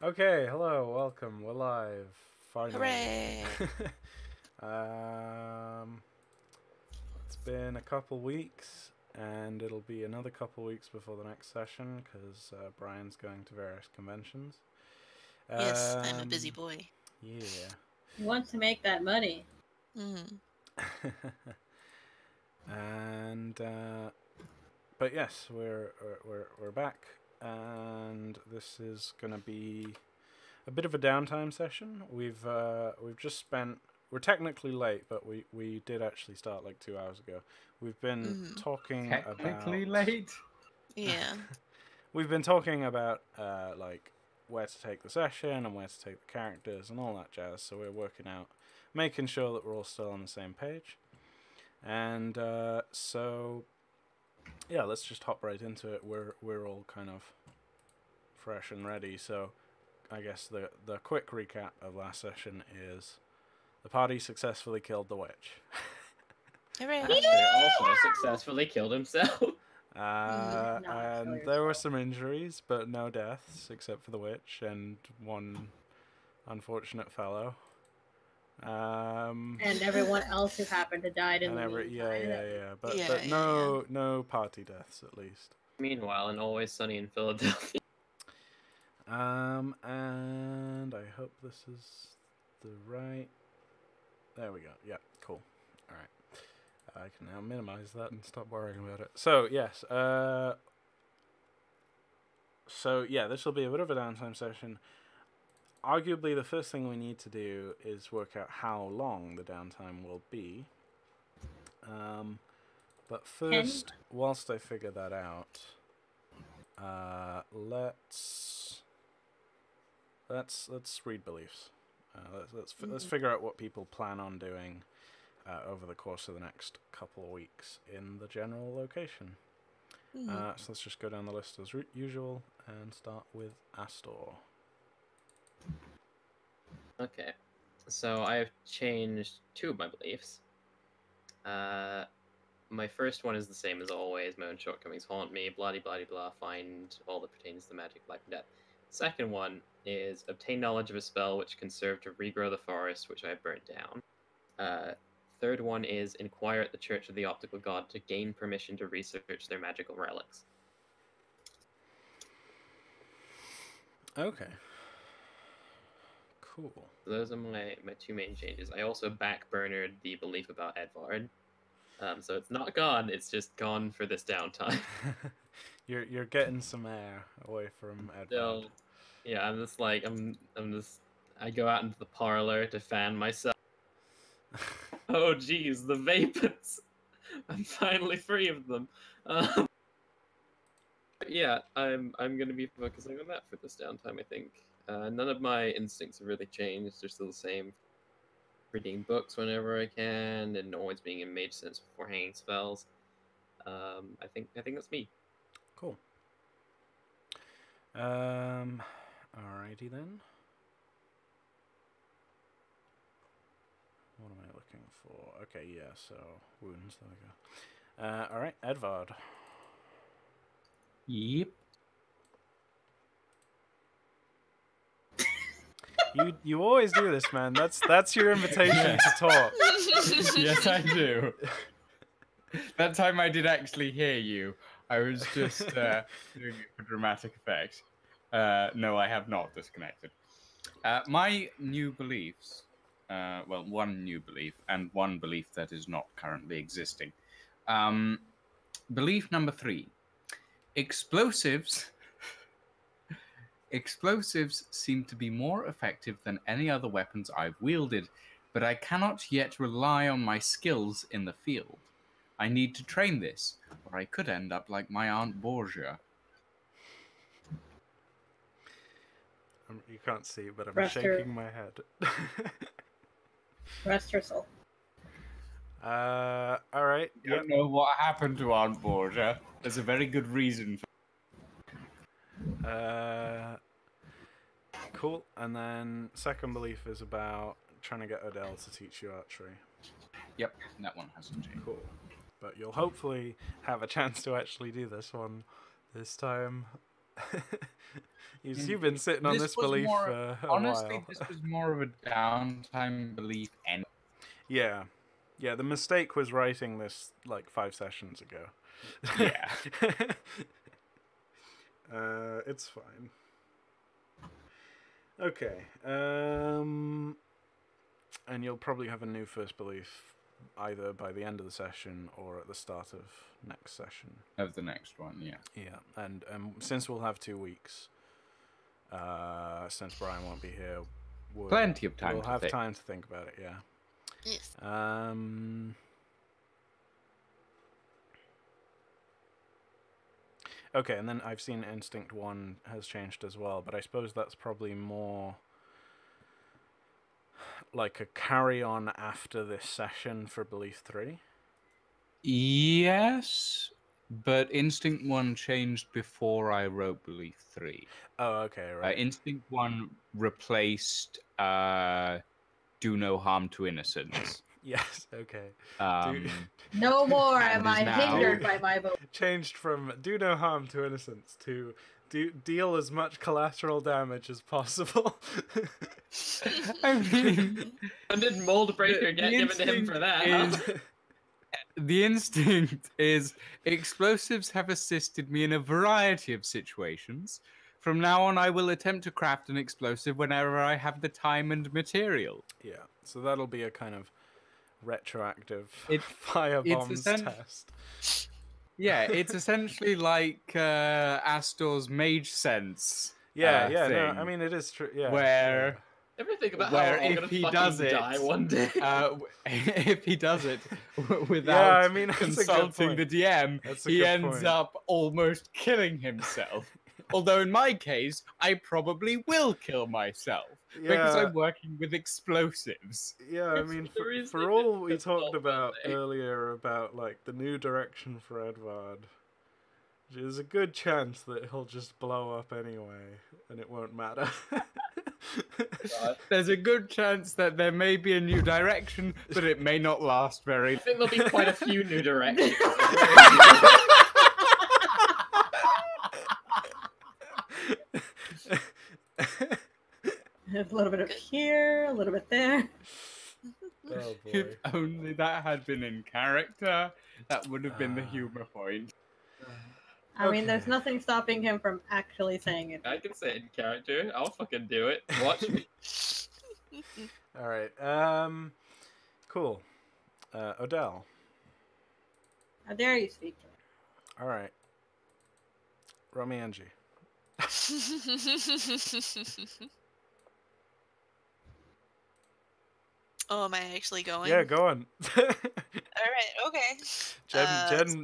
Okay, hello, welcome. We're live. Finally. Hooray! um, it's been a couple weeks, and it'll be another couple weeks before the next session because Brian's going to various conventions. Yes, I'm a busy boy. Yeah. He wants to make that money. Mm. And but yes, we're back, and this is gonna be a bit of a downtime session. We've just spent. We're technically late, but we did actually start like 2 hours ago. We've been talking Technically about late. Yeah. we've been talking about like where to take the session and where to take the characters and all that jazz. So we're working out, making sure that we're all still on the same page. And so yeah, let's just hop right into it. We're all kind of fresh and ready. So I guess the quick recap of last session is the party successfully killed the witch. Hooray! Astor also successfully killed himself. And there were some injuries, but no deaths except for the witch and one unfortunate fellow. And everyone else who happened to die in the meantime. But no party deaths at least. Meanwhile, in Always Sunny in Philadelphia. And I hope this is the right. There we go. Yeah, cool. All right. I can now minimize that and stop worrying about it. So yes. So yeah, this will be a bit of a downtime session. Arguably, the first thing we need to do is work out how long the downtime will be. But first, whilst I figure that out, let's read beliefs. Let's figure out what people plan on doing over the course of the next couple of weeks in the general location. So let's just go down the list as usual and start with Astor. Okay, so I have changed two of my beliefs. My first one is the same as always. My own shortcomings haunt me. Blah blah blah. Find all that pertains to magic, life, and death. Second one is obtain knowledge of a spell which can serve to regrow the forest, which I have burnt down. Third one is inquire at the Church of the Optical God to gain permission to research their magical relics. Okay. Cool. So those are my two main changes. I also backburnered the belief about Edvard. So it's not gone, it's just gone for this downtime. You're getting some air away from Edvard. So, yeah, I'm just like I go out into the parlor to fan myself. Oh geez, the vapors! I'm finally free of them. Yeah, I'm gonna be focusing on that for this downtime, I think. None of my instincts have really changed. They're still the same. Reading books whenever I can, and always being in mage sense before hanging spells. I think that's me. Cool. Alrighty then. What am I looking for? Okay, yeah, so wounds, there we go. Alright, Edvard. Yep. You always do this, man. That's your invitation to talk. Yes, I do. That time I did actually hear you. I was just doing it for dramatic effect. No, I have not disconnected. My new beliefs, well, one new belief and one belief that is not currently existing. Belief number 3. Explosives seem to be more effective than any other weapons I've wielded, but I cannot yet rely on my skills in the field. I need to train this, or I could end up like my Aunt Borgia. You can't see, but I'm shaking my head. Rest her soul. Alright. I don't know what happened to Aunt Borgia. There's a very good reason for cool. And then second belief is about trying to get Odelle to teach you archery. Yep, that one hasn't changed. Cool. But you'll hopefully have a chance to actually do this one this time You've been sitting on this belief for a honestly, while. this was more of a downtime belief. Yeah. Yeah, the mistake was writing this like 5 sessions ago. Yeah. It's fine. Okay. And you'll probably have a new first belief either by the end of the session or at the start of next session. Of the next one, yeah. Yeah, and since we'll have 2 weeks, since Brian won't be here, Plenty of time. We'll have time to think about it. Yeah. Yes. Okay, and then I've seen Instinct 1 has changed as well, but I suppose that's probably more like a carry-on after this session for Belief 3. Yes, but Instinct 1 changed before I wrote Belief 3. Oh, okay, right. Instinct 1 replaced Do No Harm to Innocence. Yes, okay. No more am I now hindered by my vote. Changed from do no harm to innocence to deal as much collateral damage as possible. I mean... And did Mold Breaker get given to him for that? The instinct is explosives have assisted me in a variety of situations. From now on, I will attempt to craft an explosive whenever I have the time and material. Yeah, so that'll be a kind of retroactive fire bombs test. Yeah, it's essentially like Astor's mage sense. Yeah, thing, no, I mean it is true. Yeah, where Everything about how I'm gonna fucking die one day. If he does it without consulting the DM, he ends up almost killing himself. Although in my case, I probably will kill myself because I'm working with explosives. Yeah, I mean, for all we talked about earlier about like the new direction for Edvard, there's a good chance that he'll just blow up anyway, and it won't matter. There's a good chance that there may be a new direction, but it may not last very. I think there'll be quite a few new directions. A little bit of here, a little bit there. Oh boy. If only that had been in character, that would have been the humor point. I mean, there's nothing stopping him from actually saying it. I can say it in character. I'll fucking do it. Watch me. Alright, cool. Odelle. How dare you speak to me? Alright. Romienji. Oh, am I actually going? Yeah, go on. Alright, okay.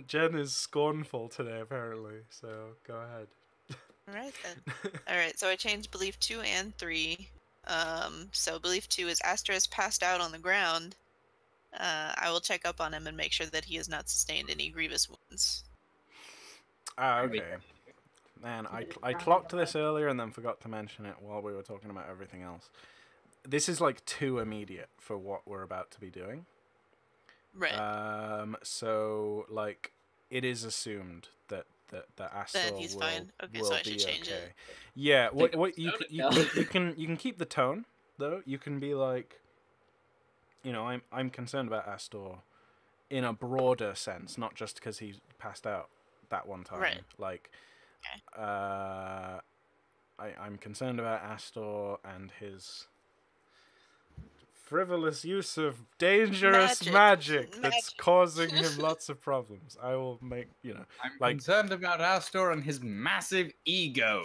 Jen is scornful today, apparently, so go ahead. Alright then. Alright, so I changed Belief 2 and 3. So Belief 2 is Astor has passed out on the ground. I will check up on him and make sure that he has not sustained any grievous wounds. Ah, okay. Man, I clocked this earlier and then forgot to mention it while we were talking about everything else. This is like too immediate for what we're about to be doing. Right. So like it is assumed that Astor then he's fine. Okay, will so I should be change okay. it. Yeah, what you can keep the tone though. You can be like, you know, I'm concerned about Astor in a broader sense, not just because he passed out that one time. Right. Like, okay. I'm concerned about Astor and his frivolous use of dangerous magic that's causing him lots of problems. I will make, you know, I'm concerned about Astor and his massive ego.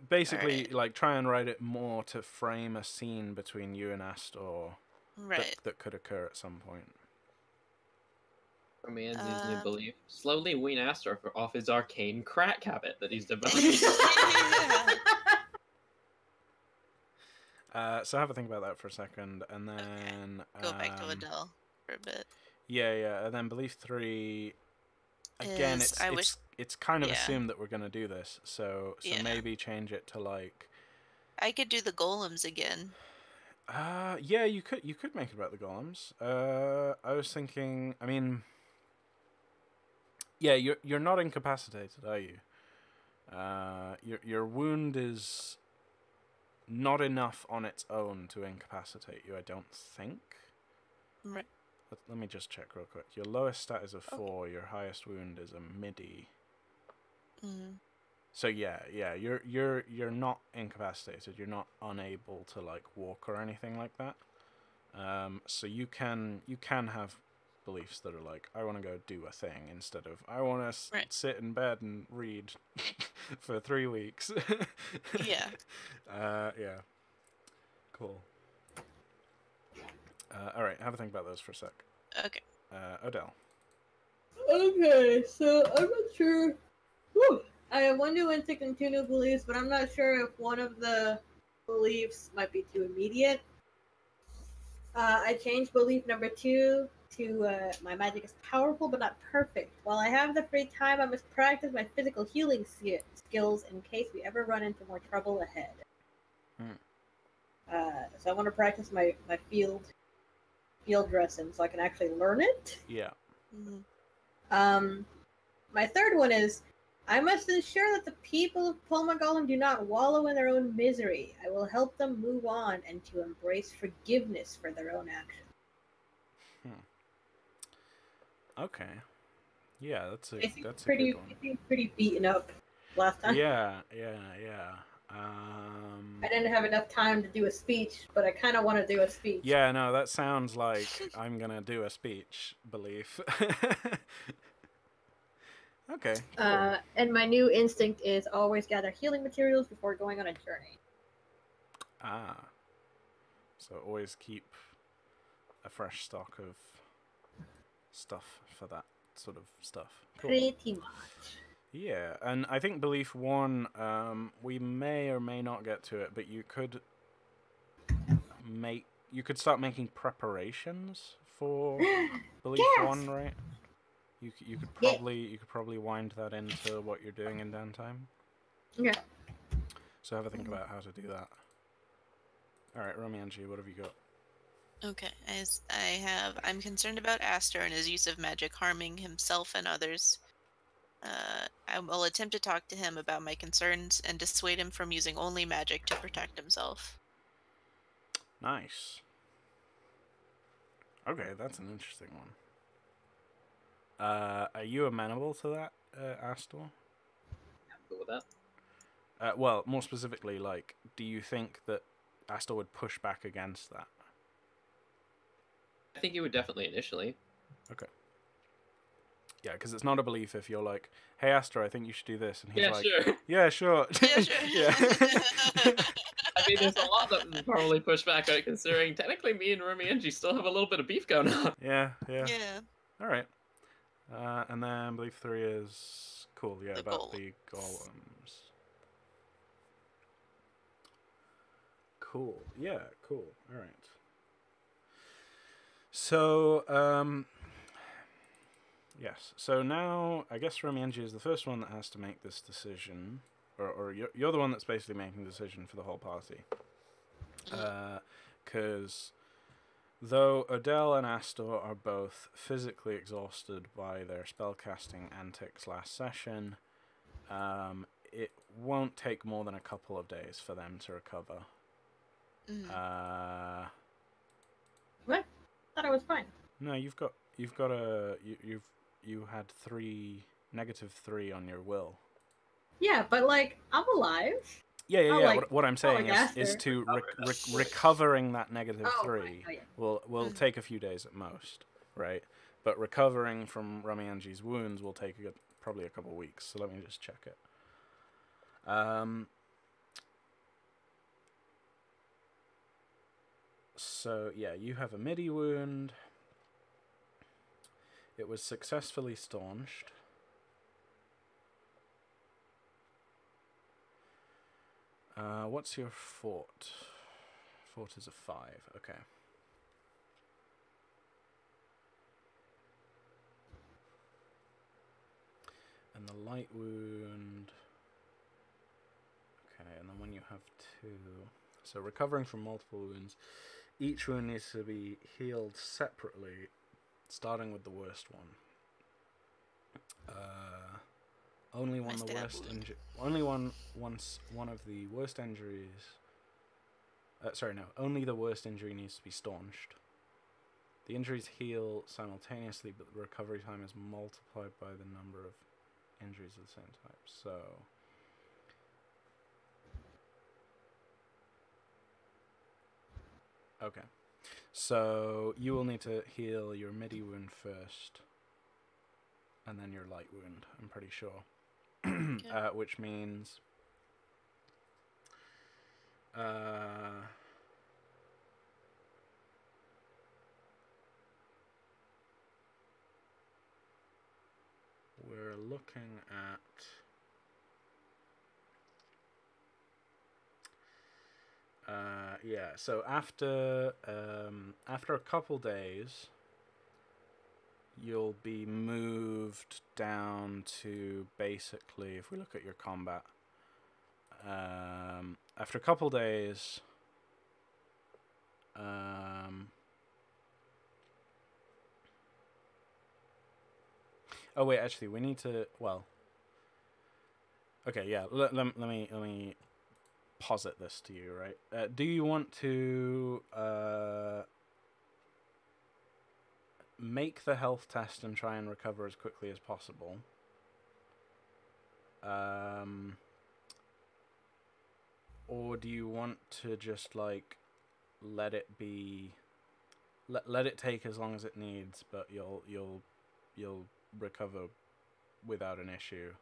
Basically, like, try and write it more to frame a scene between you and Astor that could occur at some point. Romienji's new belief. Slowly wean Astor off his arcane crack habit that he's developing. So have a think about that for a second, and then go back to Odelle for a bit. Yeah, and then Belief 3. Again, it's kind of assumed that we're gonna do this, so maybe change it to like. I could do the golems again. Yeah, you could make it about the golems. I was thinking. I mean, Yeah, you're not incapacitated, are you? Your wound is not enough on its own to incapacitate you, I don't think. Right. Let me just check real quick. Your lowest stat is a 4. Your highest wound is a midi. So yeah, you're not incapacitated. You're not unable to like walk or anything like that. So you can have beliefs that are like, I want to go do a thing, instead of I want to sit in bed and read for 3 weeks. Yeah. Yeah. Cool. All right, have a think about those for a sec. Okay. Odelle. Okay, so I'm not sure. Whew. I have 1 new instinct and 2 new beliefs, but I'm not sure if one of the beliefs might be too immediate. I changed belief number 2 to my magic is powerful but not perfect. While I have the free time, I must practice my physical healing skills in case we ever run into more trouble ahead. So I want to practice my field dressing so I can actually learn it. Yeah. My third one is, I must ensure that the people of Polmagollum do not wallow in their own misery. I will help them move on and to embrace forgiveness for their own actions. Okay. Yeah, that's a good one. I think pretty beaten up last time. Yeah. I didn't have enough time to do a speech, but I kind of want to do a speech. Yeah, no, that sounds like I'm gonna do a speech belief. Okay. Cool. And my new instinct is always gather healing materials before going on a journey. So always keep a fresh stock of stuff for that sort of stuff. Cool. Pretty much. Yeah, and I think belief 1, we may or may not get to it, but you could start making preparations for belief 1, right? You could probably wind that into what you're doing in downtime. Yeah. So have a think about how to do that. All right, Romienji, what have you got? Okay, I'm concerned about Astor and his use of magic harming himself and others. I will attempt to talk to him about my concerns and dissuade him from using only magic to protect himself. Nice. Okay, that's an interesting one. Are you amenable to that, Astor? I'm cool with that. Well, more specifically, like, do you think that Astor would push back against that? I think he would definitely initially. Okay. Yeah, because it's not a belief if you're like, hey, Astor, I think you should do this. And he's like, sure. Yeah, sure. Yeah, sure. Yeah. I mean, there's a lot that would probably push back out, considering technically me and Romienji still have a little bit of beef going on. Yeah. Yeah. All right. And then belief 3 is cool. Yeah, about the golems. Cool. Yeah, cool. All right. So, yes. So now, I guess Romienji is the first one that has to make this decision. Or you're the one that's basically making the decision for the whole party. Because though Odelle and Astor are both physically exhausted by their spellcasting antics last session, it won't take more than a couple of days for them to recover. What? I thought it was fine. No, you had -3 on your will. Yeah, but like I'm alive. Yeah. Like, what I'm saying like is to recovering that -3 right. will take a few days at most, right? But recovering from Romienji's wounds will take probably a couple of weeks. So let me just check it. So yeah, you have a midi wound. It was successfully staunched. What's your fort? Fort is a 5. Okay. And the light wound. Okay, and then when you have 2, so recovering from multiple wounds, each wound needs to be healed separately, starting with the worst one. Only one of the worst one of the worst injuries. Only the worst injury needs to be staunched. The injuries heal simultaneously, but the recovery time is multiplied by the number of injuries of the same type. So, okay. So you will need to heal your midi wound first, and then your light wound, I'm pretty sure. Okay. Which means we're looking at so after a couple days you'll be moved down to basically, if we look at your combat, after a couple days oh wait, actually we need to, well, okay, yeah, let me posit this to you, right? Do you want to make the health test and try and recover as quickly as possible? Or do you want to just like let it be, let it take as long as it needs, but you'll recover without an issue?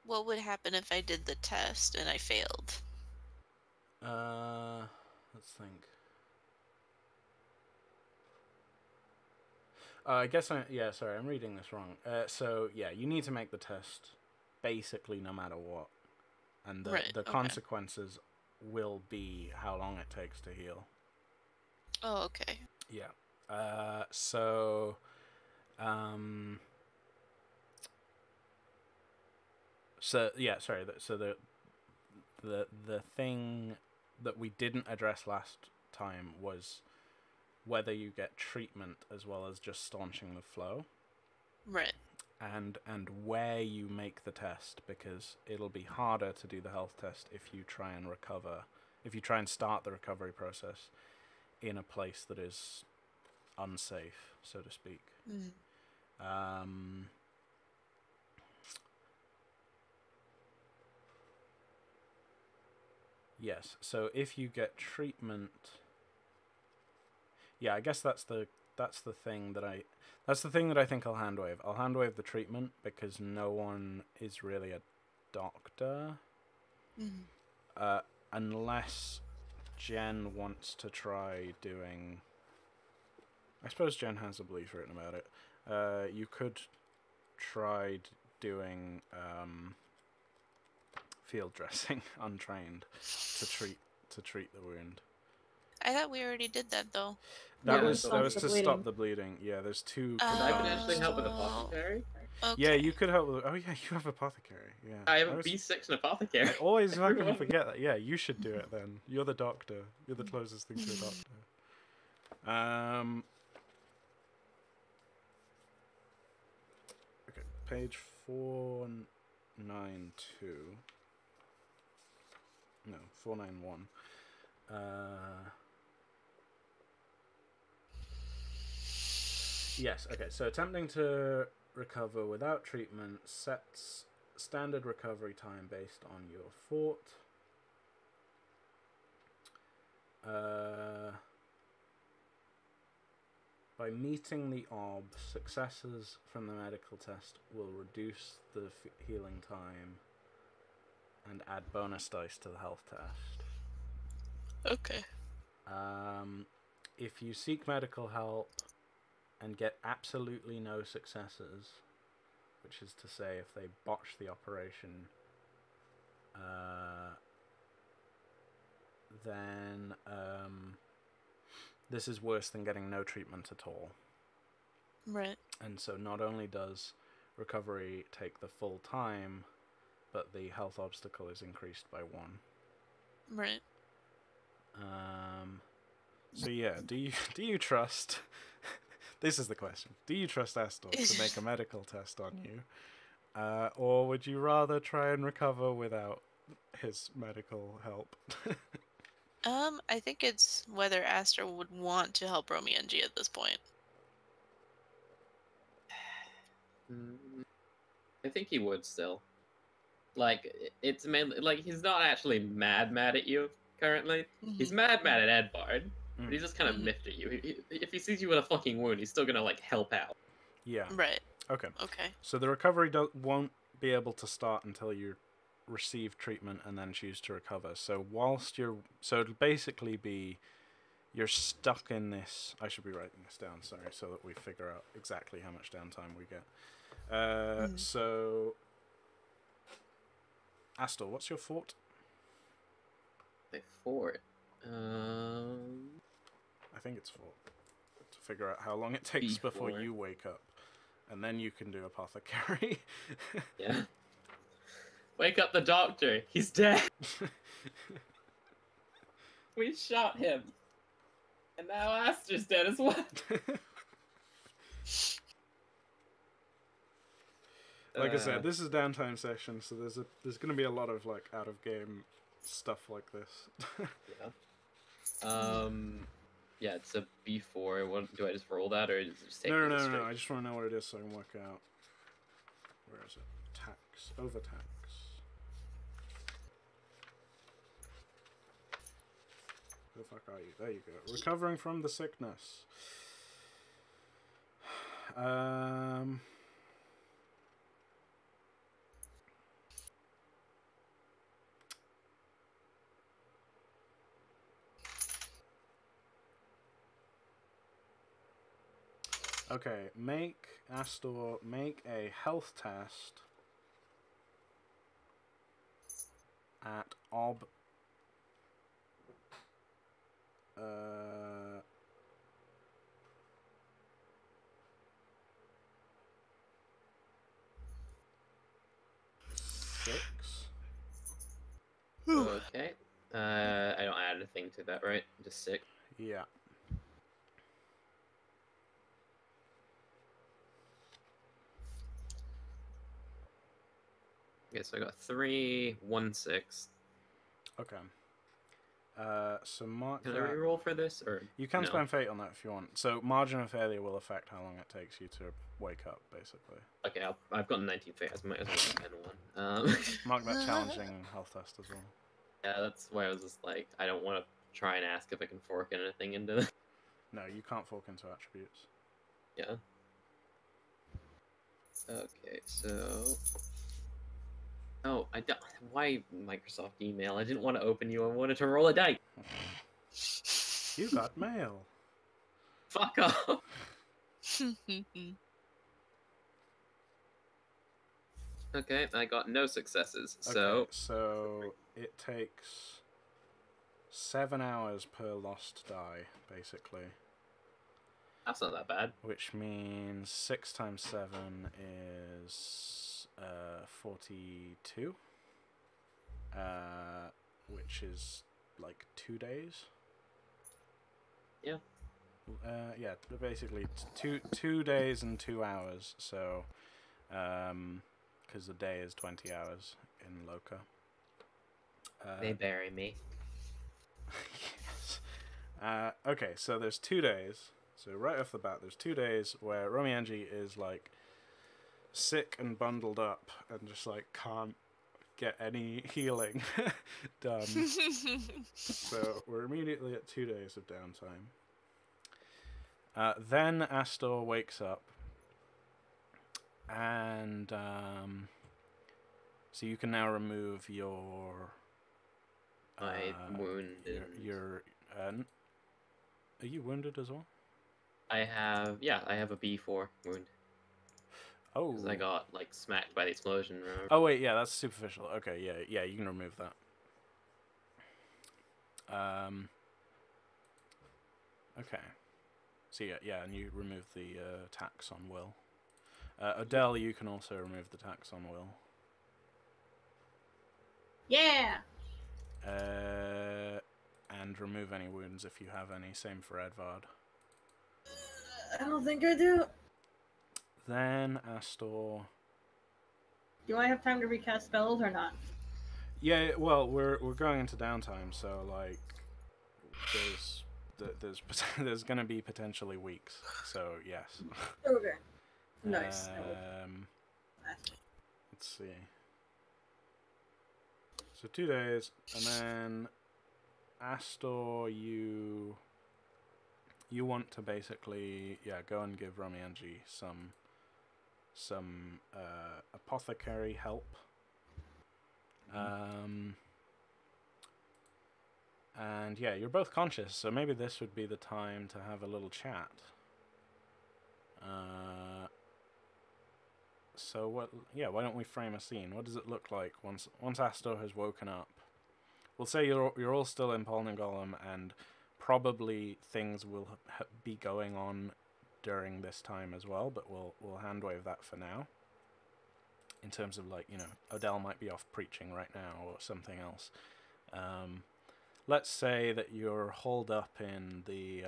What would happen if I did the test and I failed? Let's think. I guess sorry, I'm reading this wrong. So yeah, you need to make the test basically no matter what, and the consequences will be how long it takes to heal. Oh, okay. Yeah. So yeah, sorry. So the thing that we didn't address last time was whether you get treatment as well as just staunching the flow. Right. And where you make the test, because it'll be harder to do the health test if you try and start the recovery process in a place that is unsafe, so to speak. Yes, so if you get treatment, yeah, I guess that's the thing that I think I'll hand wave. I'll hand wave the treatment because no one is really a doctor, unless Jen wants to try doing. I suppose Jen has a belief written about it. You could try doing field dressing untrained to treat the wound. I thought we already did that though. That was to stop the bleeding. Yeah, there's two. I can actually help with apothecary. Okay. Yeah, you could help with. Oh yeah, you have apothecary. Yeah. I have a B6 in apothecary. I always fucking forget that. Yeah, you should do it then. You're the doctor. You're the closest thing to a doctor. Okay, page 492. No, 491. Yes, okay, so attempting to recover without treatment sets standard recovery time based on your fort. By meeting the OB, successes from the medical test will reduce the healing time and add bonus dice to the health test. Okay. If you seek medical help and get absolutely no successes, which is to say if they botch the operation, then this is worse than getting no treatment at all. Right. And so not only does recovery take the full time, but the health obstacle is increased by 1. Right. So yeah, do you trust? This is the question. Do you trust Astor to make a medical test on you, or would you rather try and recover without his medical help? I think it's whether Astor would want to help Romienji at this point. I think he would still. Like, it's mainly like he's not actually mad at you currently. He's mad at Edvard, but he's just kind of miffed at you. If he sees you with a fucking wound, he's still gonna like help out. Yeah. Right. Okay. Okay. So the recovery won't be able to start until you receive treatment and then choose to recover. So it'll basically be you're stuck in this. I should be writing this down, sorry, so that we figure out exactly how much downtime we get. So Astor, what's your fort? My fort? I think it's fort. To figure out how long it takes before you wake up. And then you can do apothecary. Yeah. Wake up the doctor. He's dead. We shot him. And now Astor's dead as well. Like I said, this is downtime session, so there's going to be a lot of like out of game stuff like this. Yeah. Yeah, it's a B4. What do I just roll that, or just take No. I just want to know what it is so I can work out. Where is it? Tax. Overtax. Where the fuck are you? There you go. Recovering from the sickness. Okay, Astor, make a health test at Ob. 6. Okay. I don't add anything to that, right? Just 6. Yeah. Okay, so I got 3, 1, 6. Okay. So mark Can that. I reroll for this, or You can no? spend fate on that if you want. So margin of failure will affect how long it takes you to wake up, basically. Okay, I've got 19 fate. I might as well spend 1. Mark that challenging health test as well. Yeah, that's why I was just like, I don't want to try and ask if I can fork anything into this. No, you can't fork into attributes. Yeah. Okay, so... Oh, why Microsoft email? I didn't want to open you. I wanted to roll a dice. You got mail. Fuck off. Okay, I got no successes. Okay, so it takes 7 hours per lost die, basically. That's not that bad. Which means 6 times 7 is 42. Which is like 2 days. Yeah. Yeah, basically 2 days and 2 hours. So, because the day is 20 hours in Loka. They bury me. Yes. Okay, so there's 2 days. So right off the bat, there's 2 days where Romienji is like sick and bundled up and just like can't get any healing done. So we're immediately at 2 days of downtime. Then Astor wakes up, and so you can now remove your My wound. Your are you wounded as well? I have a B4 wound. Oh. 'Cause I got like smacked by the explosion. Remember? Oh wait, yeah, that's superficial. Okay, yeah, you can remove that. Okay. So yeah, and you remove the tax on will. Odelle, you can also remove the tax on will. Yeah. And and remove any wounds if you have any. Same for Edvard. I don't think I do. Then Astor. Do I have time to recast spells or not? Yeah, well, we're going into downtime, so like, there's gonna be potentially weeks. So yes. Okay. Nice. Let's see. So 2 days, and then Astor, you want to basically go and give Romienji some apothecary help. And yeah, you're both conscious, so maybe this would be the time to have a little chat. So what? Yeah, why don't we frame a scene? What does it look like once Astor has woken up? We'll say you're all still in Polnagolem, and probably things will be going on during this time as well. But we'll handwave that for now. In terms of like, Odelle might be off preaching right now or something else. Let's say that you're holed up in the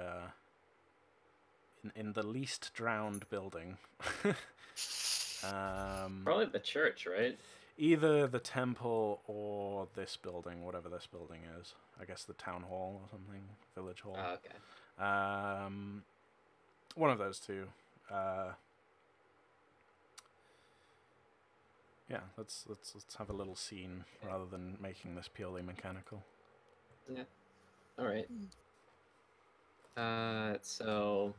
in the least drowned building. Probably the church, right? Either the temple or this building, whatever this building is. I guess the town hall or something, village hall. Oh, okay. One of those two. Yeah, let's have a little scene rather than making this purely mechanical. Yeah. All right. So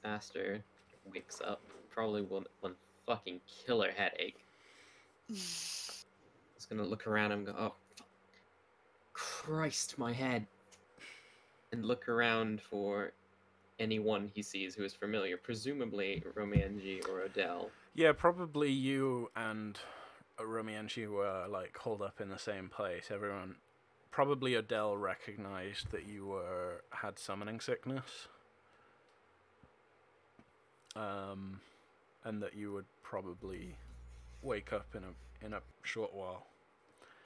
Astor wakes up, probably one fucking killer headache. He's gonna look around and go, "Oh, Christ, my head," and look around for anyone he sees who is familiar, presumably Romienji or Odelle. Yeah, probably you and Romienji were like holed up in the same place. Everyone, probably Odelle recognized that you had summoning sickness, and that you would probably wake up in a short while.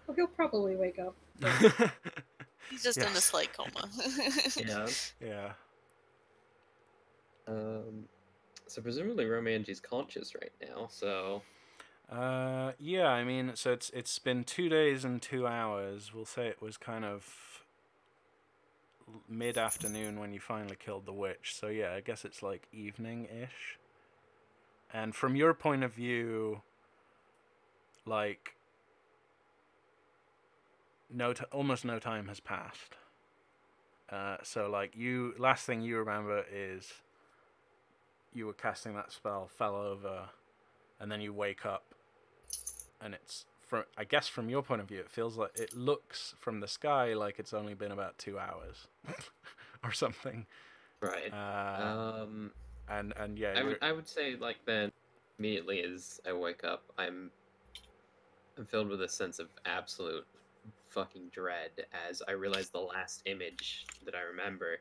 Well, he'll probably wake up. He's just in a slight coma. Yeah. Yeah. So presumably Romienji's conscious right now, so... Yeah, I mean, so it's been 2 days and 2 hours. We'll say it was kind of mid-afternoon when you finally killed the witch. So yeah, I guess it's like evening-ish. And from your point of view, like, almost no time has passed. So like last thing you remember is you were casting that spell, fell over, and then you wake up, and it's I guess from your point of view, it looks from the sky like it's only been about 2 hours, or something. Right. And yeah, I would say like then immediately as I wake up, I'm filled with a sense of absolute fucking dread as I realize the last image that I remember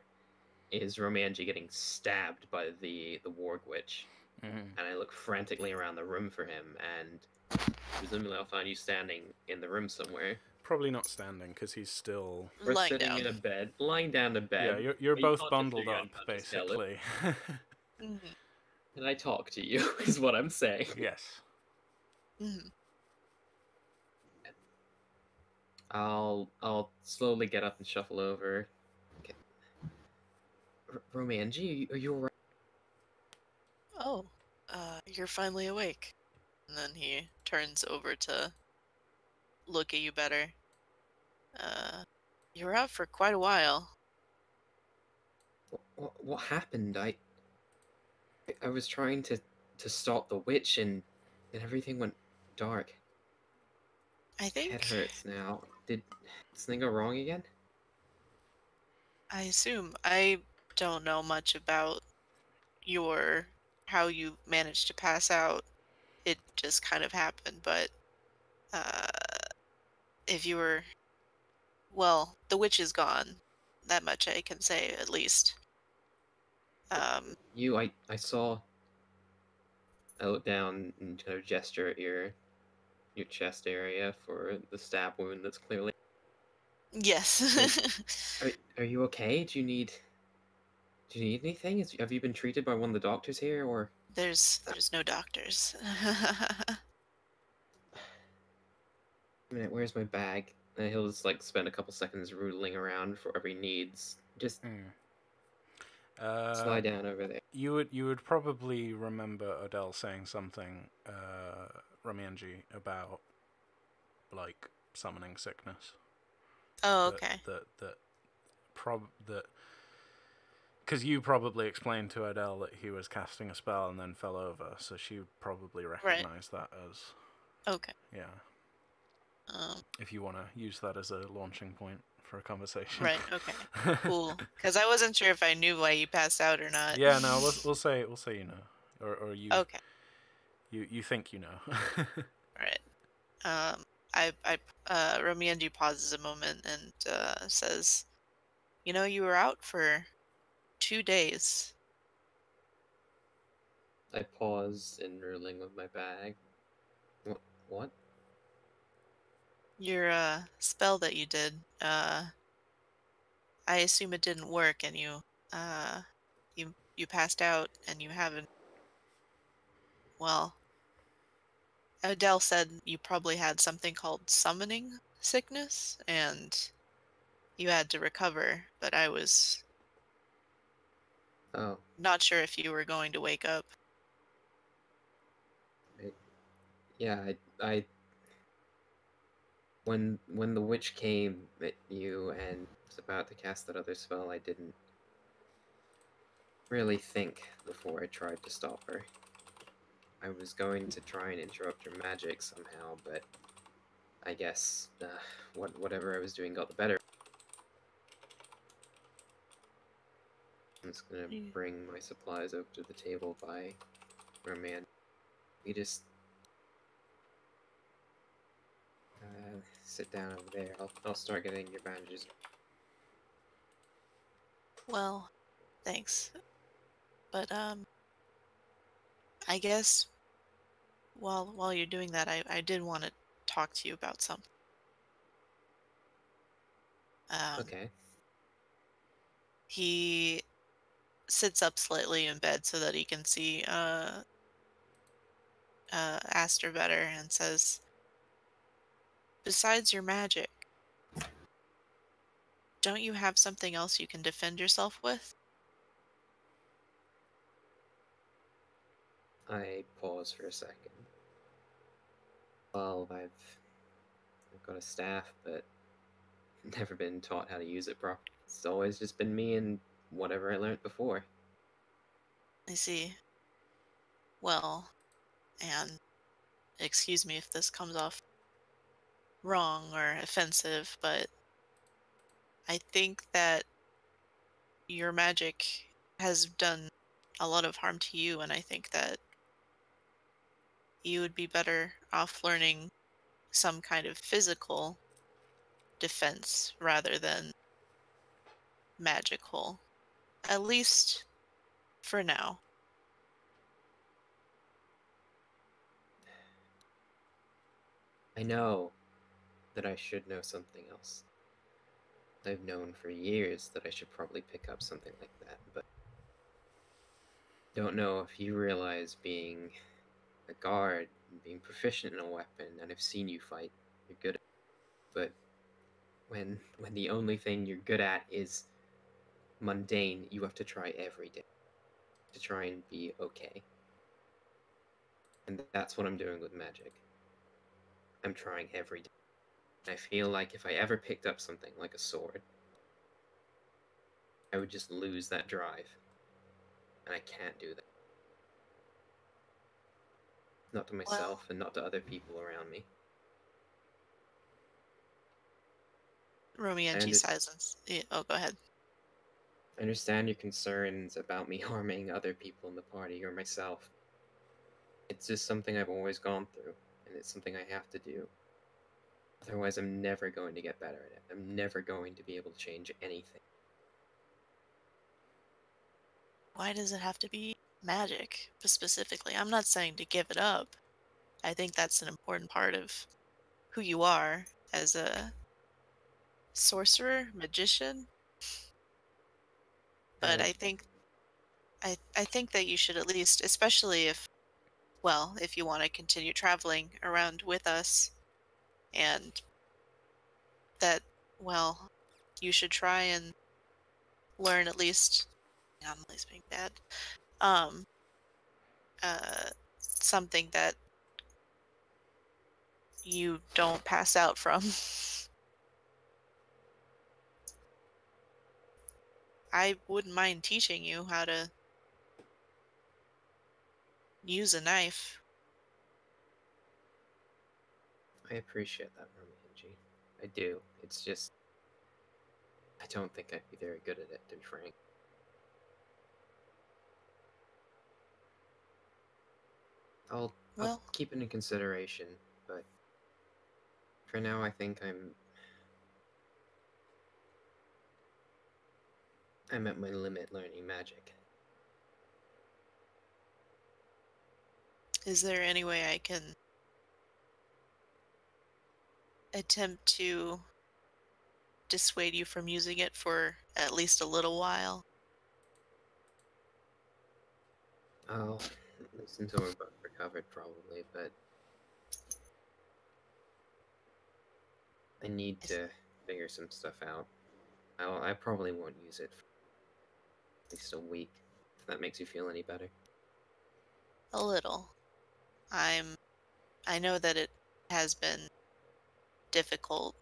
is Romienji getting stabbed by the warg witch. Mm-hmm. And I look frantically around the room for him, and presumably I'll find you standing in the room somewhere. Probably not standing, because he's still... Or lying sitting down in a bed, lying down in bed. Yeah, you're both bundled up, basically. Mm-hmm. And I talk to you, is what I'm saying. Yes. Mm-hmm. I'll slowly get up and shuffle over. Okay. Romienji, are you alright? Oh, you're finally awake. And then he turns over to look at you better. You were out for quite a while. What happened? I was trying to stop the witch and everything went dark. I think... Head hurts now. Did something go wrong again? I assume. I don't know much about how you managed to pass out. It just kind of happened, but if you were... Well, the witch is gone. That much I can say, at least. I saw... I looked down and kind of gesture at your chest area for the stab wound that's clearly... Yes. Are you okay? Do you need anything? Have you been treated by one of the doctors here, or? There's no doctors. A minute, where's my bag? And he'll just like spend a couple seconds rootling around for whatever he needs. Just slide down over there. You would probably remember Odelle saying something, Romienji, about like summoning sickness. Oh, okay. Because you probably explained to Odelle that he was casting a spell and then fell over, so she would probably recognize that as. Okay. Yeah. If you want to use that as a launching point for a conversation. Right. Okay. Cool. Because I wasn't sure if I knew why you passed out or not. Yeah. No. We'll say you know, or you. Okay. You think you know. Right. Romienji pauses a moment and says, "You know, you were out for 2 days." I pause in rootling with my bag. What? Your spell that you did, I assume it didn't work, and you passed out, and you haven't. Well, Odelle said you probably had something called summoning sickness, and you had to recover. But I was not sure if you were going to wake up. Yeah, I when the witch came at you and was about to cast that other spell, I didn't really think before I tried to stop her. I was going to try and interrupt her magic somehow, but I guess whatever I was doing got the better. I'm just gonna bring my supplies over to the table by Roman. We just sit down over there. I'll start getting your bandages. Well, thanks. But I guess while you're doing that, I did want to talk to you about something. Okay. He sits up slightly in bed so that he can see Astor better and says, "Besides your magic, don't you have something else you can defend yourself with?" I pause for a second. Well, I've got a staff, but never been taught how to use it properly. It's always just been me and whatever I learned before. I see. Well, and excuse me if this comes off wrong or offensive, but I think that your magic has done a lot of harm to you, and I think that you would be better off learning some kind of physical defense rather than magical. At least for now. I know that I should know something else. I've known for years that I should probably pick up something like that, but don't know if you realize being a guard and being proficient in a weapon, and I've seen you fight, you're good at it. But when the only thing you're good at is mundane, you have to try every day to try and be okay. And that's what I'm doing with magic. I'm trying every day. I feel like if I ever picked up something like a sword, I would just lose that drive. And I can't do that. Not to myself and not to other people around me. Romienji silence. Oh, go ahead. I understand your concerns about me harming other people in the party or myself. It's just something I've always gone through, and it's something I have to do. Otherwise, I'm never going to get better at it. I'm never going to be able to change anything. Why does it have to be magic, specifically? I'm not saying to give it up. I think that's an important part of who you are as a sorcerer, magician. But I think that you should at least, especially if you want to continue traveling around with us, and that, you should try and learn at least, I'm at least being bad, um, something that you don't pass out from. I wouldn't mind teaching you how to use a knife. I appreciate that, Romienji. I do. It's just, I don't think I'd be very good at it, to be frank. I'll keep it in consideration, but for now I think I'm at my limit learning magic. Is there any way I can attempt to dissuade you from using it for at least a little while? I'll listen to we're both recovered, probably, but I need to figure some stuff out. I probably won't use it for at least a week, if that makes you feel any better. A little. I know that it has been difficult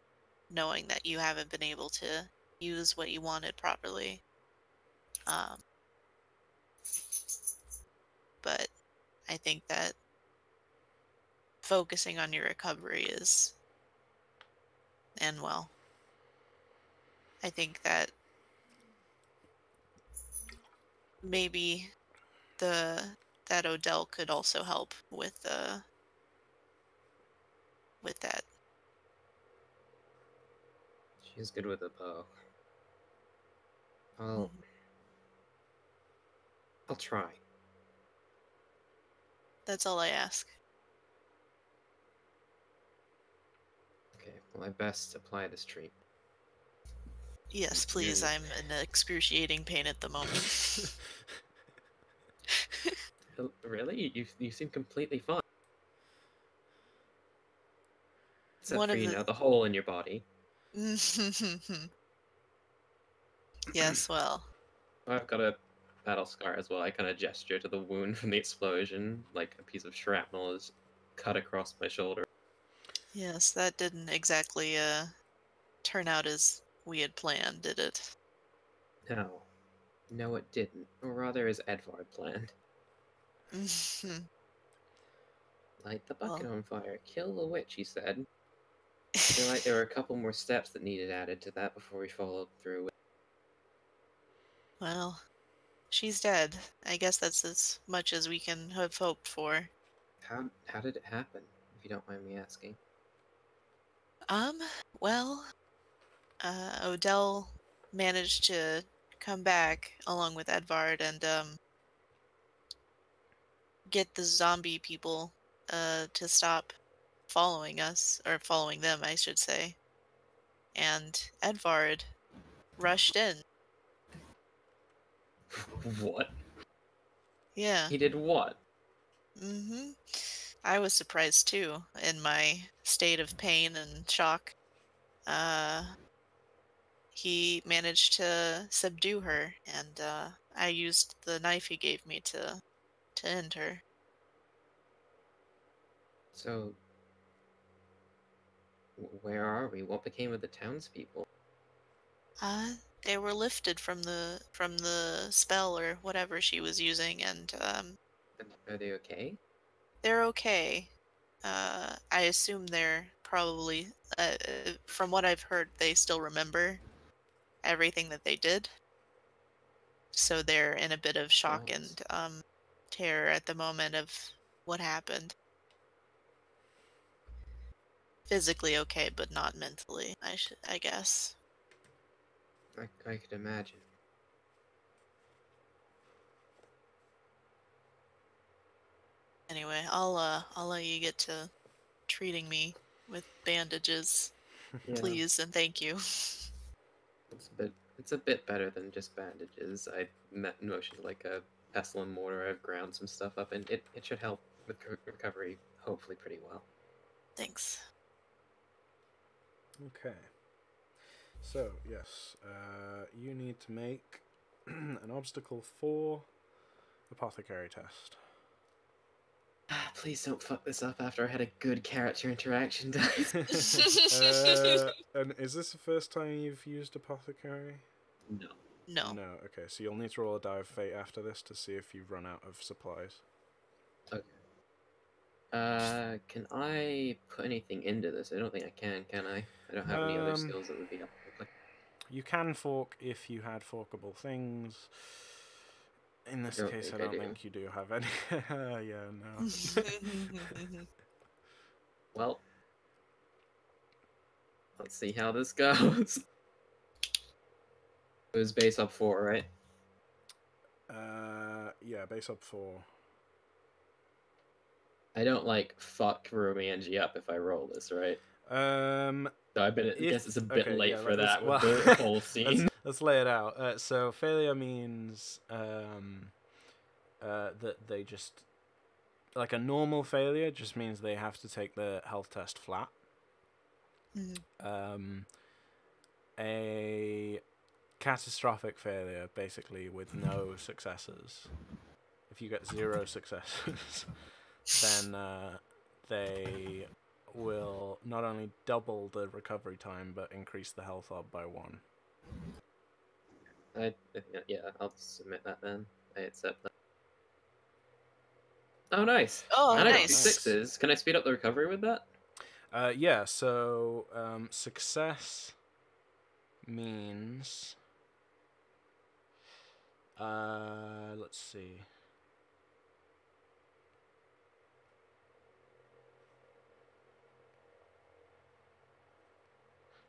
knowing that you haven't been able to use what you wanted properly. But I think that focusing on your recovery is, and I think that maybe that Odelle could also help with that. She's good with a bow. I'll try. That's all I ask. Okay, well, I best apply this treatment. Yes, please. I'm in excruciating pain at the moment. Really? You seem completely fine. Except for, the hole in your body. Yes, well. I've got a battle scar as well. I kind of gesture to the wound from the explosion, like a piece of shrapnel is cut across my shoulder. Yes, that didn't exactly turn out as we had planned, did it? No. No, it didn't. Or rather, as Edvard planned. Light the bucket on fire. Kill the witch, he said. I feel like there were a couple more steps that needed added to that before we followed through with. Well, she's dead. I guess that's as much as we can have hoped for. How did it happen, if you don't mind me asking? Well, Odelle managed to come back along with Edvard and get the zombie people to stop following us, or following them, I should say. And Edvard rushed in. What? Yeah. He did what? I was surprised too, in my state of pain and shock. He managed to subdue her, and I used the knife he gave me to end her. So, where are we? What became of the townspeople? They were lifted from the spell or whatever she was using, and Are they okay? they're okay. I assume they're probably, from what I've heard, they still remember everything that they did. So they're in a bit of shock and terror at the moment of what happened. Physically okay, but not mentally, I guess. I could imagine. Anyway, I'll let you get to treating me with bandages. Yeah. Please and thank you. It's a bit better than just bandages. I motioned like a pestle and mortar. I've ground some stuff up, and it should help with recovery, hopefully pretty well. Thanks. Okay. So, yes, you need to make an obstacle 4 apothecary test. Please don't fuck this up after I had a good character interaction. And is this the first time you've used apothecary? No. No. No, okay, so you'll need to roll a die of fate after this to see if you've run out of supplies. Okay. Can I put anything into this? I don't think I can I? I don't have any other skills that would be helpful. You can fork if you had forkable things. In this case, I don't think you do have any. Yeah, no. Well, let's see how this goes. It was base up 4, right? Yeah, base up 4. I don't fuck Romienji up if I roll this, right? So I guess it's a bit late for that with the whole scene. Let's lay it out. So failure means that they just, like, a normal failure just means they have to take the health test flat. A catastrophic failure, basically with no successes. If you get 0 successes, then they will not only double the recovery time, but increase the health up by 1. Yeah, I'll submit that then. I accept that. Oh, nice. Oh, and nice. I got 6s. Can I speed up the recovery with that? Yeah, so success means... let's see.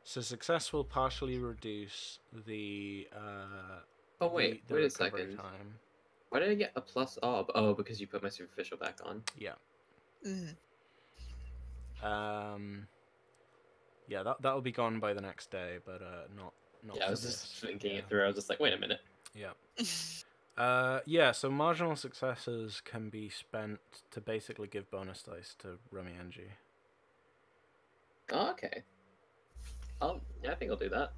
So success will partially reduce the oh wait, the wait a recovery second. time. Why did I get a plus ob? Oh, because you put my superficial back on. Yeah. Yeah, that'll be gone by the next day, but not. Yeah, I was just thinking it through. I was just like, wait a minute. Yeah. Yeah. So marginal successes can be spent to basically give bonus dice to Romienji. Oh, okay. Yeah, I think I'll do that.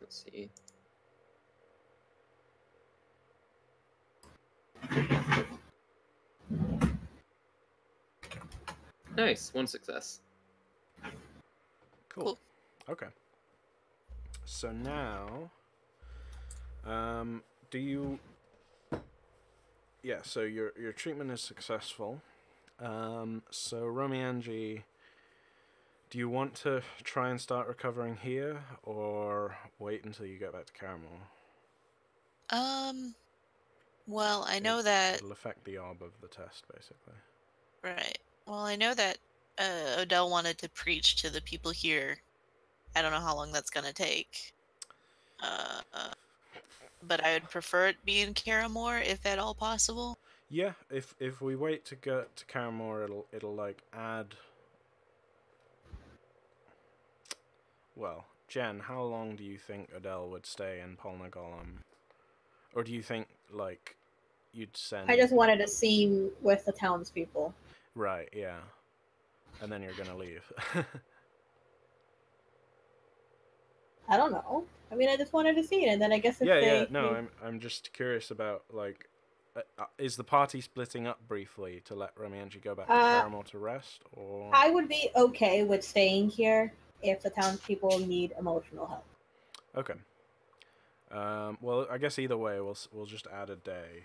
Let's see. Nice, 1 success. Cool. Okay. So now, do you? Yeah. So your treatment is successful. So Romienji, do you want to try and start recovering here, or wait until you get back to Caramel? Well, I know that... It'll affect the orb of the test, basically. Right. Well, I know that Odelle wanted to preach to the people here. I don't know how long that's going to take. But I would prefer it be in Caramore, if at all possible. Yeah, if we wait to get to Caramore, it'll like add... Well, Jen, how long do you think Odelle would stay in Polnagolem? Or do you think, like, you'd send... I just wanted a scene with the townspeople. Right, yeah. And then you're gonna leave. I don't know. I mean, I just wanted a scene, and then I guess if yeah. No, I'm just curious about, like, is the party splitting up briefly to let Romienji go back to Caramel to rest, or... I would be okay with staying here if the townspeople need emotional help. Okay. Well, I guess either way, we'll just add a day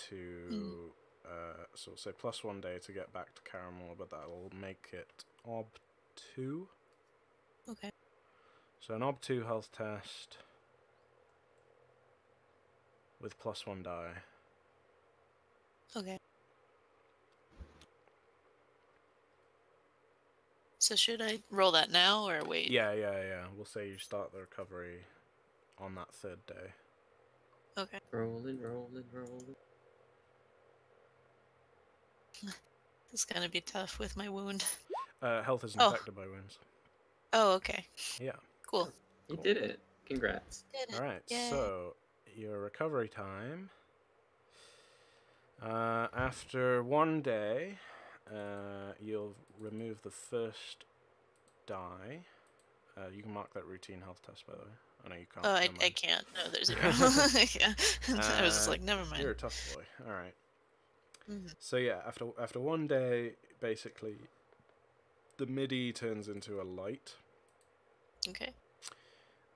to... so we'll say +1 day to get back to Caramel, but that'll make it ob 2. Okay. So an ob 2 health test with +1 die. Okay. So should I roll that now or wait? Yeah. We'll say you start the recovery on that 3rd day. Okay. Rolling. This is gonna be tough with my wound. Health isn't affected by wounds. Oh, okay. Yeah. Cool. You did it. Congrats. Did it. All right. Yay. So your recovery time. After 1 day, you'll remove the first die. You can mark that routine health test, by the way. I know you can't. Oh, I can't. No, there's 0. Yeah. I was just like, never mind. You're a tough boy. All right. Mm-hmm. So yeah, after 1 day, basically, the MIDI turns into a light. Okay.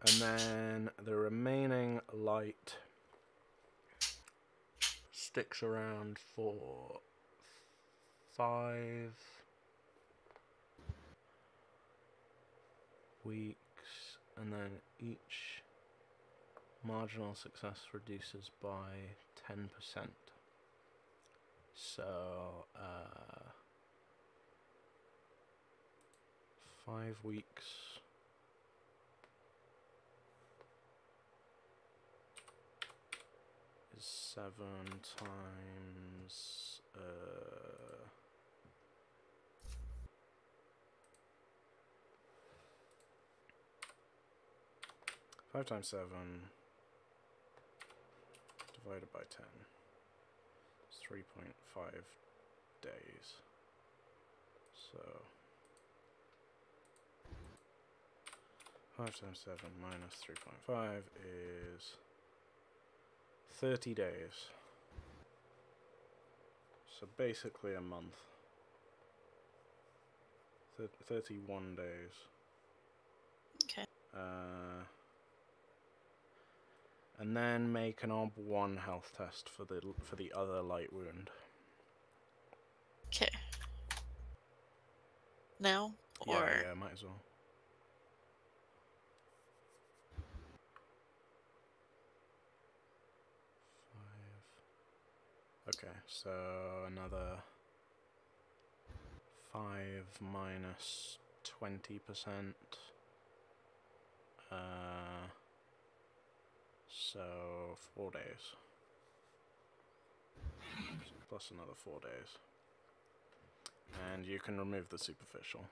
And then the remaining light sticks around for 5 weeks, and then each marginal success reduces by 10%. So, 5 weeks. Is 7 times 5 times 7 divided by 10. It's 3.5 days. So 5 times 7 minus 3.5 is 30 days. So basically a month. 31 days. Okay. And then make an ob 1 health test for the other light wound. Okay. Now? Or... Yeah, might as well. Okay, so another 5 minus 20%. So 4 days. Plus another 4 days. And you can remove the superficial.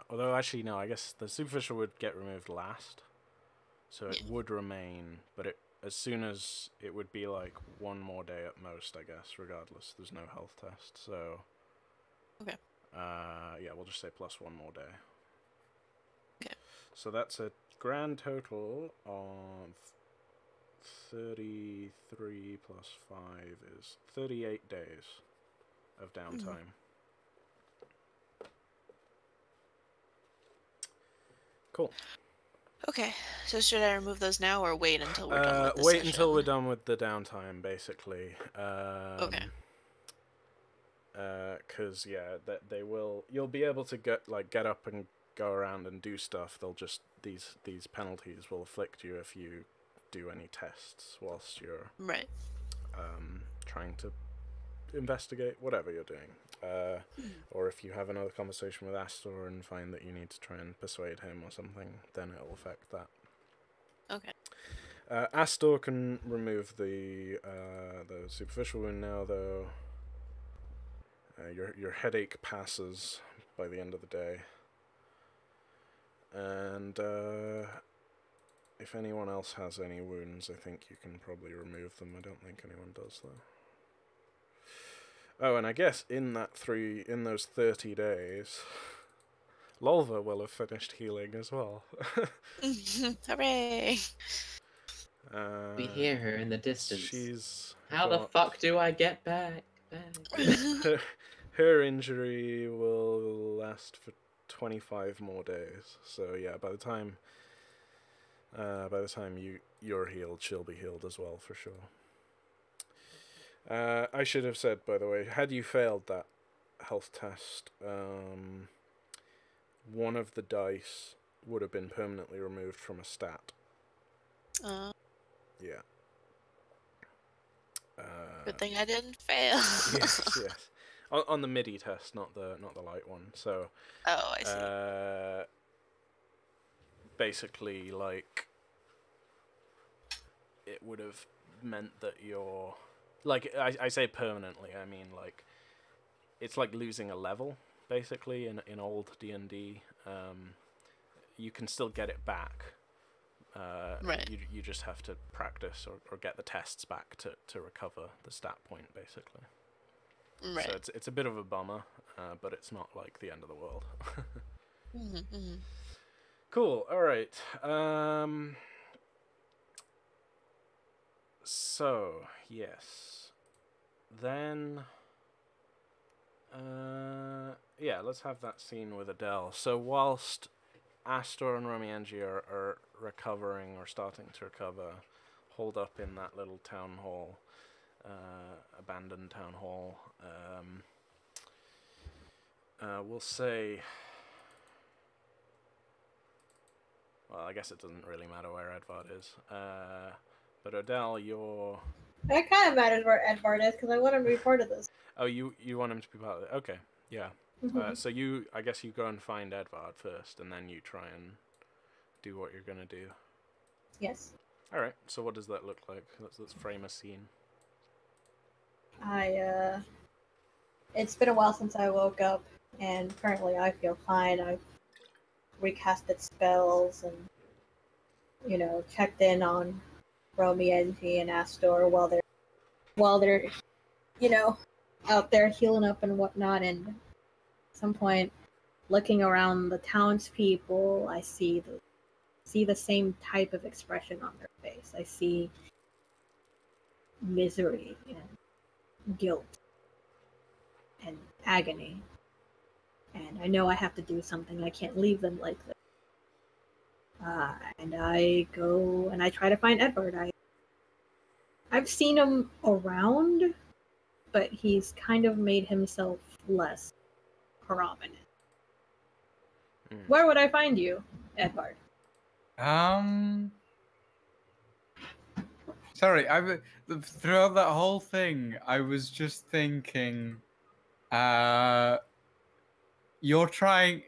Although actually no, I guess the superficial would get removed last. So it would remain, but as soon as it would be like 1 more day at most, I guess, regardless. There's no health test, so... Okay. Yeah, we'll just say plus 1 more day. Okay. So that's a grand total of 33 plus 5 is 38 days of downtime. Cool. Okay, so should I remove those now or wait until we're done with the wait session? until we're done with the downtime, basically. Okay. Because yeah, you'll be able to get up and go around and do stuff. They'll just these penalties will afflict you if you do any tests whilst you're trying to investigate whatever you're doing. Or if you have another conversation with Astor and find that you need to try and persuade him or something, then it'll affect that. Okay. Astor can remove the superficial wound now, though. Your headache passes by the end of the day, and if anyone else has any wounds, I think you can probably remove them. I don't think anyone does, though. Oh, and I guess in those 30 days, Lolva will have finished healing as well. Hooray! We hear her in the distance. She's How the fuck do I get back? Her injury will last for 25 more days. So yeah, by the time you're healed, she'll be healed as well for sure. I should have said, by the way, had you failed that health test, one of the dice would have been permanently removed from a stat. Yeah. Good thing I didn't fail. Yes. On the MIDI test, not the light one. So. Oh, I see. Basically, like, it would have meant that your like I say permanently. I mean like it's like losing a level basically in old D&D. You can still get it back. Right. You just have to practice or get the tests back to recover the stat point basically. Right. So it's a bit of a bummer, but it's not like the end of the world. Cool. All right. So yes, then yeah, let's have that scene with Odelle. So whilst Astor and Romienji are recovering or starting to recover, holed up in that little town hall, abandoned town hall. We'll say. Well, I guess it doesn't really matter where Edvard is. But Odelle, you're. It kind of matters where Edvard is because I want him to be part of this. Oh, you want him to be part of it? Okay, yeah. So I guess you go and find Edvard first, and then you try and do what you're gonna do. Yes. All right. So what does that look like? Let's frame a scene. It's been a while since I woke up, and currently I feel fine. I've recasted spells and, checked in on Romienji and Astor while they're, out there healing up and whatnot. And at some point, looking around the townspeople, I see the same type of expression on their face. I see misery and guilt and agony. And I know I have to do something. I can't leave them like this. And I go and I try to find Edvard. I've seen him around, but he's kind of made himself less prominent. Where would I find you, Edvard? Sorry, throughout that whole thing, I was just thinking, you're trying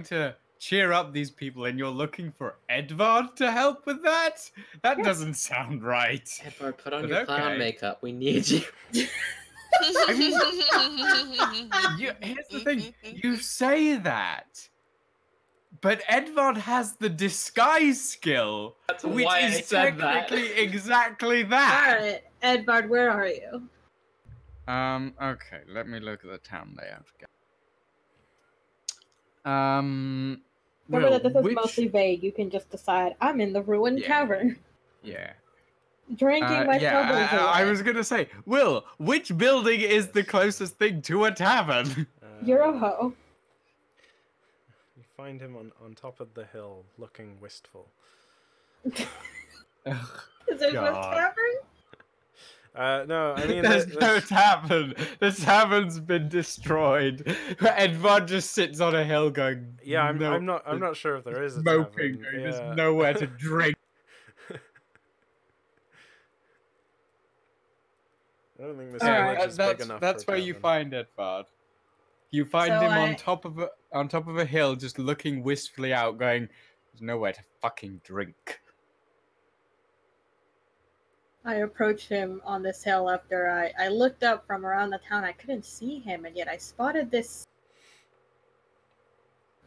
to cheer up these people, and you're looking for Edvard to help with that? That doesn't sound right. Edvard, put on your clown makeup. We need you. I mean, here's the thing. You say that, but Edvard has the disguise skill, which is technically exactly that. All right, Edvard, where are you? Okay, let me look at the town layout again. Remember that this is mostly vague. You can just decide, I'm in the ruined tavern. Yeah. Drinking my troubles away. I was gonna say, Will, which building is the closest thing to a tavern? You're a hoe. You find him on top of the hill, looking wistful. Is there no tavern? No, I mean there's no tavern. The tavern's been destroyed. Edvard just sits on a hill going. Yeah, I'm not sure if there is a smoking. tavern. There's nowhere to drink. I don't think this village is big enough. That's where you find Edvard. You find him on top of a hill, just looking wistfully out, going, "There's nowhere to fucking drink." I approached him on this hill after I looked up from around the town. I couldn't see him, and yet I spotted this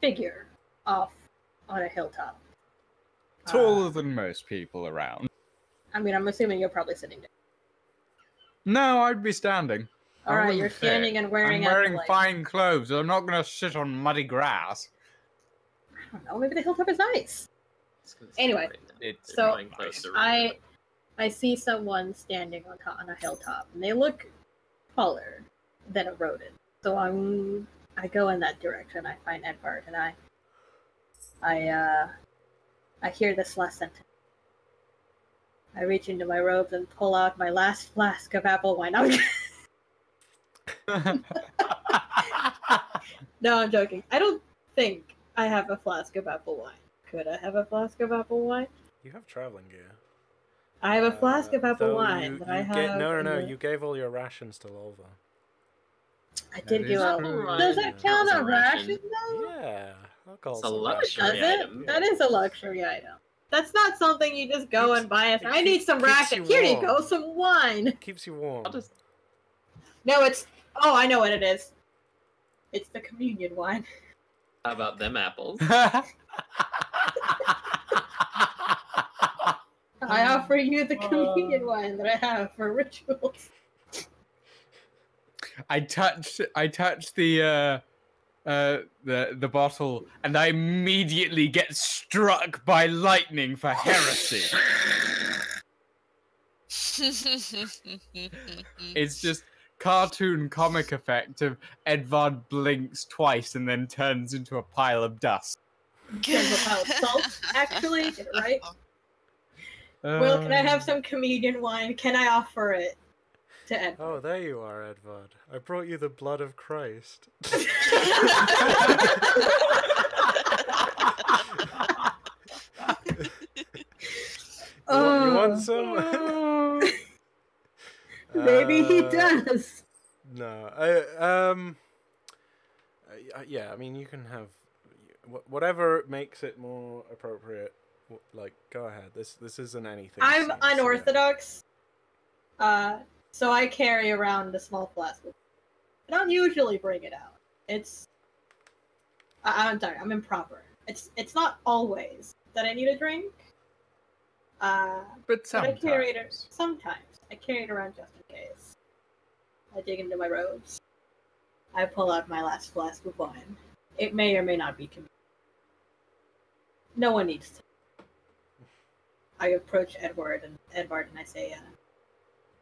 figure off on a hilltop. Taller than most people around. I mean, I'm assuming you're probably sitting down. No, I'd be standing. All right, you're standing and wearing. I'm wearing fine clothes. I'm not gonna sit on muddy grass. I don't know. Maybe the hilltop is nice. Anyway, so I see someone standing on a hilltop, and they look taller than a Roden. So I go in that direction. I find Edvard, and I hear this last sentence. I reach into my robes and pull out my last flask of apple wine. No, I'm joking. I don't think I have a flask of apple wine. Could I have a flask of apple wine? You have traveling gear. I have a flask of apple wine that I have. No. You gave all your rations to Lolva. I did give all. Does that count as rations though? Yeah. It's a luxury item. That is a luxury item. That's not something you just go and buy. I need some racket. Here you go, some wine. Keeps you warm. No, it's... Oh, I know what it is. It's the communion wine. How about them apples? I offer you the communion wine that I have for rituals. I touch the bottle, and I immediately get struck by lightning for heresy. It's just cartoon comic effect of Edvard blinks twice and then turns into a pile of dust. Turns a pile of salt, actually, right? Well, can I have some communion wine? Can I offer it to Edvard? Oh, there you are, Edvard. I brought you the blood of Christ. You want some? Maybe he does. No, yeah. I mean, you can have whatever makes it more appropriate. Like, go ahead. This isn't anything. I'm serious, unorthodox, so I carry around a small flask. I don't usually bring it out. I'm sorry. I'm improper. It's not always that I need a drink. But sometimes. I carry it around just in case. I dig into my robes. I pull out my last flask of wine. It may or may not be communion. No one needs to. I approach Edvard and I say,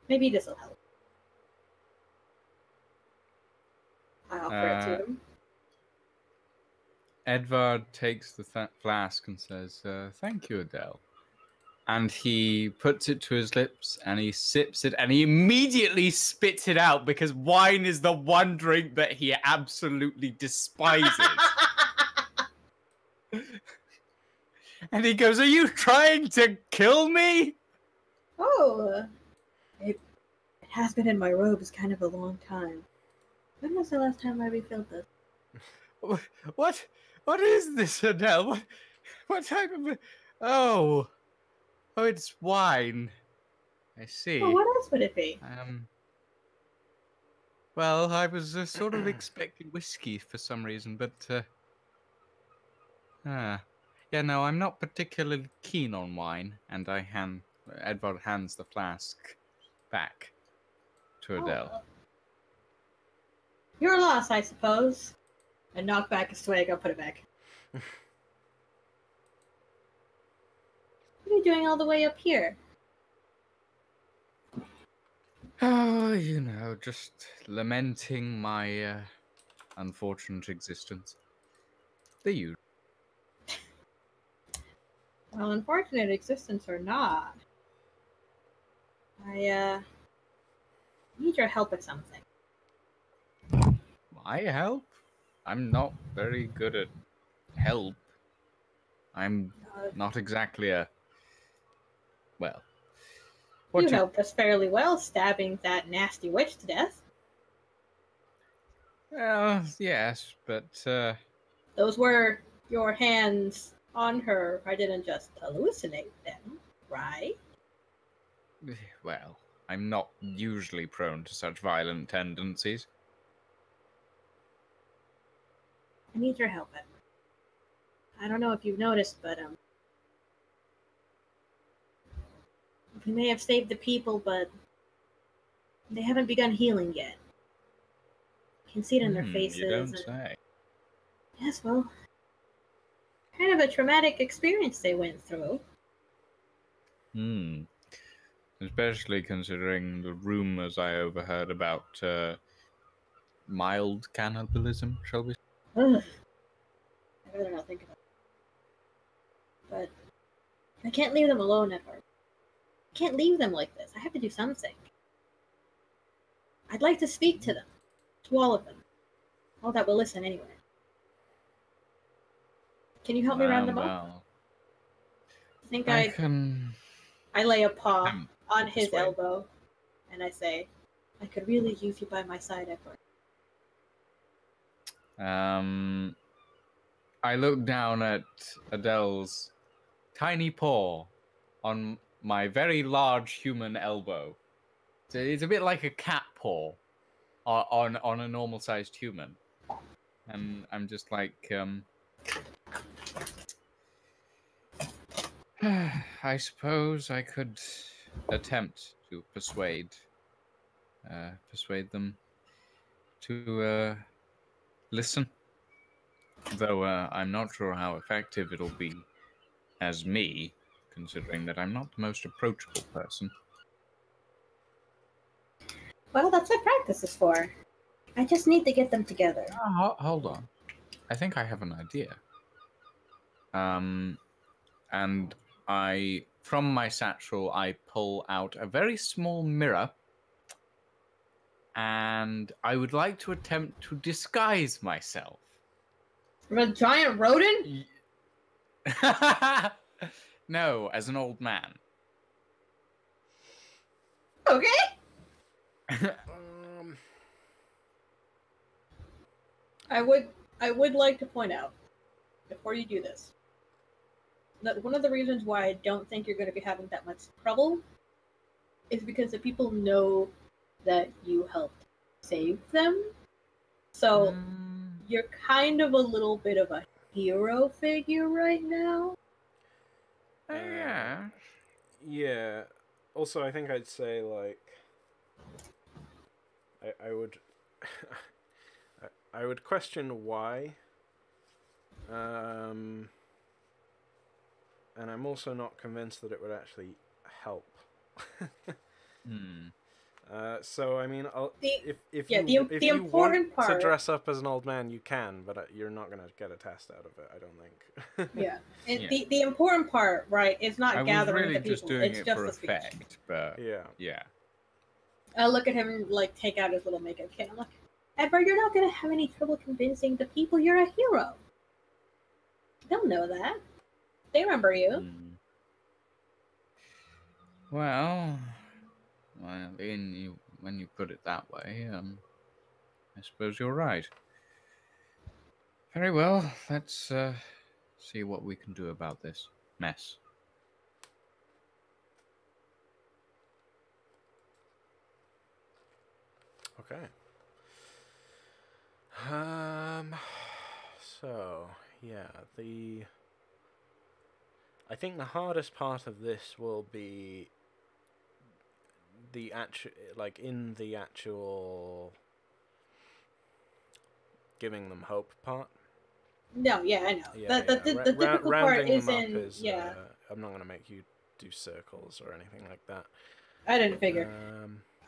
maybe this will help. I offer it to him. Edvard takes the flask and says, thank you, Odelle. And he puts it to his lips, and he sips it, and he immediately spits it out, because wine is the one drink that he absolutely despises. And he goes, are you trying to kill me? Oh, it has been in my robes kind of a long time. When was the last time I refilled this? What is this, Odelle? What type of... Oh, it's wine. I see. Well, what else would it be? Well, I was sort of expecting whiskey for some reason, but yeah, no, I'm not particularly keen on wine. And Edvard hands the flask back to Odelle. Oh. Your loss, I suppose. I knock back a swig. I'll put it back. What are you doing all the way up here? Oh, just lamenting my unfortunate existence. The usual. Well, unfortunate existence or not, I need your help with something. My help? I'm not very good at help. I'm not exactly a... Well... You helped us fairly well, stabbing that nasty witch to death. Well, yes, but... Those were your hands on her. I didn't just hallucinate them, right? Well, I'm not usually prone to such violent tendencies. I need your help, Edward. I don't know if you've noticed, but we may have saved the people, but they haven't begun healing yet. You can see it in their faces. You don't say. Yes, well, kind of a traumatic experience they went through. Especially considering the rumors I overheard about mild cannibalism, shall we say? Ugh. I'd rather not think about it. But I can't leave them alone, Edvard. I can't leave them like this. I have to do something. I'd like to speak to them. To all of them. All that will listen anyway. Can you help me round them up? I think I can... I lay a paw on his elbow, and I say, I could really use you by my side, Edvard. I look down at Odelle's tiny paw on my very large human elbow. So it's a bit like a cat paw on a normal-sized human. And I'm just like, I suppose I could attempt to persuade them to listen. Though I'm not sure how effective it'll be as me, considering that I'm not the most approachable person. Well, that's what practice is for. I just need to get them together. Hold on. I think I have an idea. And from my satchel, I pull out a very small mirror. And I would like to attempt to disguise myself. A giant rodent? No, as an old man. Okay. I would like to point out, before you do this, that one of the reasons why I don't think you're going to be having that much trouble is because the people know that you helped save them. So you're kind of a little bit of a hero figure right now. Yeah. Yeah. Also, I think I'd say, like, I would I would question why. And I'm also not convinced that it would actually help. So I mean, if you want to dress up as an old man, you can, but you're not going to get a test out of it, I don't think. Yeah, and the important part, right, is not gathering really the people. Just doing it's it just for the speech. effect, but yeah. I look at him and like take out his little makeup kit. I'm like, Edvard, you're not going to have any trouble convincing the people you're a hero. They'll know that. They remember you. Well, when you put it that way, I suppose you're right. Very well, let's see what we can do about this mess. Okay. So yeah, I think the hardest part of this will be the actual giving them hope part. No, yeah, I know. Yeah, the difficult part is I'm not going to make you do circles or anything like that. I didn't figure.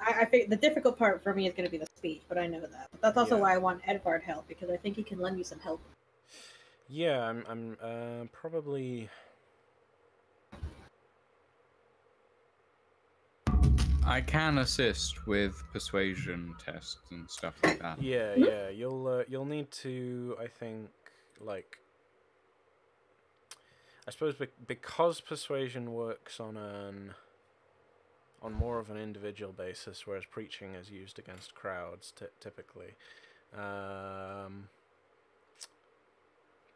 I think the difficult part for me is going to be the speech, but I know that. But that's also why I want Edvard help, because I think he can lend you some help. Yeah, I'm probably. I can assist with persuasion tests and stuff like that. Yeah, yeah. You'll need to, I think, like. I suppose because persuasion works on more of an individual basis, whereas preaching is used against crowds typically.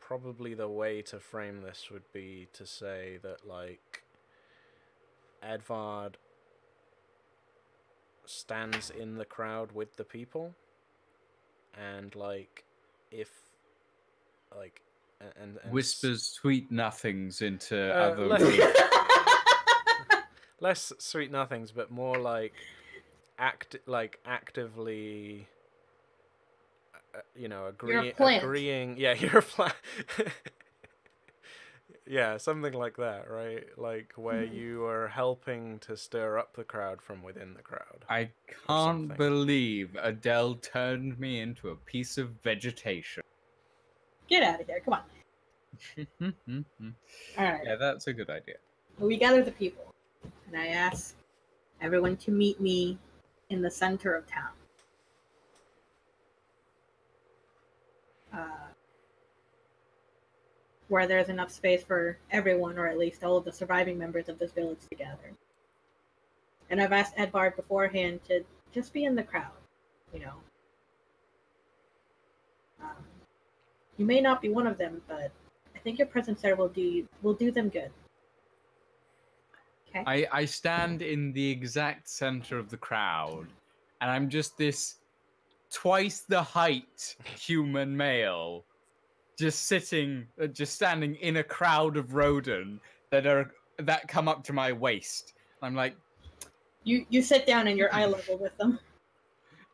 Probably the way to frame this would be to say that, like, Edvard stands in the crowd with the people, and, like, if, like, and whispers sweet nothings into other people. Less sweet nothings, but more like actively, agreeing. Yeah, you're a plant. Yeah, something like that, right? Like where you are helping to stir up the crowd from within the crowd. I can't believe Odelle turned me into a piece of vegetation. Get out of here! Come on. All right. Yeah, that's a good idea. We gather the people, and I ask everyone to meet me in the center of town. Where there's enough space for everyone, or at least all of the surviving members of this village to gather. And I've asked Edvard beforehand to just be in the crowd, you know. You may not be one of them, but I think your presence there will do them good. Okay. I stand in the exact center of the crowd, and I'm just this twice the height human male, just standing in a crowd of Roden that come up to my waist. I'm like, you sit down and you're eye level with them.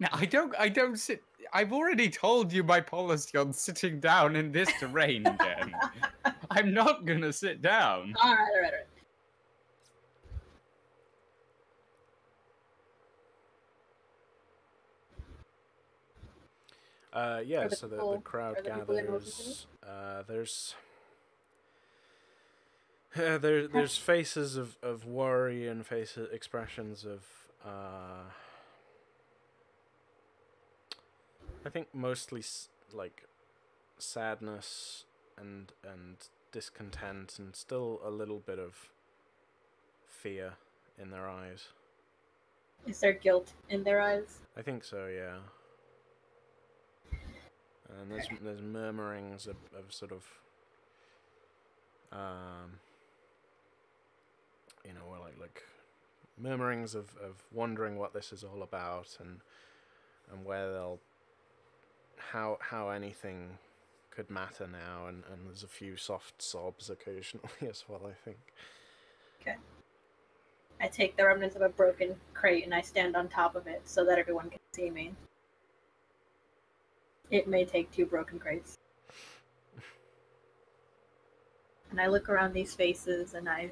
now I don't sit. I've already told you my policy on sitting down in this terrain, Jen. I'm not gonna sit down. All right. Yeah, so the crowd gathers. There's faces of worry and expressions of I think mostly like sadness and discontent, and still a little bit of fear in their eyes. Is there guilt in their eyes? I think so, yeah. And there's murmurings of sort of you know, like murmurings of wondering what this is all about, and where how anything could matter now, and there's a few soft sobs occasionally as well, I think. Okay. I take the remnants of a broken crate and I stand on top of it so that everyone can see me. It may take 2 broken crates. And I look around these faces and I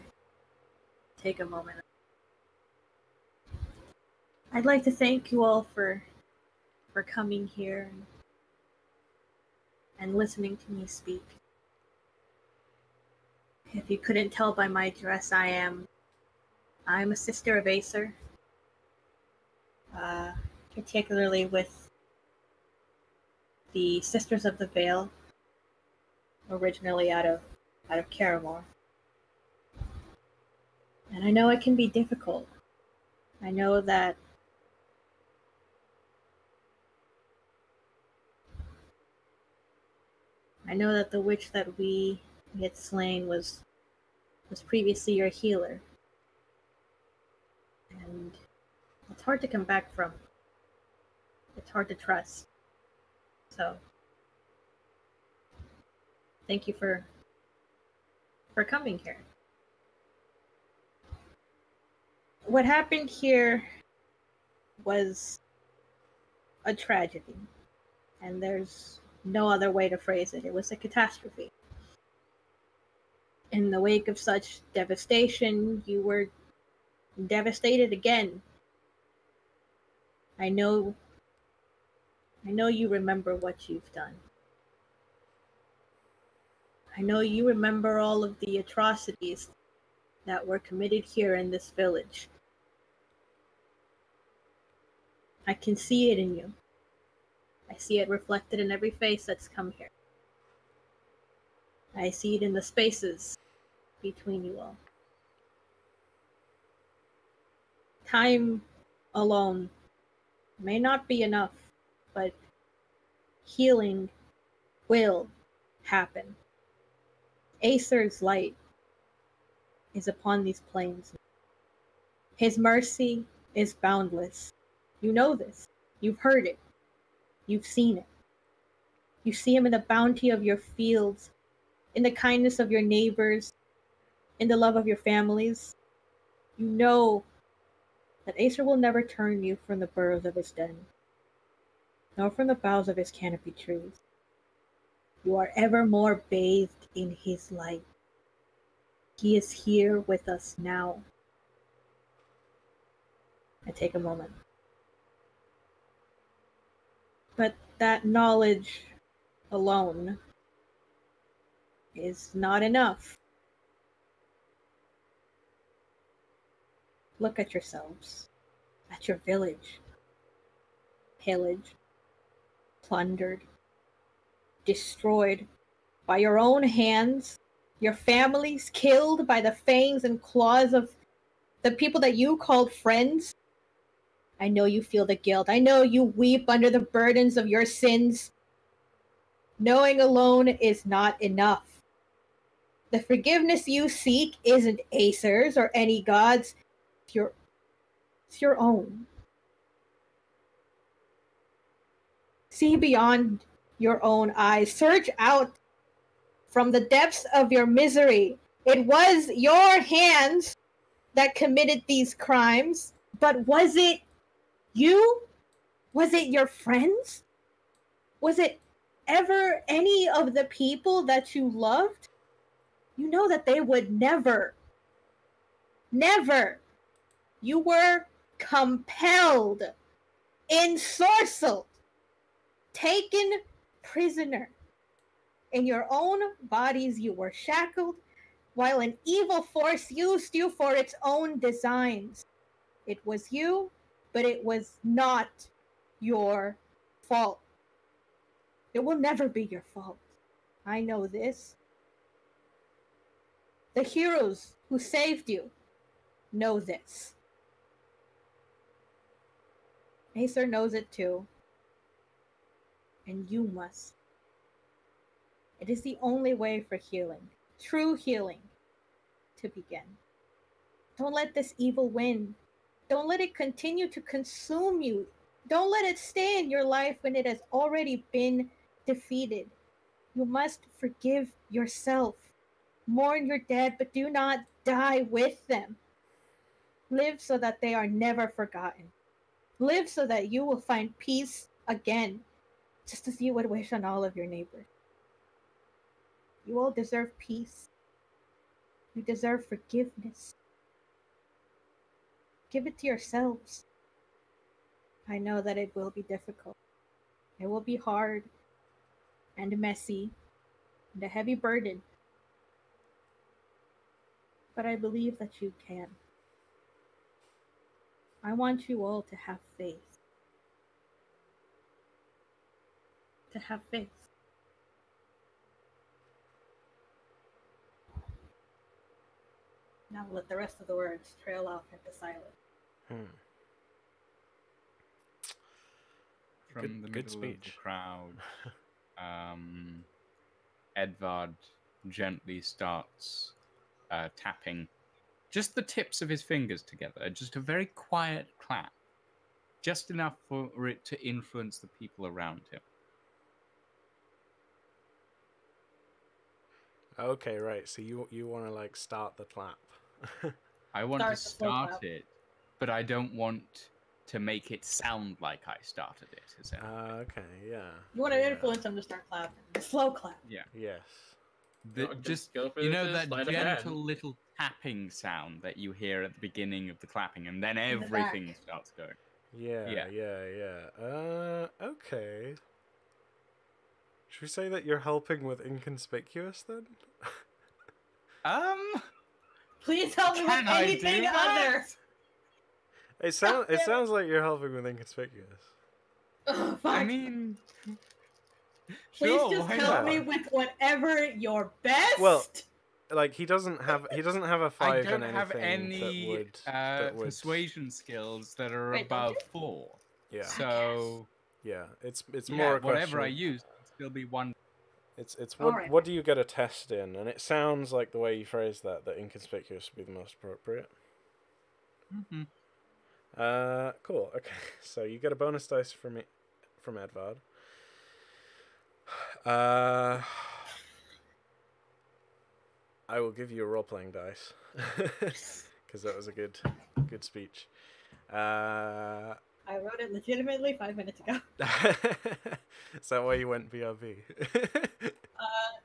take a moment. I'd like to thank you all for coming here and listening to me speak. If you couldn't tell by my dress, I'm a sister of Acer, particularly with the Sisters of the Veil, originally out of Caramore. And I know it can be difficult. I know that the witch that we had slain was previously your healer. And it's hard to come back from. It's hard to trust. So, thank you for coming here. What happened here was a tragedy, and there's no other way to phrase it. It was a catastrophe. In the wake of such devastation, you were devastated again. I know you remember what you've done. I know you remember all of the atrocities that were committed here in this village. I can see it in you. I see it reflected in every face that's come here. I see it in the spaces between you all. Time alone may not be enough, but healing will happen. Acer's light is upon these plains. His mercy is boundless. You know this. You've heard it. You've seen it. You see him in the bounty of your fields, in the kindness of your neighbors, in the love of your families. You know that Acer will never turn you from the burrows of his den, nor from the boughs of his canopy trees. You are evermore bathed in his light. He is here with us now. I take a moment. But that knowledge alone is not enough. Look at yourselves, at your village. Pillaged, plundered, destroyed by your own hands, your families killed by the fangs and claws of the people that you called friends. I know you feel the guilt. I know you weep under the burdens of your sins. Knowing alone is not enough. The forgiveness you seek isn't Acer's or any god's. It's your own. See beyond your own eyes. Search out from the depths of your misery. It was your hands that committed these crimes, but was it you? Was it your friends? Was it ever any of the people that you loved? You know that they would never. You were compelled, ensorcelled, taken prisoner. In your own bodies you were shackled, while an evil force used you for its own designs. It was you, but it was not your fault. It will never be your fault. I know this. The heroes who saved you know this. Acer knows it too. And you must. It is the only way for healing, true healing, to begin. Don't let this evil win. Don't let it continue to consume you. Don't let it stay in your life when it has already been defeated. You must forgive yourself. Mourn your dead, but do not die with them. Live so that they are never forgotten. Live so that you will find peace again, just as you would wish on all of your neighbors. You all deserve peace. You deserve forgiveness. Give it to yourselves. I know that it will be difficult. It will be hard and messy and a heavy burden. But I believe that you can. I want you all to have faith. To have faith. Now let the rest of the words trail off into silence. From the middle of the crowd, Edvard gently starts tapping just the tips of his fingers together, just a very quiet clap, just enough for it to influence the people around him. Okay, right. So you want to like start the clap. I want to start it, but I don't want to make it sound like I started it. Okay, yeah. You want to influence them to start clapping. A slow clap. Yeah. Yes. Just you know that gentle little tapping sound that you hear at the beginning of the clapping, and then everything starts going. Yeah. Okay. Should we say that you're helping with inconspicuous then? Please help me with anything other. It sounds like you're helping with inconspicuous. Oh, I mean, please just help me with whatever your best. Well, like he doesn't have a 5 in anything. I don't have any that would... persuasion skills that are above 4. Yeah. So yeah, it's more a question. Whatever I use will still be 1. It's what do you get a test in? And it sounds like the way you phrase that inconspicuous would be the most appropriate. Mm-hmm. Cool. Okay, so you get a bonus dice from Edvard. I will give you a role-playing dice because that was a good speech. I wrote it legitimately 5 minutes ago. Is that why you went BRB?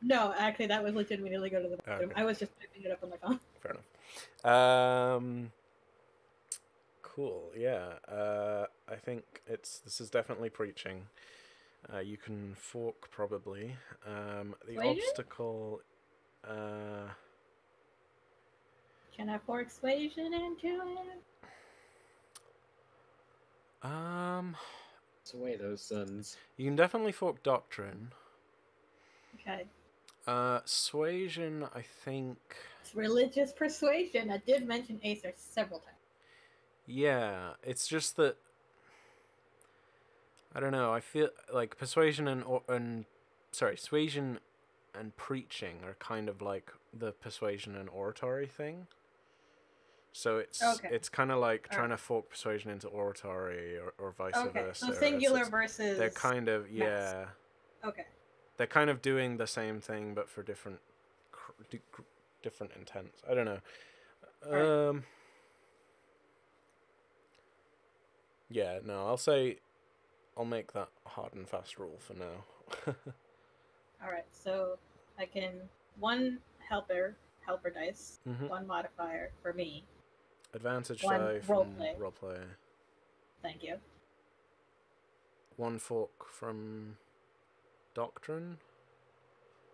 No, actually, that was legitimately go to the bathroom. Okay. I was just picking it up on my phone. Fair enough. Cool. Yeah. I think this is definitely preaching. You can fork probably. The obstacle. Can I fork suasion into it? It's away those sons. You can definitely fork doctrine. Okay. Suasion, I think. It's religious persuasion. I did mention Acer several times. Yeah, it's just that. I don't know. I feel like persuasion suasion and preaching are kind of like the persuasion and oratory thing. So it's kind of like trying to fork persuasion into oratory or vice versa. So singular versus... They're kind of, yeah. Okay. They're kind of doing the same thing, but for different intents. I don't know. Yeah, no, I'll make that hard and fast rule for now. Alright, so I can... 1 helper dice, 1 modifier for me. Advantage die from roleplay. Thank you. 1 fork from doctrine.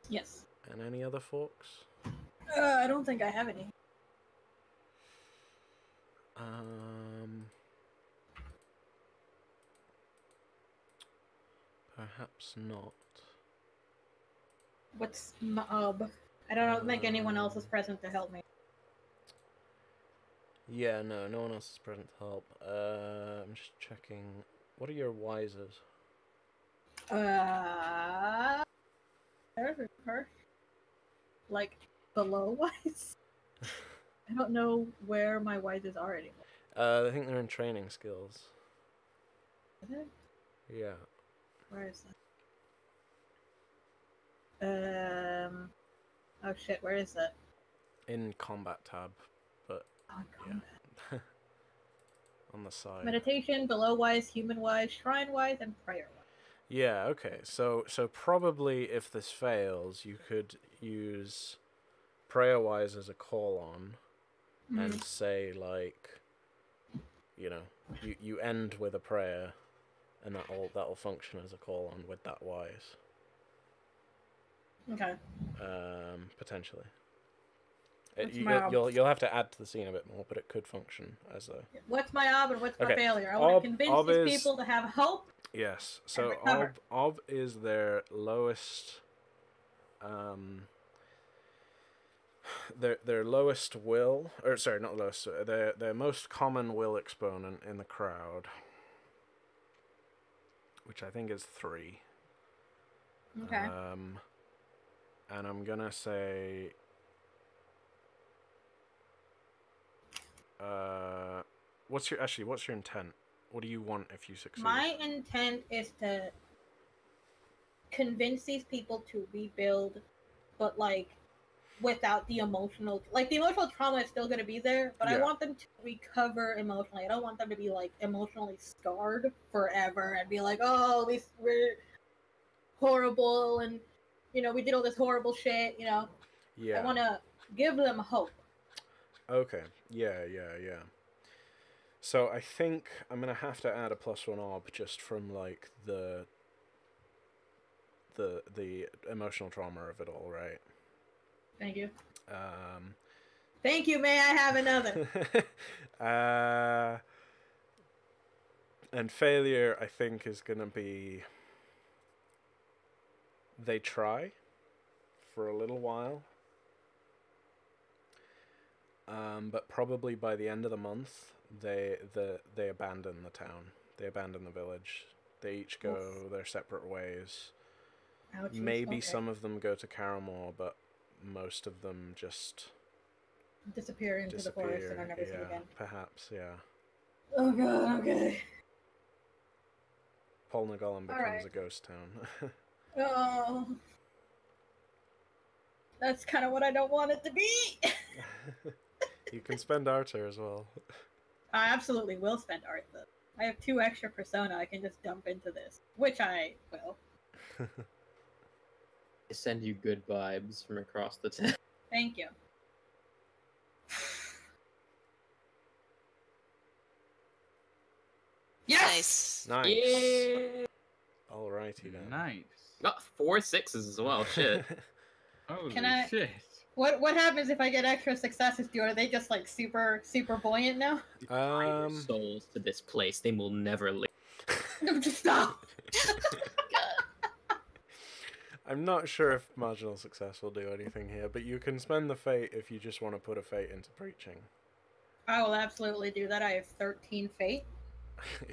Yes. And any other forks? I don't think I have any. Perhaps not. What's Mob? I don't think anyone else is present to help me. Yeah, no one else is present to help. I'm just checking. What are your wises? Like, below wise? I don't know where my wises are anymore. I think they're in training skills. Is it? Yeah. Where is that? Oh shit, where is that? In combat tab, but... Oh, combat. Yeah. On the side. Meditation, below wise, human wise, shrine wise, and prayer wise. Yeah, okay. So probably if this fails, you could use prayer wise as a call on and say, like, you know, you end with a prayer and that'll function as a call on with that wise. Okay. Potentially. You'll have to add to the scene a bit more, but it could function as a... What's my ob and what's my failure? I want to convince these people to have hope. Yes, so ob is their lowest... Their lowest will... Or, sorry, not lowest. Their most common will exponent in the crowd. Which I think is 3. Okay. And I'm gonna say... what's your intent? What do you want if you succeed? My intent is to convince these people to rebuild, but like without the emotional, like the emotional trauma is still gonna be there, but I want them to recover emotionally. I don't want them to be like emotionally scarred forever and be like, oh, we're horrible and you know we did all this horrible shit. You know. Yeah. I want to give them hope. Okay. Yeah. So I think I'm gonna have to add a +1 ob just from like the emotional trauma of it all, right? Thank you. Thank you. May I have another? And failure, I think, is gonna be they try for a little while. But probably by the end of the month, they abandon the town. They abandon the village. They each go their separate ways. Ouchies. Maybe some of them go to Caramore, but most of them just disappear into the forest and are never seen again. Perhaps, yeah. Oh god, okay. Polnagollum becomes a ghost town. Oh. That's kind of what I don't want it to be. You can spend Arthur as well. I absolutely will spend Arthur. I have 2 extra persona I can just dump into this, which I will. I send you good vibes from across the town. Thank you. Yes! Nice. Yeah. Alrighty then. Nice. Got 4 6s as well. Shit. Holy shit. What happens if I get extra successes? Are they just like super buoyant now? Souls to this place. They will never leave. No, just stop. I'm not sure if marginal success will do anything here, but you can spend the fate if you just want to put a fate into preaching. I will absolutely do that. I have 13 fate.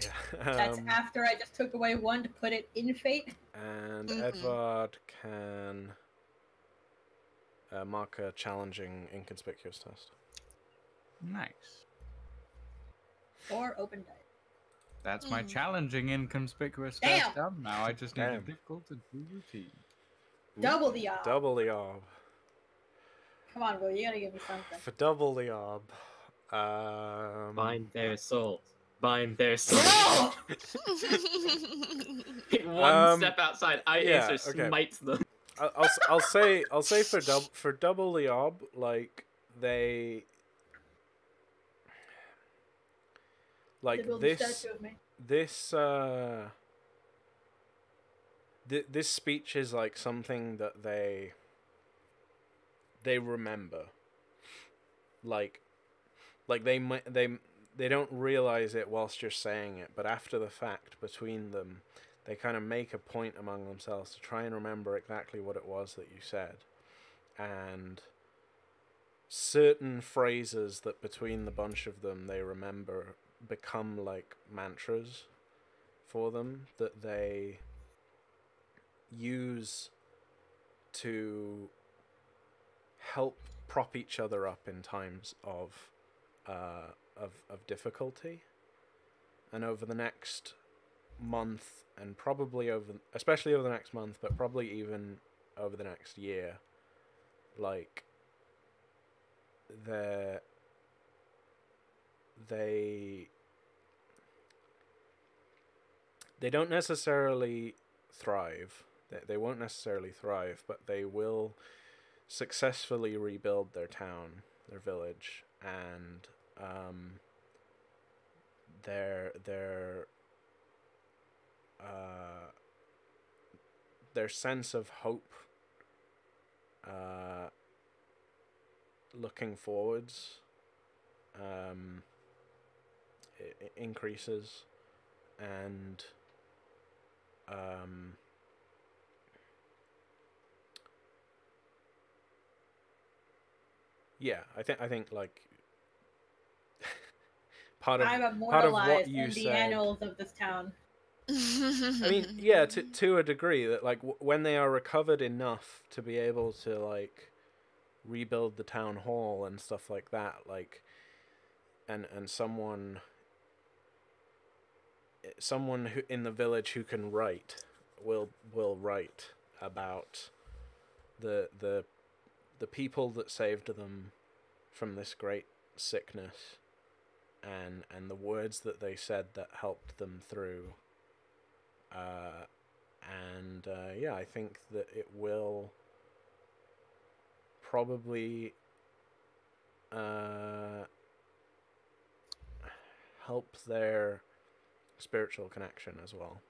Yeah. That's after I just took away 1 to put it in fate. And Edvard can mark a challenging inconspicuous test. Nice. Or open dice. That's my challenging inconspicuous Damn. test done. Now I just need a Damn. difficult and routine. Double the ob. Double the orb. Come on, Will. You gotta give me something. For double the orb. Bind their souls. Bind their souls. No! One step outside, yeah, Acer okay. smites them. I'll say for double the orb, like they like this this speech is like something that they remember. Like they don't realize it whilst you're saying it, but after the fact, between them, they kind of make a point among themselves to try and remember exactly what it was that you said. And certain phrases that between the bunch of them they remember become like mantras for them that they use to help prop each other up in times of difficulty. And over the next month, and probably especially over the next month, but probably even over the next year, like they don't necessarily thrive. They won't necessarily thrive, but they will successfully rebuild their town, their village, and their sense of hope, looking forwards, it increases, and yeah, I think like part of what you in said, the annals of this town. I mean, yeah, to a degree, that like when they are recovered enough to be able to like rebuild the town hall and stuff like that, like, and someone who in the village who can write will write about the people that saved them from this great sickness, and the words that they said that helped them through. Yeah, I think that it will probably help their spiritual connection as well.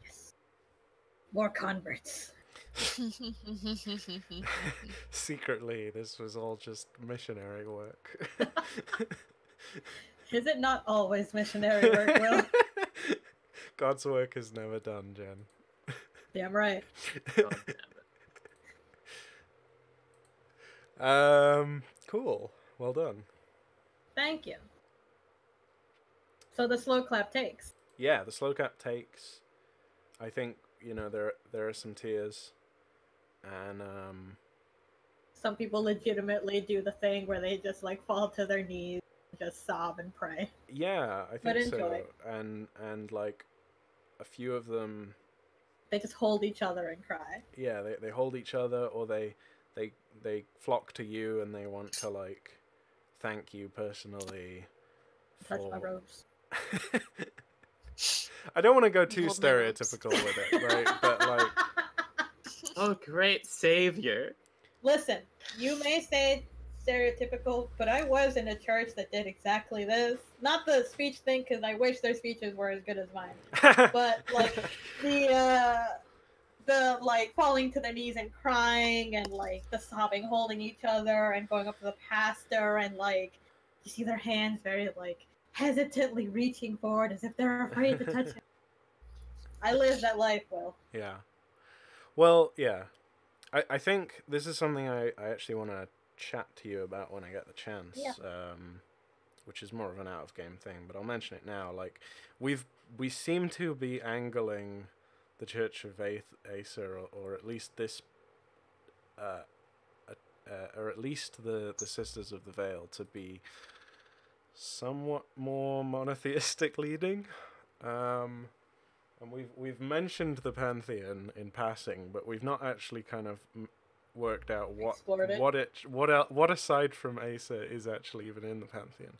Yes. More converts. Secretly, this was all just missionary work. Is it not always missionary work, Will? God's work is never done, Jen. Damn right. God damn it. Cool. Well done. Thank you. So the slow clap takes. Yeah, the slow clap takes. I think, there are some tears, and some people legitimately do the thing where they just like fall to their knees, just sob and pray. Yeah, I But think enjoy. so. And like a few of them, they just hold each other and cry. Yeah, they hold each other, or they flock to you and they want to like thank you personally. Touch my robes. I don't want to go too stereotypical with it, right? But like, oh, great savior. Listen, you may say stereotypical, but I was in a church that did exactly this. Not the speech thing, because I wish their speeches were as good as mine. But like the like falling to their knees and crying, and like the sobbing, holding each other, and going up to the pastor, and like you see their hands very like hesitantly reaching forward as if they're afraid to touch him. I lived that life, Will. Yeah. Well, yeah. I think this is something I actually want to chat to you about when I get the chance. Yeah. Which is more of an out-of-game thing, but I'll mention it now. Like, we seem to be angling the Church of Acer, or at least this or at least the Sisters of the Veil, to be somewhat more monotheistic leading. And we've mentioned the pantheon in passing, but we've not actually kind of worked out what aside from Acer is actually even in the pantheon.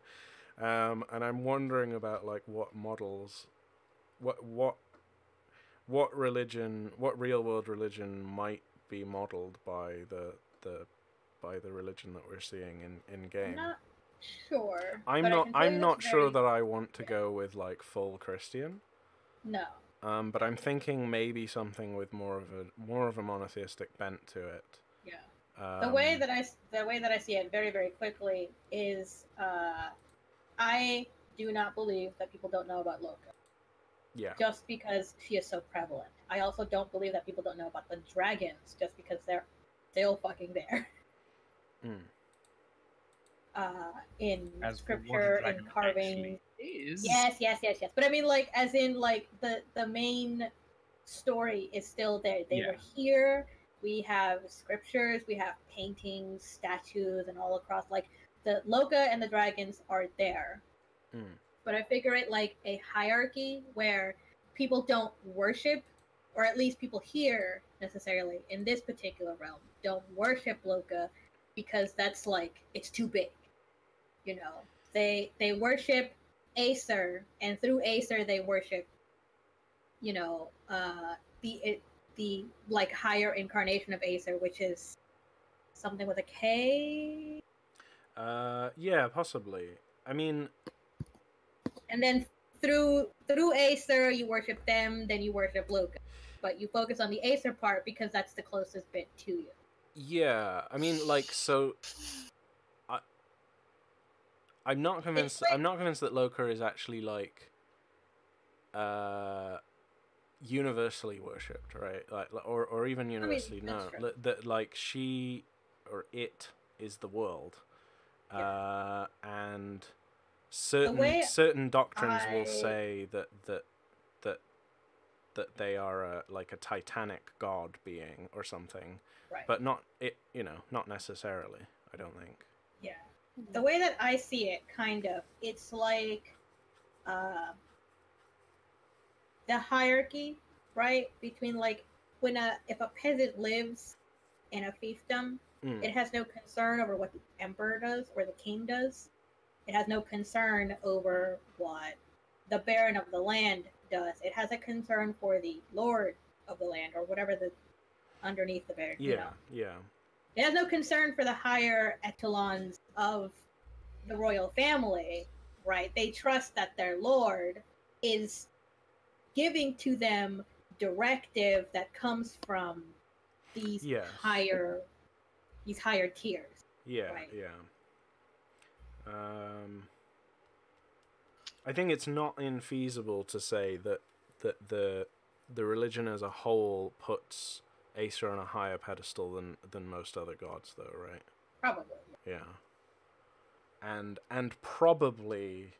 And I'm wondering about like what models, what religion, what real world religion might be modeled by the religion that we're seeing in game. I'm not sure. I'm not sure that I want to go with like full Christian. No. But I'm thinking maybe something with more of a monotheistic bent to it. Yeah. The way that I see it very, very quickly is I do not believe that people don't know about Loka. Yeah. Just because she is so prevalent. I also don't believe that people don't know about the dragons just because they're still fucking there. In as scripture and carving. Yes. But I mean, like, as in, like, the main story is still there. They were here. We have scriptures. We have paintings, statues, and all across. Like, the Loka and the dragons are there. But I figure it like a hierarchy where people don't worship, or at least people here necessarily in this particular realm don't worship Loka because that's like it's too big. You know, they worship Acer, and through Acer they worship, you know, the like higher incarnation of Acer, which is something with a K. Yeah, possibly. I mean, and then through Acer you worship them, then you worship Loka, but you focus on the Acer part because that's the closest bit to you. Yeah, I mean, like, so I'm not convinced. I'm not convinced that Loka is actually like universally worshipped, right? Like, or even universally known. That like she or it is the world, and certain doctrines will say that they are like a titanic god being or something, right. But not it. You know, not necessarily. I don't think. Yeah. The way that I see it, kind of, it's like the hierarchy, right? Between like if a peasant lives in a fiefdom, it has no concern over what the emperor does or the king does. It has no concern over what the baron of the land does. It has a concern for the lord of the land or whatever the underneath the baron. Yeah, you know. Yeah. It has no concern for the higher echelons of the royal family, right? They trust that their lord is giving to them directive that comes from these higher tiers. Yeah, right? Yeah. I think it's not infeasible to say that the religion as a whole puts Acer on a higher pedestal than most other gods, though, right? Probably. Yeah. And probably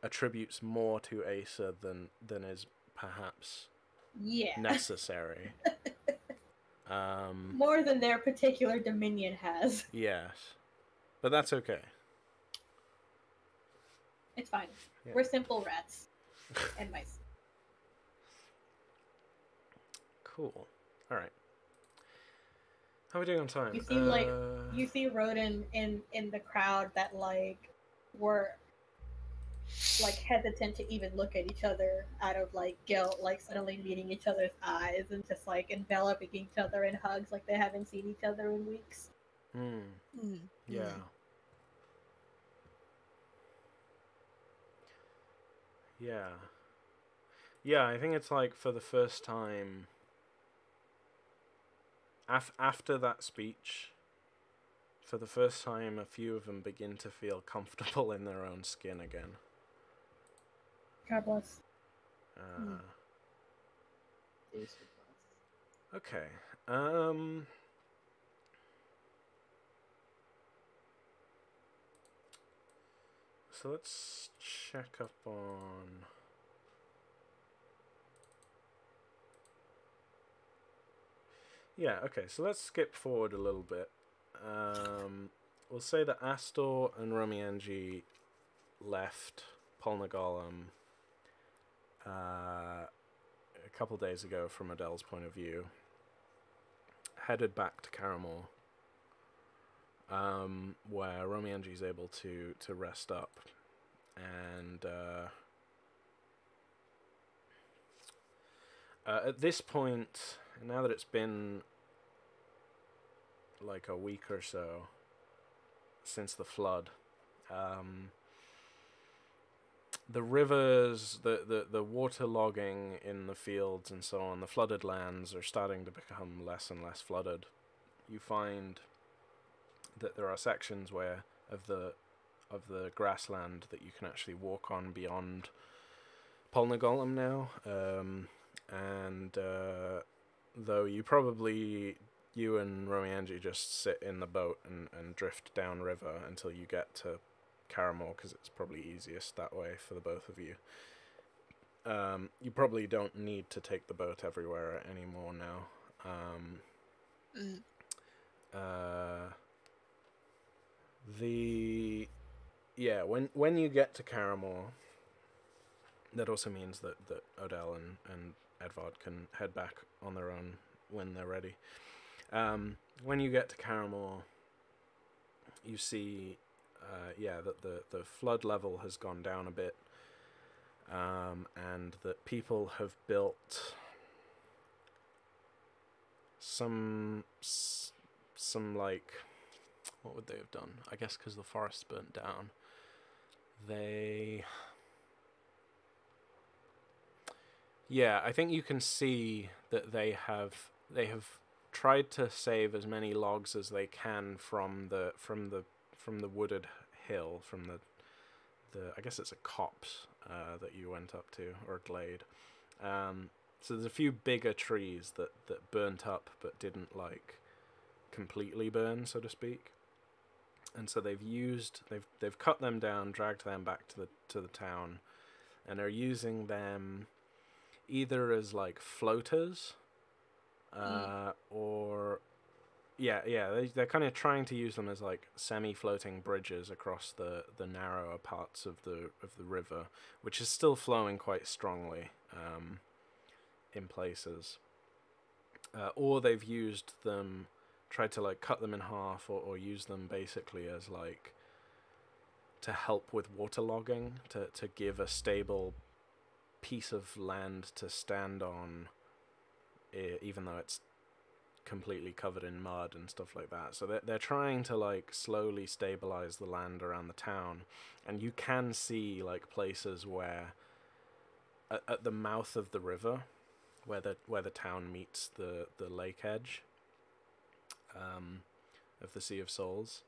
attributes more to Acer than is perhaps necessary. More than their particular dominion has. Yes. But that's okay. It's fine. Yeah. We're simple rats and mice. Cool. All right. How are we doing on time? You see, you see Roden in the crowd that like were like hesitant to even look at each other out of like guilt, like suddenly meeting each other's eyes and just like enveloping each other in hugs, like they haven't seen each other in weeks. Yeah. Yeah, I think it's like for the first time after that speech, for the first time a few of them begin to feel comfortable in their own skin again. God bless. Okay. So let's check up on... Yeah, okay, so let's skip forward a little bit. we'll say that Astor and Romienji left Polnagolum a couple days ago from Odelle's point of view, headed back to Caramore, where Romienji is able to rest up, and at this point, now that it's been like a week or so since the flood, the rivers, the water logging in the fields and so on, the flooded lands are starting to become less and less flooded. You find that there are sections where of the grassland that you can actually walk on beyond Polnagolum now, and though you and Romienji just sit in the boat and drift downriver until you get to Caramore, because it's probably easiest that way for the both of you. You probably don't need to take the boat everywhere anymore now. When you get to Caramore, that also means that Odelle and Edvard can head back on their own when they're ready. When you get to Caramore, you see that the flood level has gone down a bit, and that people have built some like, what would they have done? I guess because the forest burnt down, I think you can see that they have tried to save as many logs as they can from the wooded hill, from the I guess it's a copse that you went up to, or glade. So there's a few bigger trees that burnt up but didn't like completely burn, so to speak. And so they've cut them down, dragged them back to the town, and are using them either as like floaters, or they're kind of trying to use them as like semi-floating bridges across the narrower parts of the river, which is still flowing quite strongly in places. Or they've used them, tried to like cut them in half, or use them basically as like to help with waterlogging, to give a stable piece of land to stand on, even though it's completely covered in mud and stuff like that. So they're trying to like slowly stabilize the land around the town, and you can see like places where at the mouth of the river, where the town meets the lake edge of the Sea of Souls,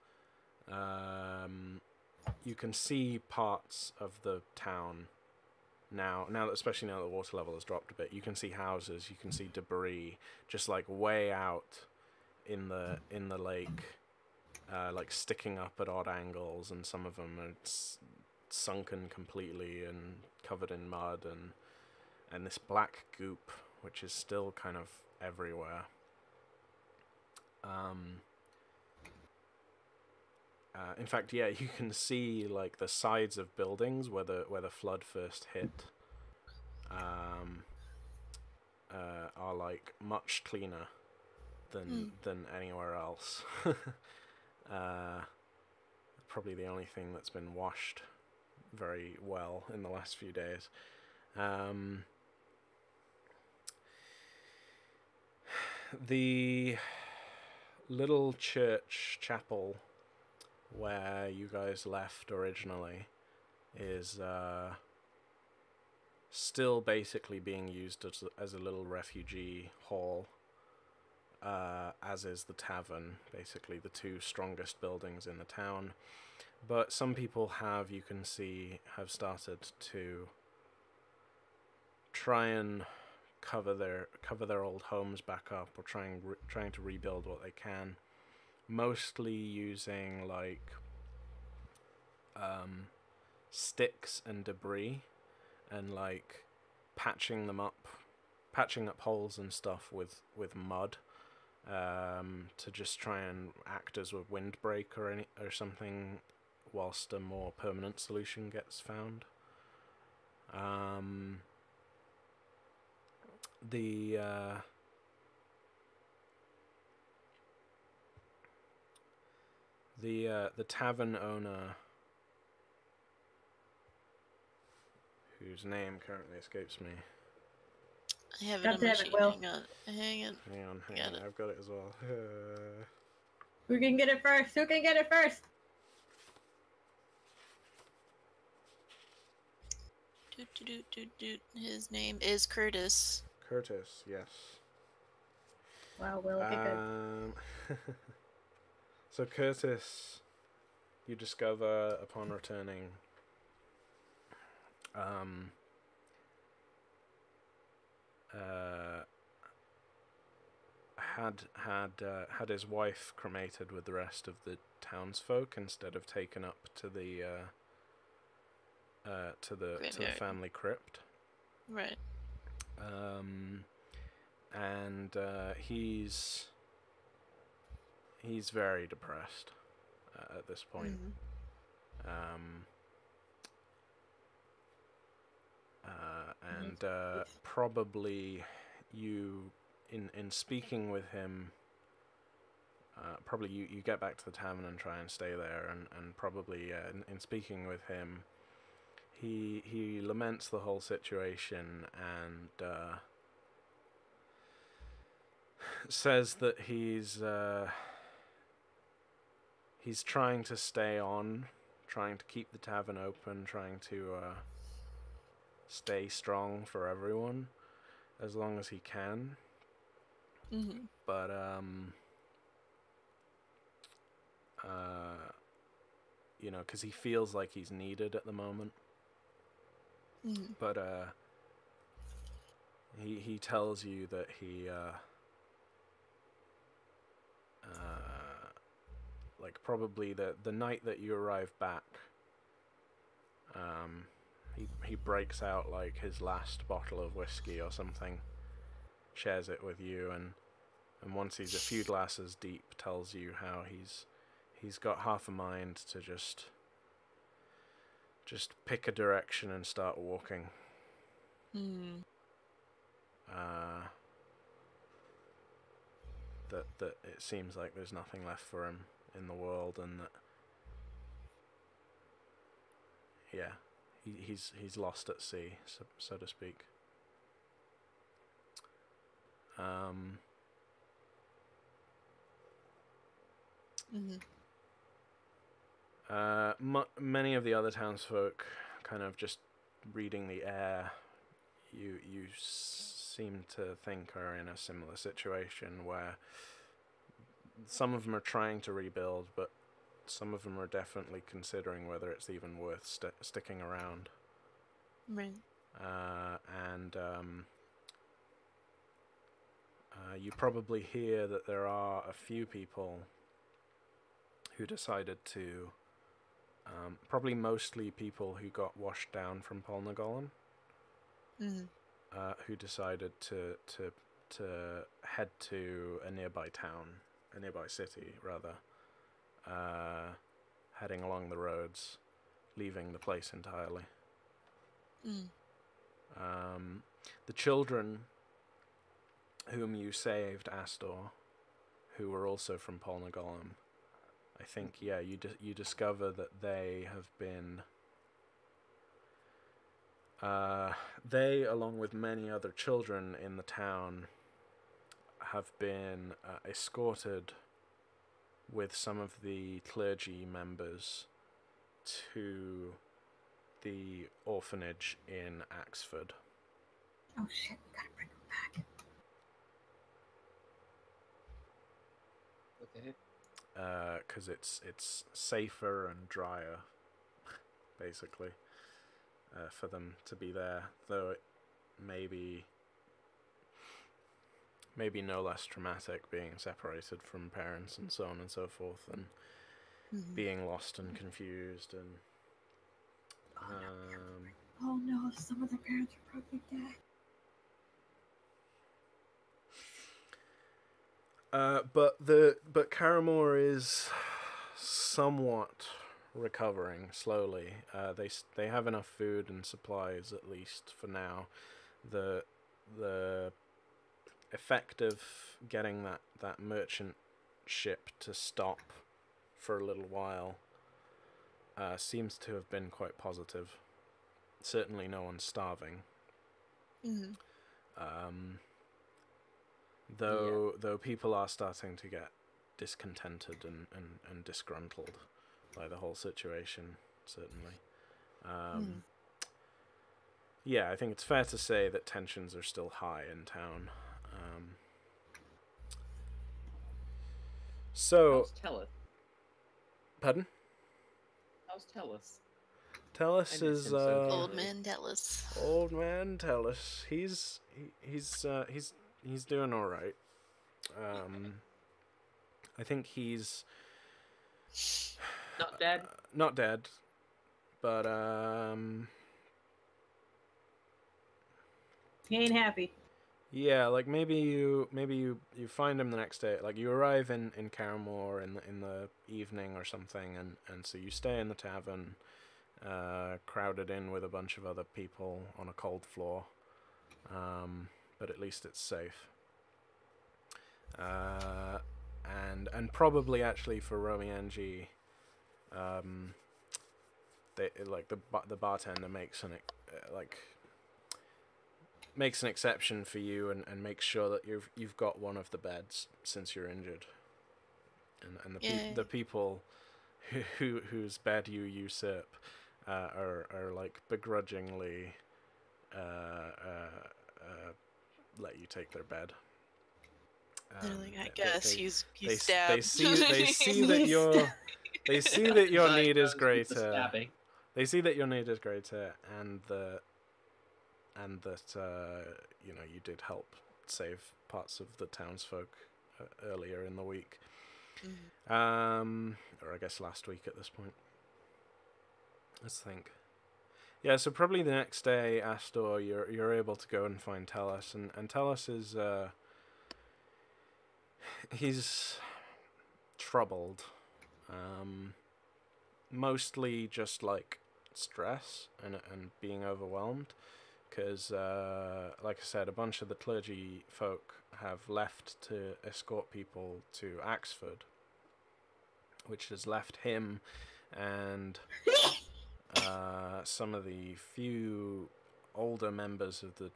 you can see parts of the town now that, especially now that the water level has dropped a bit, you can see houses, you can see debris just like way out in the lake, like sticking up at odd angles, and some of them are sunken completely and covered in mud, and this black goop which is still kind of everywhere. In fact, you can see like the sides of buildings where the flood first hit are like much cleaner than anywhere else. Probably the only thing that's been washed very well in the last few days. The little chapel where you guys left originally is still basically being used as a little refugee hall, as is the tavern, basically the two strongest buildings in the town. But some people you can see, have started to try and cover their old homes back up, or trying to rebuild what they can, mostly using like sticks and debris, and like patching up holes and stuff with mud, to just try and act as a windbreak or something, whilst a more permanent solution gets found. The tavern owner, whose name currently escapes me. I have it on my sheet. Hang on. I've got it as well. Who can get it first? Who can get it first? His name is Curtis. Curtis, yes. Wow, Will, okay, good. So Curtis, you discover upon returning, had his wife cremated with the rest of the townsfolk instead of taken up to the family crypt. Right. And he's very depressed at this point. Probably you, in speaking with him, probably you get back to the tavern and try and stay there, and probably in speaking with him, he laments the whole situation and says that he's trying to stay on, trying to keep the tavern open, trying to stay strong for everyone as long as he can. But you know, because he feels like he's needed at the moment. But he tells you that he like probably the night that you arrive back, he breaks out like his last bottle of whiskey or something, shares it with you, and once he's a few glasses deep, tells you how he's got half a mind to just pick a direction and start walking. That it seems like there's nothing left for him in the world, and that he's lost at sea, so to speak. Many of the other townsfolk, kind of just reading the air, you seem to think are in a similar situation where some of them are trying to rebuild, but some of them are definitely considering whether it's even worth sticking around. Right. You probably hear that there are a few people who decided to, probably mostly people who got washed down from Polnagolan, who decided to head to a nearby city, rather, heading along the roads, leaving the place entirely. The children whom you saved, Astor, who were also from Polnagolan, I think, you discover that they have been, they, along with many other children in the town, have been escorted with some of the clergy members to the orphanage in Axford. Oh shit, we gotta bring them back. Okay. Because it's safer and drier, basically, for them to be there, though it may be no less traumatic being separated from parents and so on and so forth, and being lost and confused, and oh no, some of their parents are probably dead. But Caramore is somewhat recovering slowly. They have enough food and supplies, at least for now. The effect of getting that merchant ship to stop for a little while seems to have been quite positive. Certainly no one's starving. Mm-hmm. Though people are starting to get discontented and disgruntled by the whole situation, certainly. Yeah, I think it's fair to say that tensions are still high in town. So... How's Tellus? Pardon? How's Tellus? Tellus is Old man Tellus. Old man Tellus. He's doing all right. I think he's not dead. Not dead, but he ain't happy. Yeah, like maybe you find him the next day. Like you arrive in Caramore in the evening or something, and so you stay in the tavern, crowded in with a bunch of other people on a cold floor, but at least it's safe. And probably actually for Romienji, they like the bartender makes an exception for you and makes sure that you've got one of the beds since you're injured, and the people whose bed you usurp are like begrudgingly let you take their bed. Like, I guess he's stabbed. They see that your need is greater. They see that your need is greater, and that you did help save parts of the townsfolk earlier in the week, or I guess last week at this point. Let's think. Yeah, so probably the next day, Astor, you're able to go and find Tellus, and Tellus is he's troubled, mostly just like stress and being overwhelmed. Because, like I said, a bunch of the clergy folk have left to escort people to Axford, which has left him and some of the few older members of the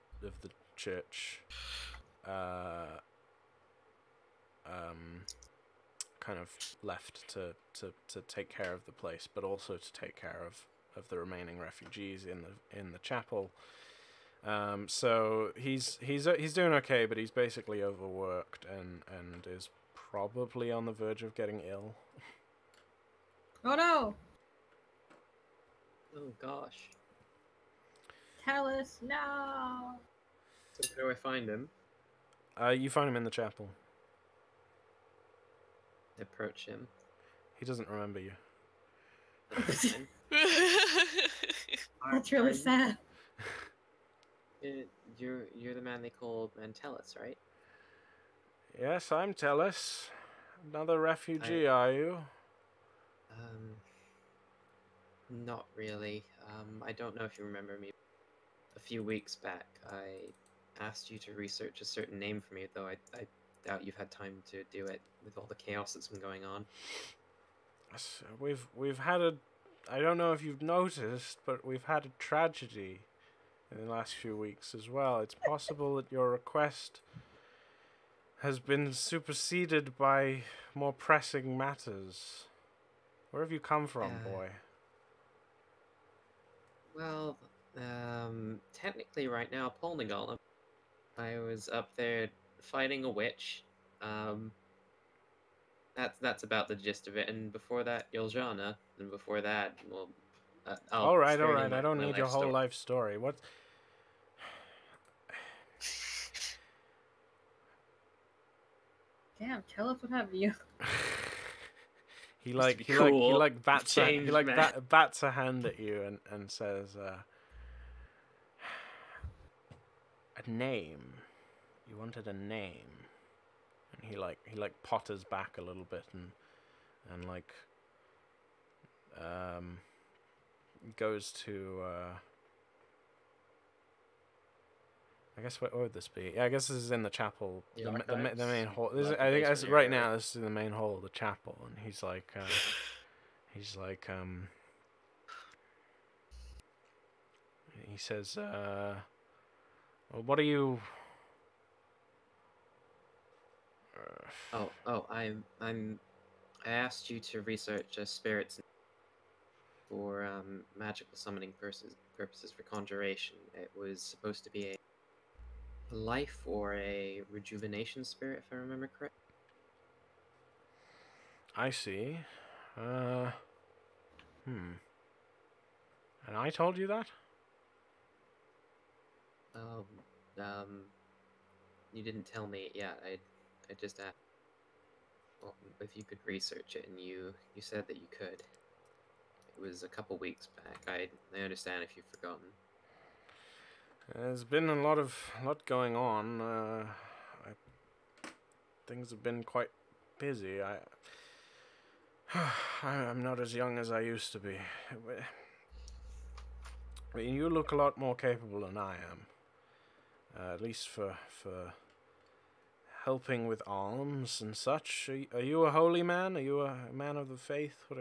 church kind of left to take care of the place, but also to take care of the remaining refugees in the chapel. So he's doing okay, but he's basically overworked and is probably on the verge of getting ill. Oh no! Oh gosh. Tellus, no! So where do I find him? You find him in the chapel. Approach him. He doesn't remember you. That's really sad. You're the man they call Tellus, right? Yes, I'm Tellus. Another refugee, are you? Not really. I don't know if you remember me. A few weeks back, I asked you to research a certain name for me, though I doubt you've had time to do it with all the chaos that's been going on. We've had I don't know if you've noticed, but we've had a tragedy in the last few weeks as well. It's possible that your request has been superseded by more pressing matters. Where have you come from, boy? Well, technically right now, Polnagon. I was up there fighting a witch. That's about the gist of it. And before that, Yoljana. And before that, well... all right. I don't need your whole life story. What? Damn, tell us what have you. He bats a hand at you and says, a name. You wanted a name. And he potters back a little bit and like goes to I guess what would this be? Yeah, I guess this is in the chapel, the main hall. I think as right now this is the main hall of the chapel, and he's like he says, well, what are you? I asked you to research spirits for magical summoning purposes for conjuration. It was supposed to be a life or a rejuvenation spirit, if I remember correctly. I see. And I told you that? You didn't tell me. Yeah, I just asked. Well, if you could research it, and you said that you could. It was a couple weeks back. I understand if you've forgotten. There's been a lot going on. Things have been quite busy. I'm not as young as I used to be. I mean, you look a lot more capable than I am. At least for helping with alms and such. Are you a holy man? Are you a man of the faith? What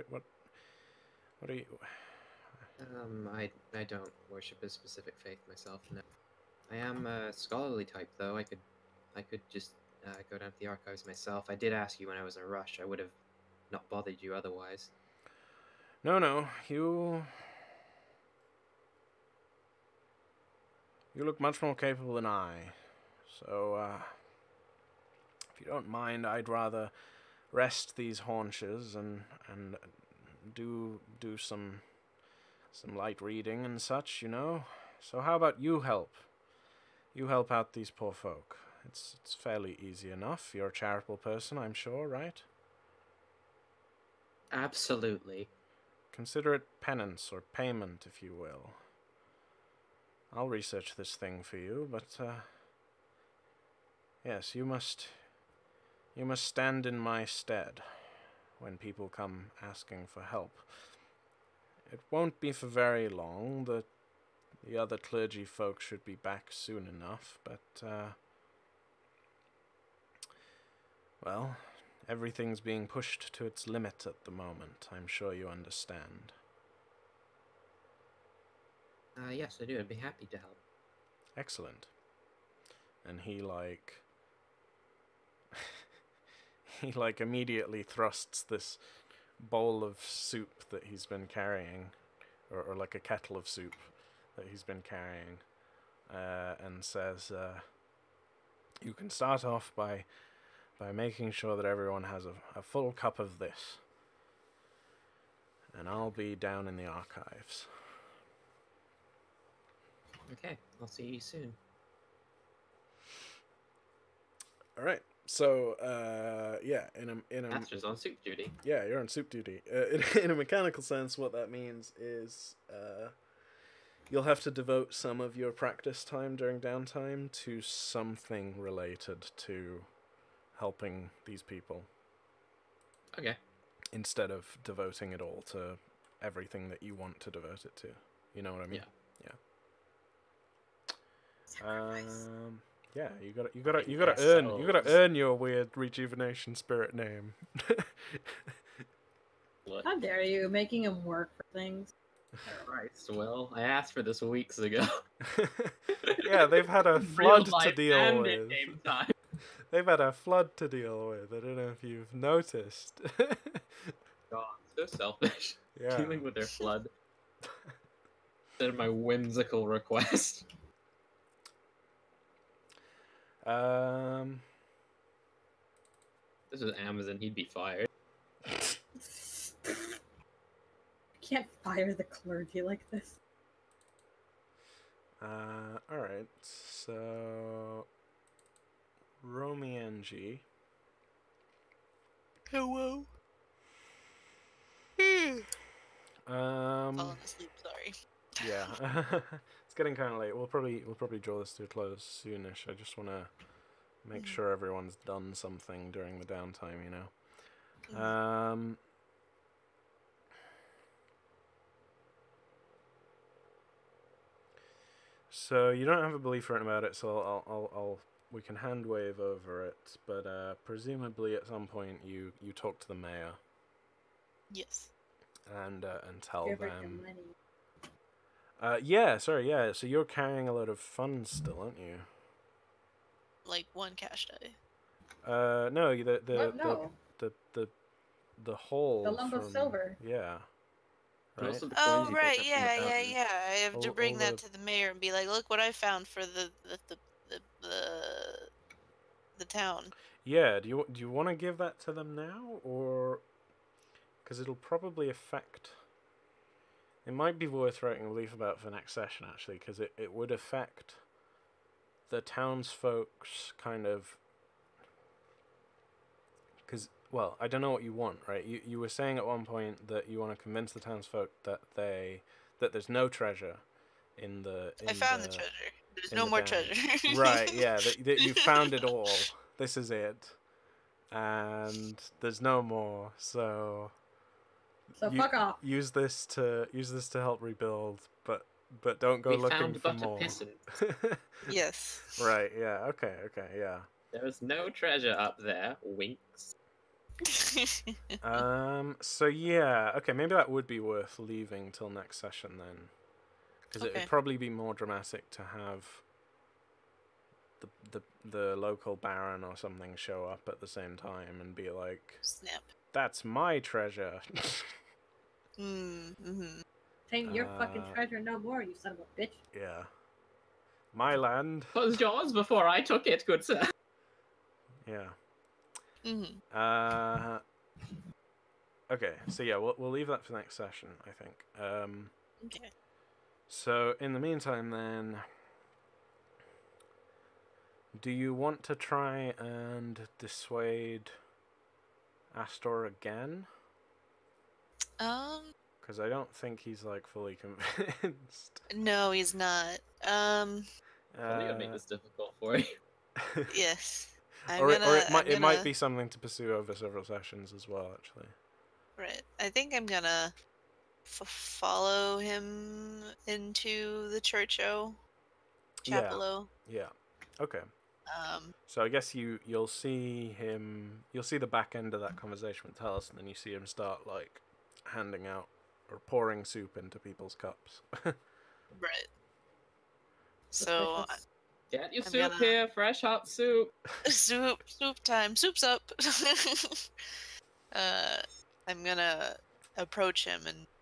are you? I don't worship a specific faith myself. No. I am a scholarly type, though. I could just go down to the archives myself. I did ask you when I was in a rush. I would have not bothered you otherwise. No, you look much more capable than I. So, if you don't mind, I'd rather rest these haunches and do some light reading and such, you know. So how about you help? You help out these poor folk. It's fairly easy enough. You're a charitable person, I'm sure, right? Absolutely. Consider it penance or payment, if you will. I'll research this thing for you, but yes, you must stand in my stead when people come asking for help. It won't be for very long. The other clergy folk should be back soon enough, but well, everything's being pushed to its limit at the moment. I'm sure you understand. Yes, I do. I'd be happy to help. Excellent. And he immediately thrusts this bowl of soup that he's been carrying, or like a kettle of soup that he's been carrying, and says, you can start off by making sure that everyone has a full cup of this, and I'll be down in the archives. Okay, I'll see you soon. All right. So, yeah, in a Astor's on soup duty. Yeah, you're on soup duty. In a mechanical sense, what that means is you'll have to devote some of your practice time during downtime to something related to helping these people. Okay. Instead of devoting it all to everything that you want to devote it to. You know what I mean? Yeah. Yeah, you gotta earn your weird rejuvenation spirit name. What? How dare you, making him work for things. Alright, well, I asked for this weeks ago. Yeah, they've had a flood to deal with. Time. They've had a flood to deal with. I don't know if you've noticed. God, so selfish. Yeah. Dealing with their flood. Instead of my whimsical request. This was Amazon, he'd be fired. Can't fire the clergy like this. Alright, so Romienji. Hello. Falling asleep, sorry. Yeah. It's getting kind of late. We'll probably draw this to a close soonish. I just want to Make sure everyone's done something during the downtime, you know. So you don't have a belief written about it, so we can hand wave over it, but presumably at some point you talk to the mayor. Yes. And tell Give her them. the money. Yeah. So you're carrying a load of funds still, aren't you? Like 1 cash die. No, No. the whole. The lump of silver. Yeah. Right. Also the Oh coins you right, picked up from the fountain. yeah. I have to All bring that the- to the mayor and be like, look what I found for the town. Yeah. Do you want to give that to them now, or because it'll probably affect. It might be worth writing a leaf about for next session, actually, because it would affect the townsfolk's kind of. Because, well, I don't know what you want, right? You were saying at one point that you want to convince the townsfolk that there's no treasure in the. I found the treasure. There's no the more dam. treasure. Right, yeah, that you found it all. This is it. And there's no more, so. So fuck off. Use this to help rebuild, but don't go looking for more. Yes. Right. Yeah. Okay. Yeah. There is no treasure up there. Winks. So yeah. Okay. Maybe that would be worth leaving till next session then, because it would probably be more dramatic to have the local baron or something show up at the same time and be like, snap. That's my treasure. Ain't your fucking treasure no more, you son of a bitch. Yeah. My land. It was yours before I took it, good sir. Yeah. Okay, so yeah, we'll leave that for next session, I think. Okay. So in the meantime then, do you want to try and dissuade Astor again? Because I don't think he's like fully convinced. No, he's not. Probably gonna make this difficult for you. Yes. It might be something to pursue over several sessions as well, actually. Right. I think I'm gonna follow him into the chapel. Yeah. Okay. So I guess you'll see the back end of that conversation with Talos, and then you see him start like handing out or pouring soup into people's cups. Right. So get your soup here, fresh hot soup. Soup time. Soup's up. I'm gonna approach him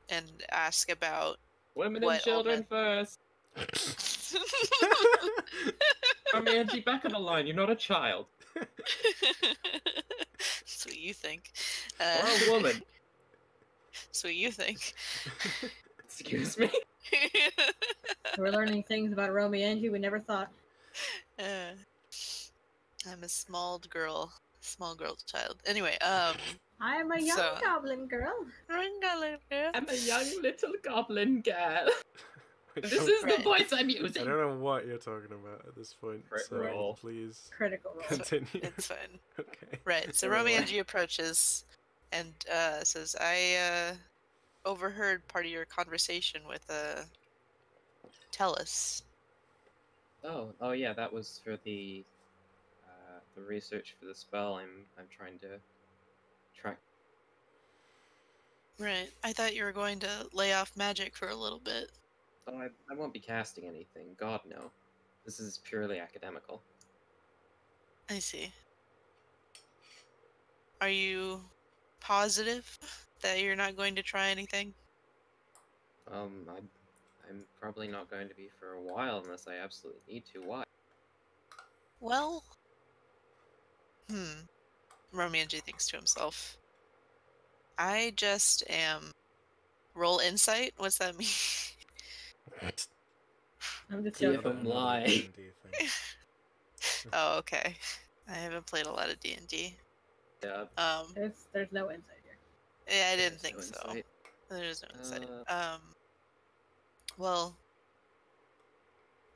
and ask about women and children first. Romienji, back on the line. You're not a child. That's what you think. Or a woman. That's what you think. Excuse me? We're learning things about Romienji we never thought. I'm a small girl child. Anyway, I am a young goblin girl. I'm a young little goblin girl. This is the voice I'm using. I don't know what you're talking about at this point. So please. Critical roll. Continue. It's fine. Okay. Right. So Romienji approaches and says, "I overheard part of your conversation with Tellus." Oh yeah, that was for the research for the spell. I'm trying to track. Right. I thought you were going to lay off magic for a little bit. Oh, I won't be casting anything. God, no. This is purely academical. I see. Are you positive that you're not going to try anything? I'm probably not going to be for a while unless I absolutely need to. Why? Well, Romienji thinks to himself. I just am. Roll insight? What's that mean? I'm just joking. Lie. Oh, okay. I haven't played a lot of D&D. Yeah. There's no insight here. Yeah, I didn't think so. There's no insight. Well,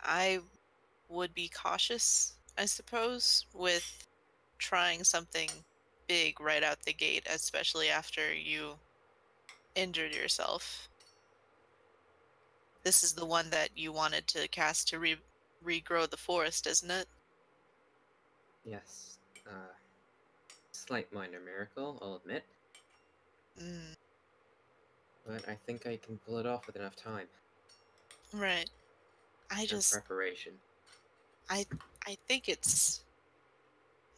I would be cautious I suppose with trying something big right out the gate, especially after you injured yourself, this is the one that you wanted to cast to regrow the forest, isn't it? Yes. Slight minor miracle, I'll admit. Mm. But I think I can pull it off with enough time. Right. And preparation. I think it's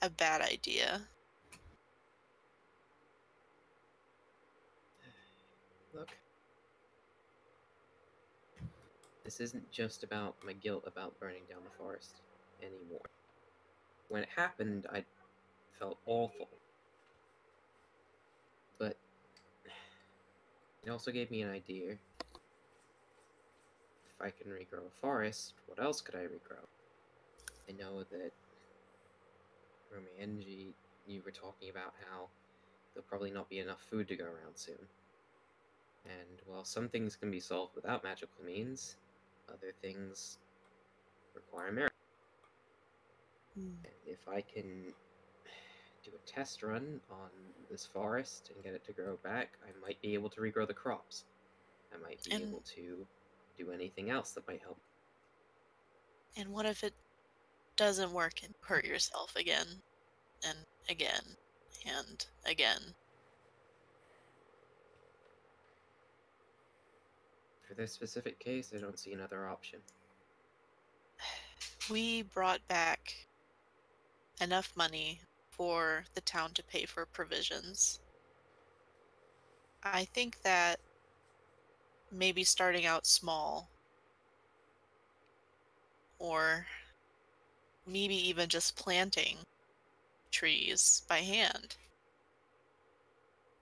a bad idea. Look. This isn't just about my guilt about burning down the forest anymore. When it happened, I felt awful. But it also gave me an idea. If I can regrow a forest, what else could I regrow? I know that Romienji, you were talking about how there'll probably not be enough food to go around soon. And while some things can be solved without magical means, other things require miracle. And if I can do a test run on this forest and get it to grow back, I might be able to regrow the crops. I might be able to do anything else that might help. And what if it doesn't work and hurt yourself again and again and again? For this specific case, I don't see another option. We brought back enough money for the town to pay for provisions. I think that maybe starting out small, or maybe even just planting trees by hand,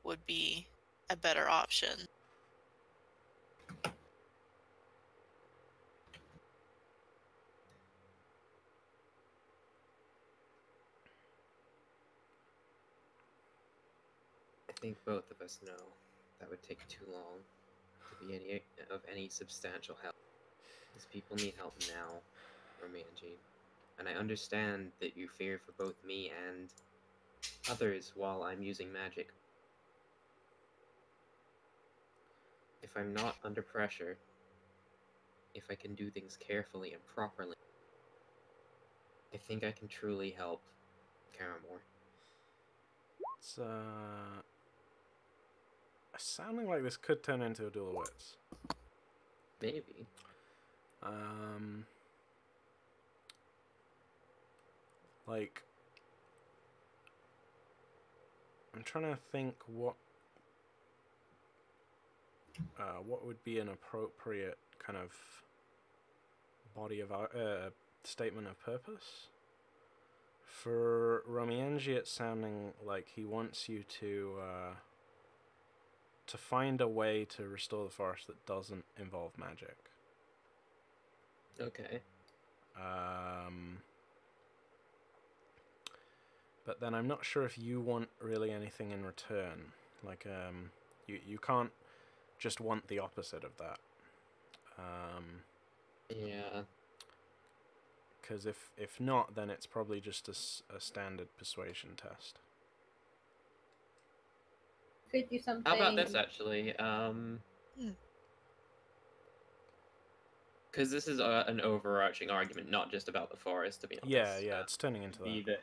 would be a better option. I think both of us know that would take too long to be any substantial help. These people need help now, Romienji. And I understand that you fear for both me and others while I'm using magic. If I'm not under pressure, if I can do things carefully and properly, I think I can truly help Karamor. It's sounding like this could turn into a duel of wits. Maybe. Like, I'm trying to think what would be an appropriate kind of body of statement of purpose. For Romienji, it's sounding like he wants you to find a way to restore the forest that doesn't involve magic. Okay. But then I'm not sure if you want really anything in return. Like, you can't just want the opposite of that. Yeah. Because if not, then it's probably just a standard persuasion test. Could do something. How about this, actually? Because this is an overarching argument, not just about the forest, to be honest. Yeah, it's turning into that.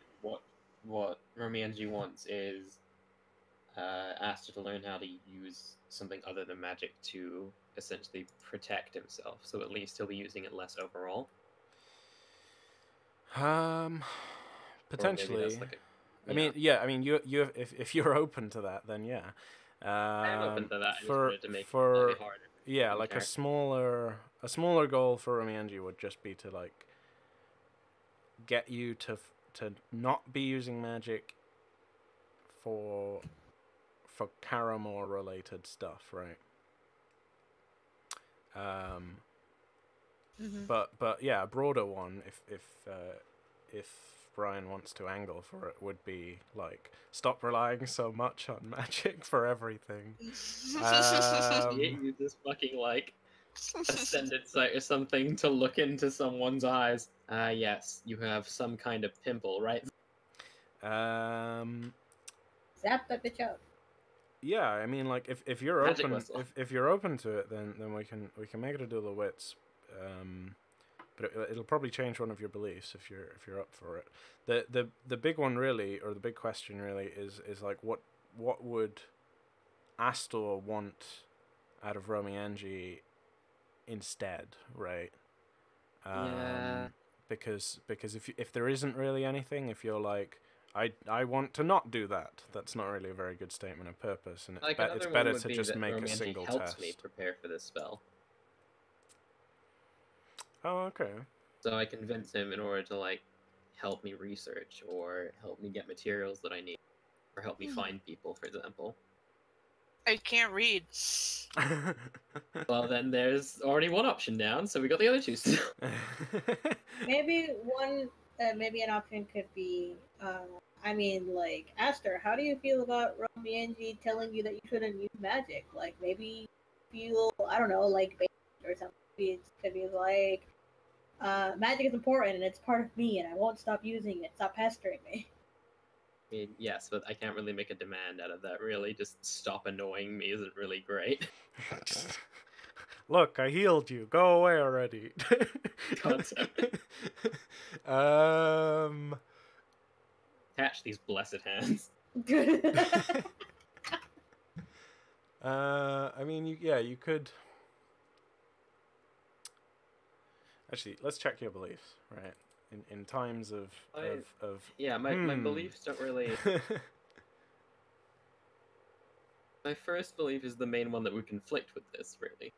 What Romienji wants is Astor to learn how to use something other than magic to essentially protect himself. So at least he'll be using it less overall. Potentially. I mean, you if you're open to that, then yeah. I'm open to that. I just wanted to make it harder. Yeah, like a smaller goal for Romienji would just be to like get you to not be using magic for Karamor related stuff, right? But yeah, a broader one, if Brian wants to angle for it, would be like stop relying so much on magic for everything. You just fucking like Ascended sight or something to look into someone's eyes. Yes, you have some kind of pimple, right? Zap that bitch out. Yeah, I mean, like if you're Magic open, whistle. if you're open to it, then we can make it a duel of wits. But it'll probably change one of your beliefs if you're up for it. The big one really, or the big question really, is like what would Astor want out of Romienji instead, right? Yeah. Because if there isn't really anything, if you're like, I want to not do that, that's not really a very good statement of purpose, and it's better to just make a single helps test. Me prepare for this spell. Oh, okay. So I convince him in order to like help me research or help me get materials that I need, or help me find people, for example. I can't read. Well, then there's already one option down, so we got the other two still. Maybe an option could be, I mean, like, Astor, how do you feel about Romienji telling you that you shouldn't use magic? Like, maybe you feel, I don't know, like, bait or something. It could be like, magic is important and it's part of me and I won't stop using it. Stop pestering me. I mean, yes, but I can't really make a demand out of that, really. Just stop annoying me isn't really great. Look, I healed you. Go away already. Catch these blessed hands. I mean, you could. Actually, let's check your beliefs, right? In times of yeah, my beliefs don't really. My first belief is the main one that would conflict with this, really.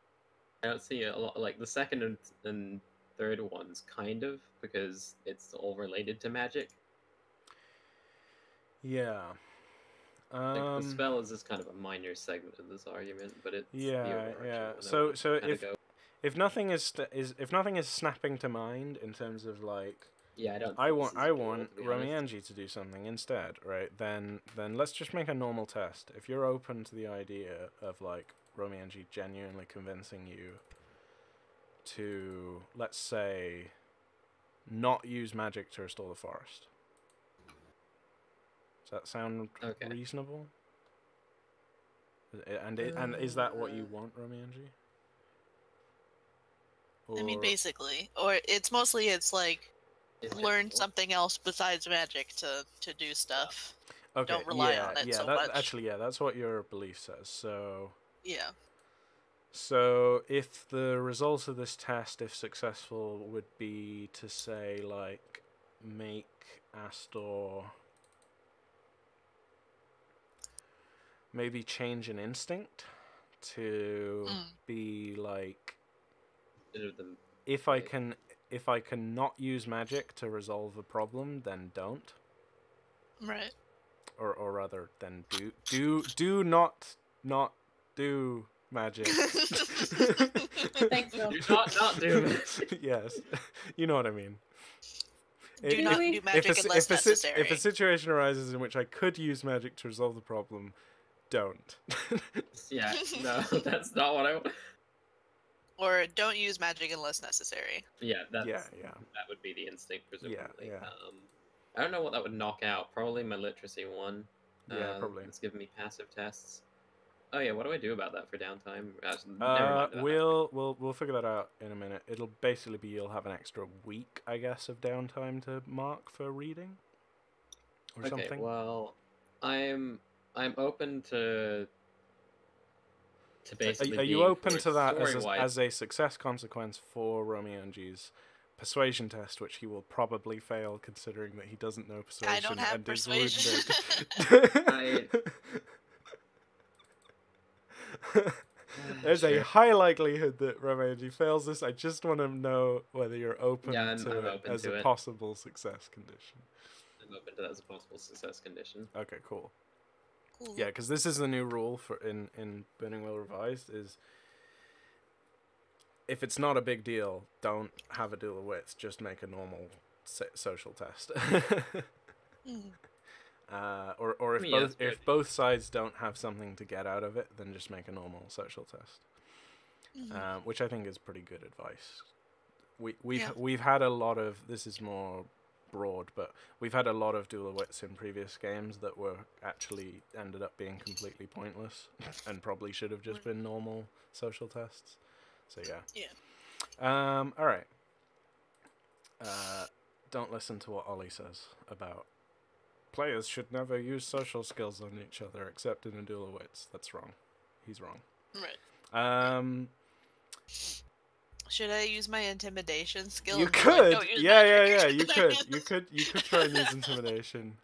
I don't see a lot, like the second and third ones, kind of, because it's all related to magic. Yeah. Like, the spell is just kind of a minor segment of this argument, but it's yeah. So if nothing is snapping to mind in terms of like, yeah, I want Romienji to do something instead, right? Then let's just make a normal test. If you're open to the idea of like Romienji genuinely convincing you to, let's say, not use magic to restore the forest. Does that sound reasonable? And is that what you want, Romienji? I mean, basically, or it's mostly like learn something else besides magic to do stuff. Okay. Don't rely on it so much. Actually, yeah, that's what your belief says. So. Yeah. So if the results of this test, if successful, would be to say like make Astor maybe change an instinct to be like, if I can not use magic to resolve a problem, then don't. Right. Or rather, then do not do magic. Thanks, Phil. Do not do it. Yes, you know what I mean. Do not do magic unless necessary. If a situation arises in which I could use magic to resolve the problem, don't. Yeah, no, that's not what I want. Or don't use magic unless necessary. Yeah, that would be the instinct, presumably. Yeah. I don't know what that would knock out. Probably my literacy one. Yeah, probably. It's giving me passive tests. Oh yeah, what do I do about that for downtime? Never mind we'll figure that out in a minute. It'll basically be you'll have an extra week, I guess, of downtime to mark for reading or something. Well, I'm open to basically. Are you open to that as a success consequence for Romienji's persuasion test, which he will probably fail, considering that he doesn't know persuasion? I don't have persuasion. There's a high likelihood that Romienji fails this. I just want to know whether you're open to it as a possible success condition. I'm open to that as a possible success condition. Okay, cool. Yeah, because this is the new rule for in Burning Will Revised is if it's not a big deal, don't have a duel of wits. Just make a normal social test. Or if both sides don't have something to get out of it, then just make a normal social test. which I think is pretty good advice. We've had a lot of, this is more broad, but we've had a lot of dual wits in previous games that were actually ended up being completely pointless and probably should have just been normal social tests. So all right. Don't listen to what Ollie says about players should never use social skills on each other except in a duel of wits. That's wrong. He's wrong. Right. Should I use my intimidation skill? You could. Like, yeah. You could try and use intimidation.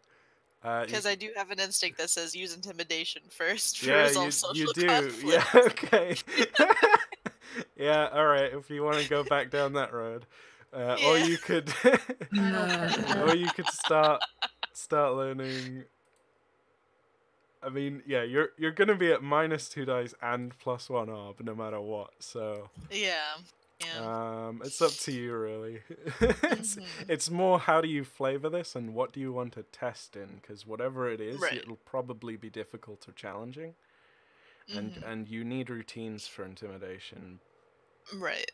Because I do have an instinct that says use intimidation first for yeah, resolve social you do. conflict. Yeah. Okay. Yeah. All right. If you want to go back down that road, or you could, or you could start learning. I mean, yeah, you're gonna be at -2 dice and +1 orb no matter what. So yeah. It's up to you, really. It's more how do you flavor this and what do you want to test in, because whatever it is, it'll probably be difficult or challenging, and you need routines for intimidation. Right.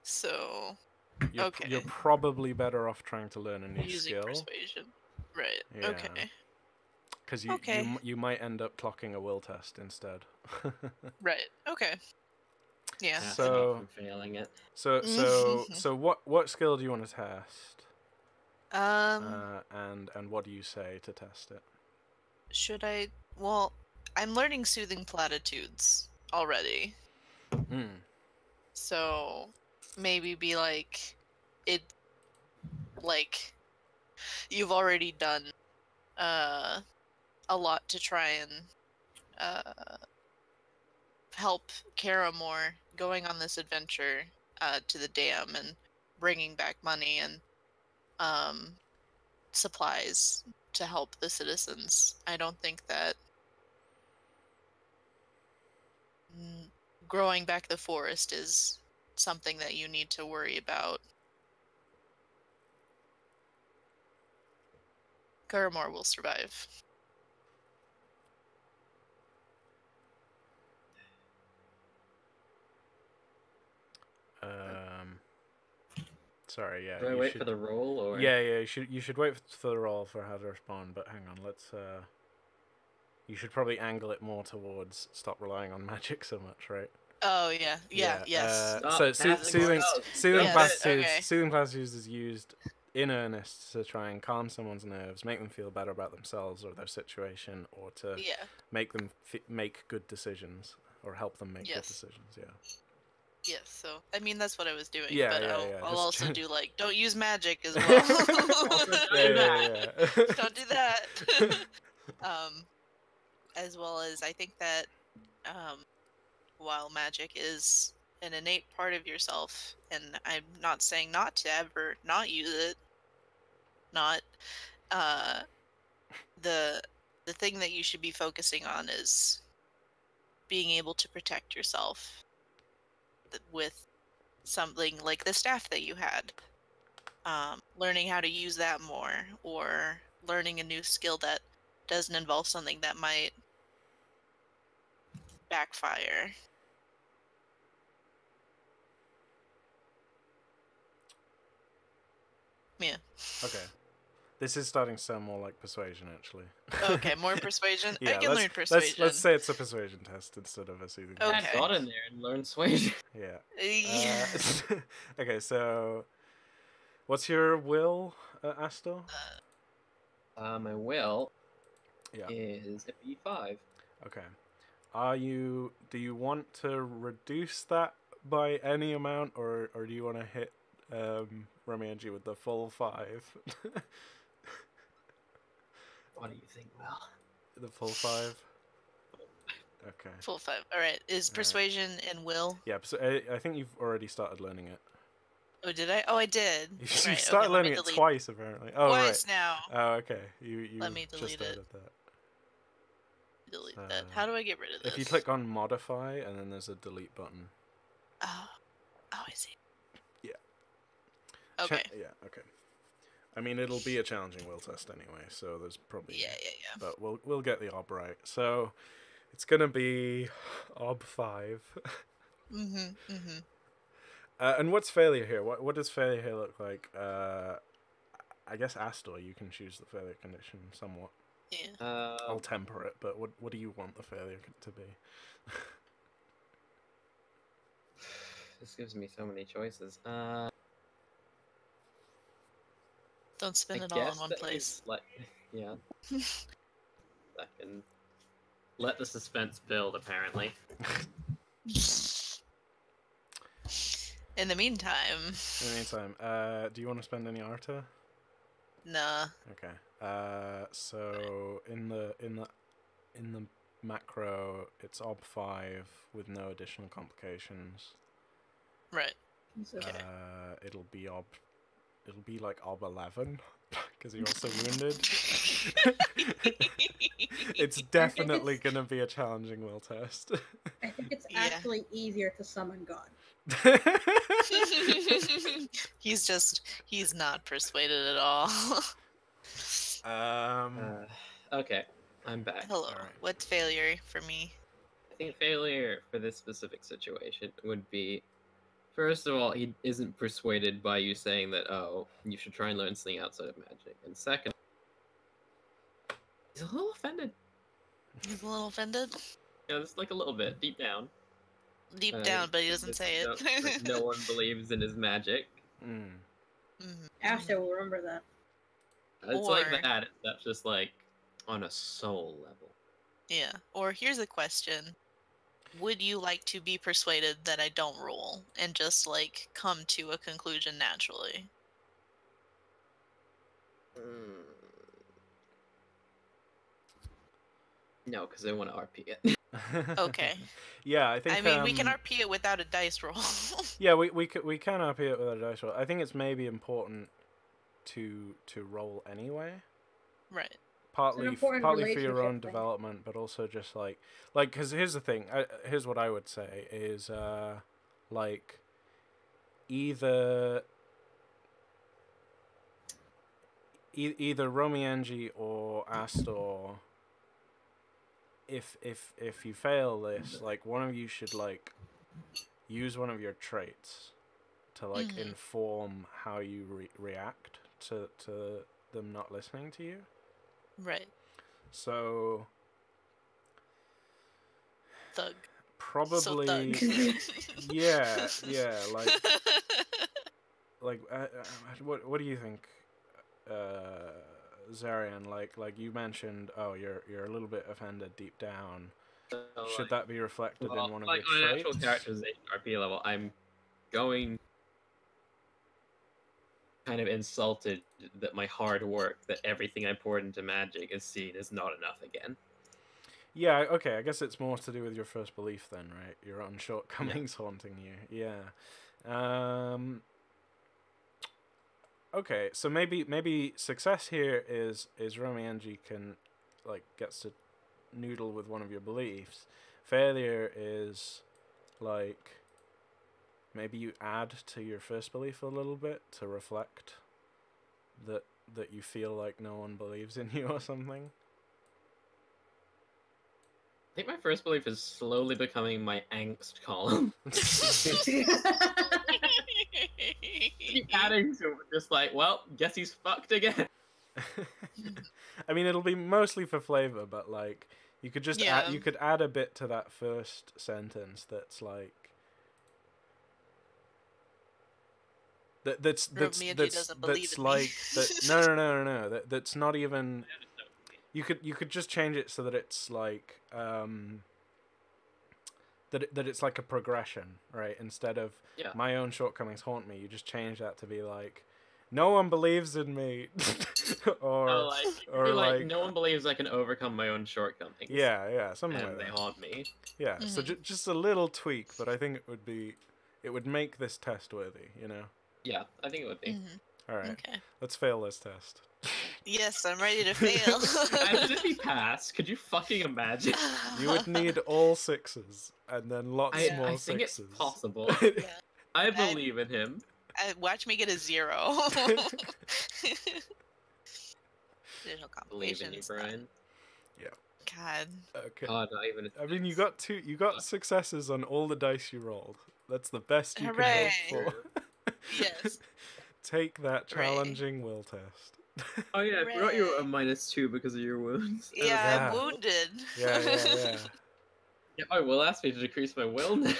So you're probably better off trying to learn a new skill. Persuasion. Right. Yeah. Okay. Because you might end up clocking a will test instead. Right. Okay. Yeah. So failing it. So what skill do you want to test? And what do you say to test it? Should I? Well, I'm learning soothing platitudes already. So maybe be like, you've already done a lot to try and help Kara more going on this adventure to the dam and bringing back money and supplies to help the citizens. I don't think that growing back the forest is something that you need to worry about. Karamor will survive. Sorry, yeah. Do I wait for the roll, or? Yeah, you should wait for the roll for how to respond, but hang on, let's you should probably angle it more towards stop relying on magic so much, right? Oh yes. So soothing platitudes is used in earnest to try and calm someone's nerves, make them feel better about themselves or their situation, or to make them make good decisions or help them make good decisions. Yeah. Yes, so I mean that's what I was doing. Yeah, but yeah, I'll also do like don't use magic as well. Don't do that. As well as I think that while magic is an innate part of yourself, and I'm not saying not to ever not use it, not the thing that you should be focusing on is being able to protect yourself with something like the staff that you had. Learning how to use that more, or learning a new skill that doesn't involve something that might backfire. Yeah. Okay. This is starting to sound more like persuasion, actually. Okay, more persuasion? Yeah, I can learn persuasion. Let's say it's a persuasion test instead of a soothing test. Okay. I got in there and learned suasion. Yeah. Okay, so what's your will, Astor? My will is a B5. Okay. Do you want to reduce that by any amount, or do you want to hit Romienji with the full 5? What do you think, Will? The full 5? Okay. Full 5. Alright, is persuasion and will? Yeah, so I think you've already started learning it. Oh, did I? Oh, I did. You started learning it twice, apparently. Oh, twice right. now. Oh, okay. You Let me delete just it. that. Delete that. How do I get rid of this? If you click on modify, and then there's a delete button. Oh, I see. Yeah. Okay. Okay. I mean, it'll be a challenging will test anyway, so there's probably... Yeah. But we'll get the ob right. So, it's gonna be ob 5. And what's failure here? What does failure here look like? I guess Astor, you can choose the failure condition somewhat. Yeah. I'll temper it, but what do you want the failure to be? This gives me so many choices. Don't spend it all in one place. Yeah. I can let the suspense build, apparently. In the meantime, do you want to spend any Arta? nah. Okay. So in the macro, it's ob 5 with no additional complications. Right. Okay. It'll be like ob 11 because you're also wounded. It's definitely gonna be a challenging will test. I think it's actually easier to summon God. He's not persuaded at all. Okay, I'm back. Hello. All right. What's failure for me? I think failure for this specific situation would be, first of all, he isn't persuaded by you saying that, oh, you should try and learn something outside of magic. And second, he's a little offended. He's a little offended? Yeah, just like a little bit, deep down. Deep down, but he doesn't say it. No one believes in his magic. Astor will remember that. It's like that. That's just like on a soul level. Yeah. Or here's a question. Would you like to be persuaded that I don't roll and just like come to a conclusion naturally? No, because I want to RP it. Okay. Yeah, I think. I mean, we can RP it without a dice roll. Yeah, we can RP it without a dice roll. I think it's maybe important to roll anyway. Right. Partly for your own development, but also just like because here's the thing. Here's what I would say is like either Romienji or Astor. If you fail this, like one of you should like use one of your traits to like inform how you react to them not listening to you. Right. So Thug. Probably. So thug. yeah, like what do you think, Xerion? Like you mentioned, oh, you're a little bit offended deep down. Should that be reflected in one of your traits? Like on an actual characterization RP level, I'm going kind of insulted that my hard work, that everything I poured into magic is seen as not enough again. Yeah, okay, I guess it's more to do with your first belief then, right? Your own shortcomings haunting you. Yeah. Okay, so maybe success here is Romienji can like gets to noodle with one of your beliefs. Failure is like maybe you add to your first belief a little bit to reflect that you feel like no one believes in you or something. I think my first belief is slowly becoming my angst column. Keep adding to it, just like, well, guess he's fucked again. I mean, it'll be mostly for flavor, but like you could just you could add a bit to that first sentence that's like that's not even. You could just change it so that it's like that it's like a progression, right? Instead of my own shortcomings haunt me, you just change that to be like, no one believes in me, or like no one believes I can overcome my own shortcomings. Yeah, something and like that. They haunt me. Yeah, so just a little tweak, but I think it would make this test worthy, you know? Yeah, I think it would be. All right, okay. Let's fail this test. Yes, I'm ready to fail. Imagine if he passed. Could you fucking imagine? You would need all 6s, and then lots more 6s. I think it's possible. I believe in him. Watch me get a 0. Believe in you, Brian. Yeah. God. Okay. God, not even. I mean, you got successes on all the dice you rolled. That's the best you Hooray. can hope for. Yes. Take that Hooray. challenging will test. Oh yeah, I forgot you were a Hooray. -2 because of your wounds. Yeah, Yeah. I'm wounded. Yeah. Yeah, my will asked me to decrease my will now.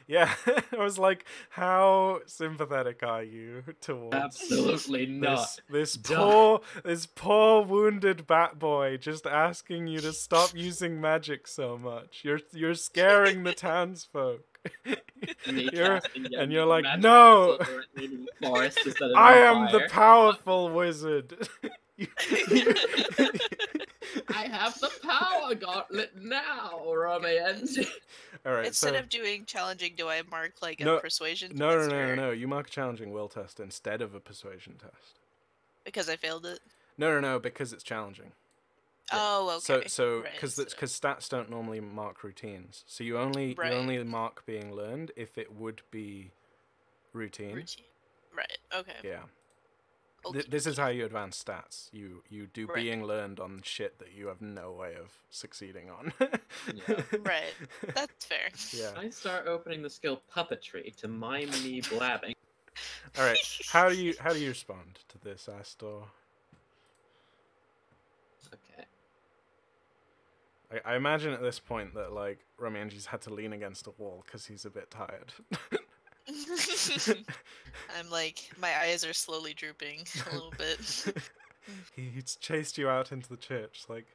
Yeah, I was like, how sympathetic are you towards Absolutely not. this poor wounded bat boy just asking you to stop using magic so much. You're scaring the townsfolk. You're like, no, I am the powerful wizard. I have the power gauntlet now, Romienji. All right. Instead of doing challenging, do I mark like a persuasion test? No. You mark a challenging will test instead of a persuasion test. Because I failed it? No, because it's challenging. Oh, okay. So because stats don't normally mark routines. So you only mark being learned if it would be routine. Right. Okay. Yeah. This is how you advance stats. You do being learned on shit that you have no way of succeeding on. Yeah. Right. That's fair. Yeah. I start opening the skill puppetry to mime me blabbing. All right. How do you respond to this, Astor? Okay. I imagine at this point that like Romienji's had to lean against a wall because he's a bit tired. I'm like, my eyes are slowly drooping a little bit. He's chased you out into the church. Like,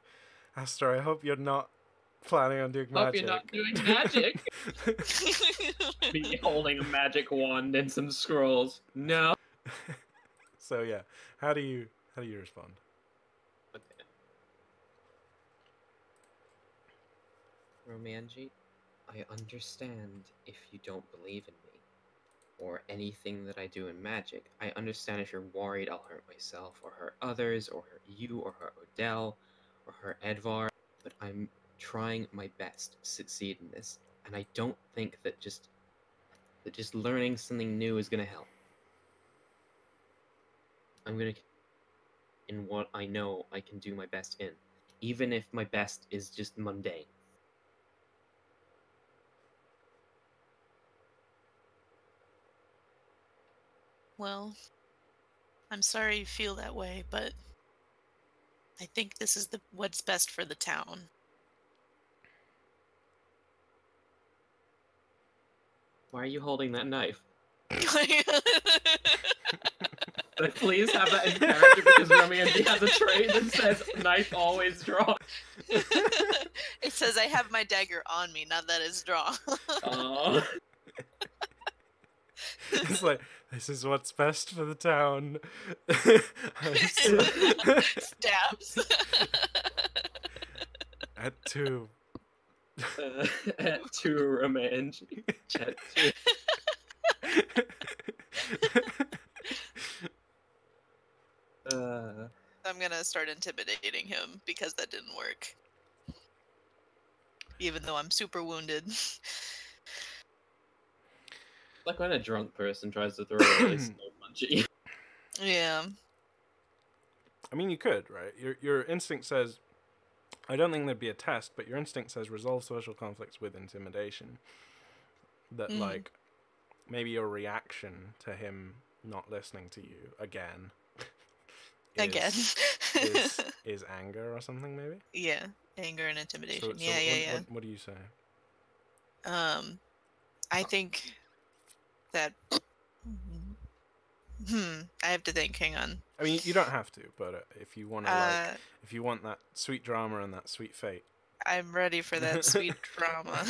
Astor, I hope you're not planning on doing magic. Hope you're not doing magic. Me holding a magic wand and some scrolls. No. So yeah, how do you respond? Okay. Romienji, I understand if you don't believe in me or anything that I do in magic. I understand if you're worried I'll hurt myself or hurt others or hurt you or hurt Odelle or hurt Edvard, but I'm trying my best to succeed in this, and I don't think that just learning something new is going to help. I'm going to in what I know I can do my best in, even if my best is just mundane. Well, I'm sorry you feel that way, but I think this is what's best for the town. Why are you holding that knife? Could I please have that in character because Romienji has a trait that says knife always drawn. It says I have my dagger on me, not that it's drawn. It's like, this is what's best for the town. Stabs. At 2. At 2, Romienji. At 2. I'm gonna start intimidating him because that didn't work. Even though I'm super wounded. Like when a drunk person tries to throw a snow punch at you. Yeah. I mean, you could, right? Your instinct says, I don't think there'd be a test, but your instinct says resolve social conflicts with intimidation. That, like, maybe your reaction to him not listening to you again is anger or something, maybe? Yeah, anger and intimidation. So yeah. What do you say? I think that... I have to think, hang on. I mean, you don't have to, but if you want to, if you want that sweet drama and that sweet fate. I'm ready for that sweet drama.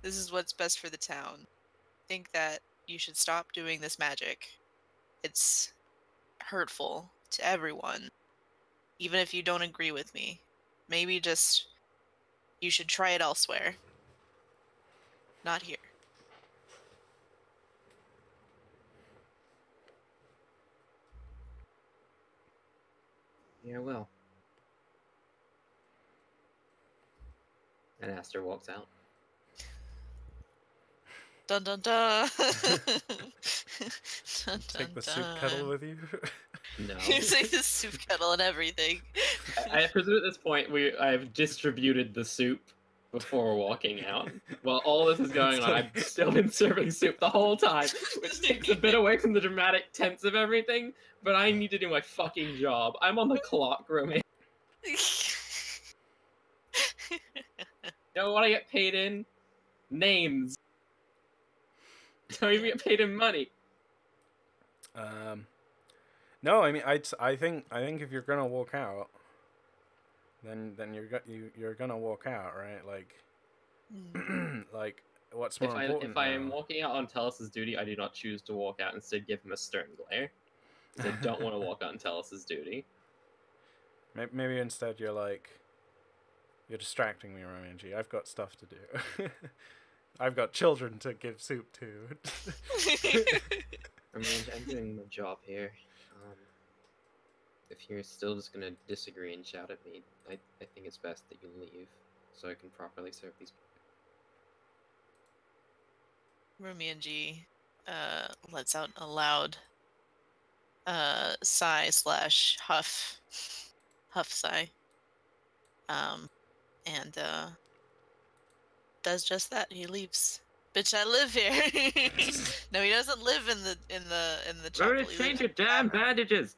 This is what's best for the town. I think that you should stop doing this magic. It's hurtful to everyone. Even if you don't agree with me. Maybe just, you should try it elsewhere. Not here. Yeah, well. And Astor walks out. Dun dun dun. Take the soup kettle with you. No. Using the soup kettle and everything. I presume at this point I've distributed the soup before walking out. While all this is going on, I've still been serving soup the whole time, which takes a bit away from the dramatic tense of everything, but I need to do my fucking job. I'm on the clock, Romy. You know what I get paid in? Names. Don't even get paid in money. No, I mean, I think if you're gonna walk out, then you're gonna walk out, right? Like, like what's more important? If I am walking out on Tellus's duty, I do not choose to walk out. Instead, give him a stern glare. Because I don't want to walk out on Tellus's duty. Maybe instead you're like, you're distracting me, Romienji. I've got stuff to do. I've got children to give soup to. I'm doing my job here. If you're still just gonna disagree and shout at me, I think it's best that you leave, so I can properly serve these people. Romienji lets out a loud sigh / huff sigh, and does just that. He leaves. Bitch, I live here. No, he doesn't live in the chapel. Roden, change your damn bandages.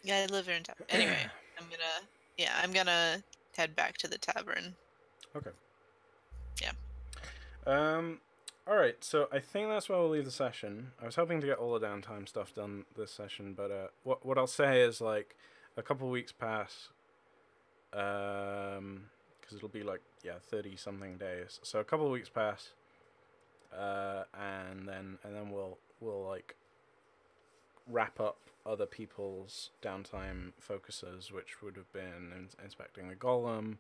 Yeah, I live here in town. Anyway, I'm gonna head back to the tavern. Okay. Yeah. All right. So I think that's where we'll leave the session. I was hoping to get all the downtime stuff done this session, but what I'll say is like a couple weeks pass. Because it'll be like 30 something days. So a couple of weeks pass. And then we'll like wrap up other people's downtime focuses, which would have been inspecting the golem.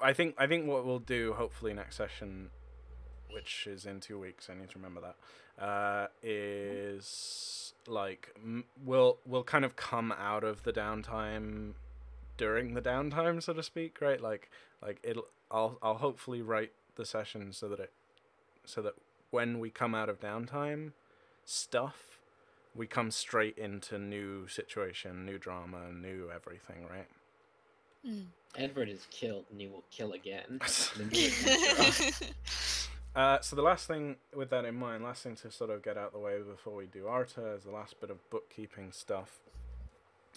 I think what we'll do hopefully next session, which is in 2 weeks, I need to remember that, is like we'll kind of come out of the downtime during the downtime, so to speak, right? Like I'll hopefully write the session so that when we come out of downtime stuff, we come straight into new situation, new drama, new everything, right? Edvard is killed, and he will kill again. So the last thing with that in mind, last thing to sort of get out the way before we do Arta, is the last bit of bookkeeping stuff,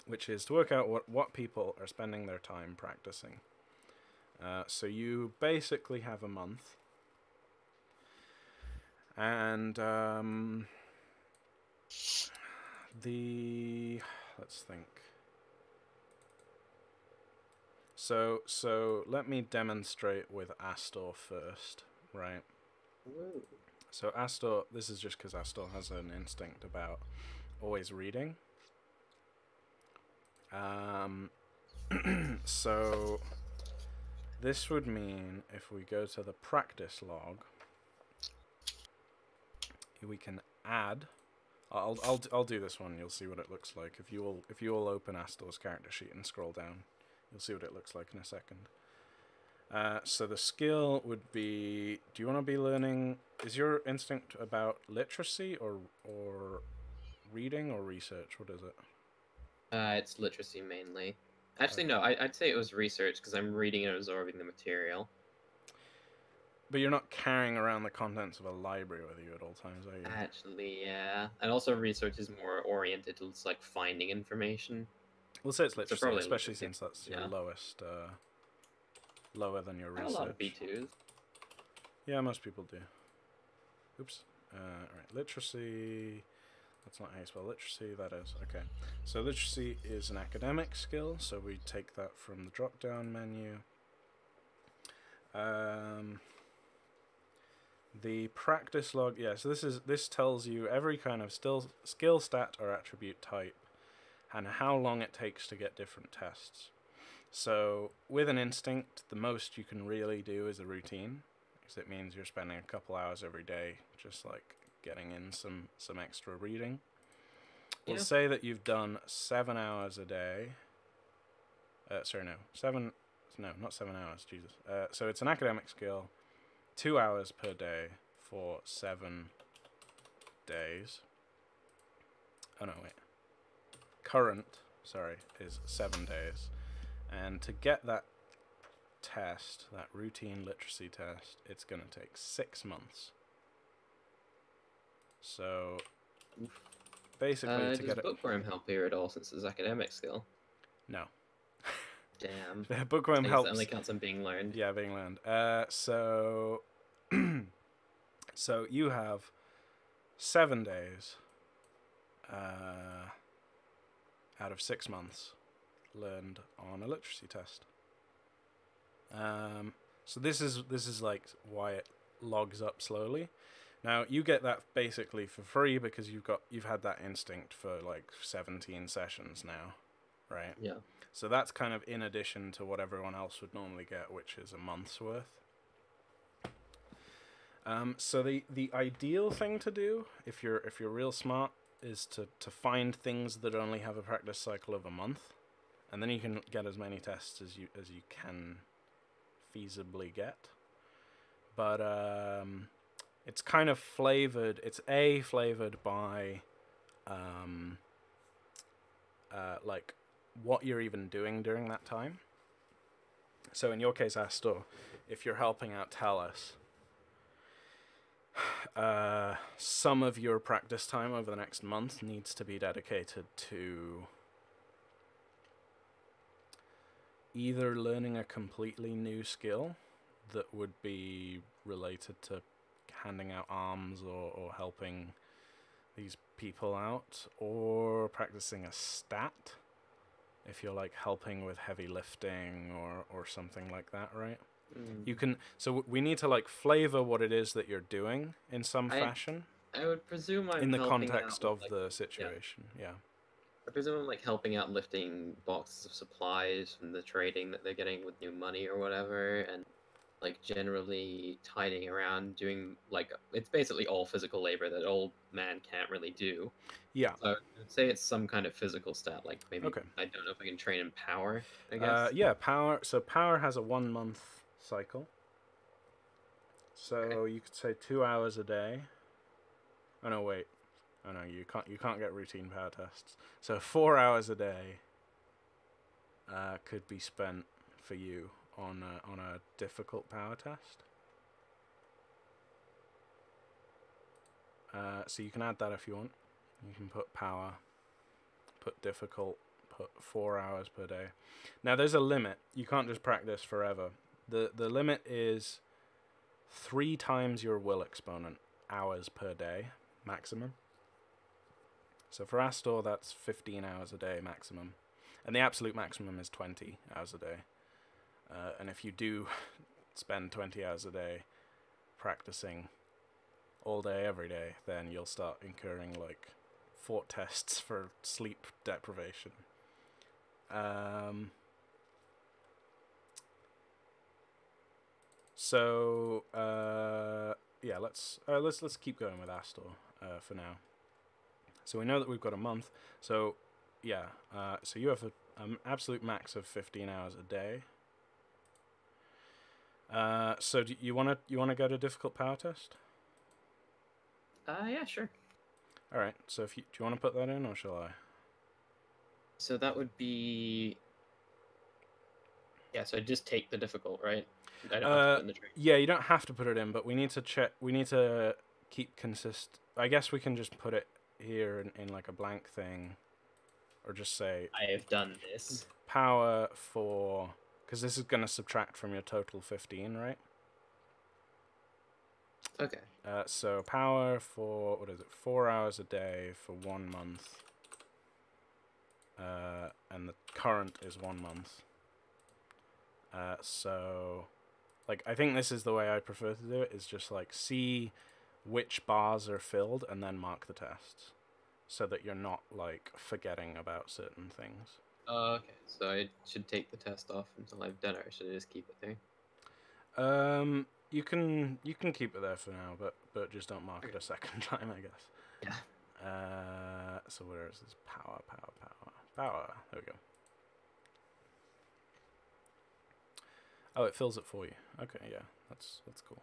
which is to work out what people are spending their time practicing. So you basically have a month. And let's think. So let me demonstrate with Astor first, right? Woo. So Astor, this is just because Astor has an instinct about always reading. So this would mean if we go to the practice log, we can add. I'll do this one. You'll see what it looks like. If you all open Astor's character sheet and scroll down, you'll see what it looks like in a second. So the skill would be. Do you want to be learning? Is your instinct about literacy or reading or research? What is it? It's literacy mainly. Actually, no. I'd say it was research because I'm reading and absorbing the material. But you're not carrying around the contents of a library with you at all times, are you? Actually, yeah. And also research is more oriented to like finding information. We'll say it's literacy, so especially literacy. since that's your lowest, lower than your I have research. a lot of B2s. Yeah, most people do. Oops. Alright, literacy. That's not how you spell literacy, that is. Okay. So literacy is an academic skill, so we take that from the drop-down menu. The practice log, so this tells you every kind of skill, stat, or attribute type, and how long it takes to get different tests. So with an instinct, the most you can really do is a routine, because it means you're spending a couple hours every day just like getting in some extra reading. We'll say that you've done 7 hours a day. Not 7 hours, Jesus. So it's an academic skill, 2 hours per day for 7 days. Oh no, wait. Current, sorry, is 7 days. And to get that test, that routine literacy test, it's going to take 6 months. So, basically, to get it... Does bookworm help here at all, since it's academic skill? No. Damn. Bookworm helps. That only counts on being learned. Yeah, being learned. So, so you have 7 days out of 6 months learned on a literacy test. So this is like why it logs up slowly. Now you get that basically for free because you've had that instinct for like 17 sessions now, right? Yeah. So that's kind of in addition to what everyone else would normally get, which is a month's worth. So the ideal thing to do, if you're real smart, is to find things that only have a practice cycle of a month, and then you can get as many tests as you can feasibly get. But it's kind of flavored. It's flavored by like what you're even doing during that time. So in your case, Astor, if you're helping out Talus, some of your practice time over the next month needs to be dedicated to either learning a completely new skill that would be related to handing out arms or helping these people out, or practicing a stat if you're like helping with heavy lifting or something like that, right? You can, so we need to like flavor what it is that you're doing in some fashion. I would presume I'm in the helping context out of with, the situation. Yeah. I presume I'm like helping out lifting boxes of supplies from the trading that they're getting with new money or whatever, and like generally tidying around, doing like, it's basically all physical labor that old man can't really do. Yeah. So I would say it's some kind of physical stat, like maybe, Okay. I don't know if I can train in power, I guess. Yeah, power. So power has a 1 month cycle. So Okay. you could say 2 hours a day. Oh no, wait. Oh no, you can't get routine power tests. So 4 hours a day could be spent for you on a difficult power test. So you can add that if you want. You can put power, put difficult, put 4 hours per day. Now there's a limit. You can't just practice forever. The limit is 3 times your will exponent hours per day maximum. So for Astor, that's 15 hours a day maximum, and the absolute maximum is 20 hours a day. And if you do spend 20 hours a day practicing all day, every day, then you'll start incurring like fort tests for sleep deprivation. So yeah, let's keep going with Astor for now. So we know that we've got a month. So yeah, so you have an absolute max of 15 hours a day. So do you want to go to difficult power test? Yeah, sure. All right. So do you want to put that in, or shall I? So that would be, yeah. So just take the difficult, right? I don't have to put in the trade. Yeah, you don't have to put it in, but we need to check. We need to keep consist. I guess we can just put it here in like a blank thing, or just say I have done this. Power for, because this is going to subtract from your total 15, right? Okay. So power for, what is it, 4 hours a day for 1 month. And the current is 1 month. So, like, I think this is the way I prefer to do it, is just, like, see which bars are filled and then mark the tests. So that you're not, like, forgetting about certain things. Okay, so I should take the test off until I've done it, or should I just keep it there? You can keep it there for now, but just don't mark it a second time, I guess. Yeah. So where is this? Power. There we go. Oh, it fills it for you. Okay, yeah, that's cool.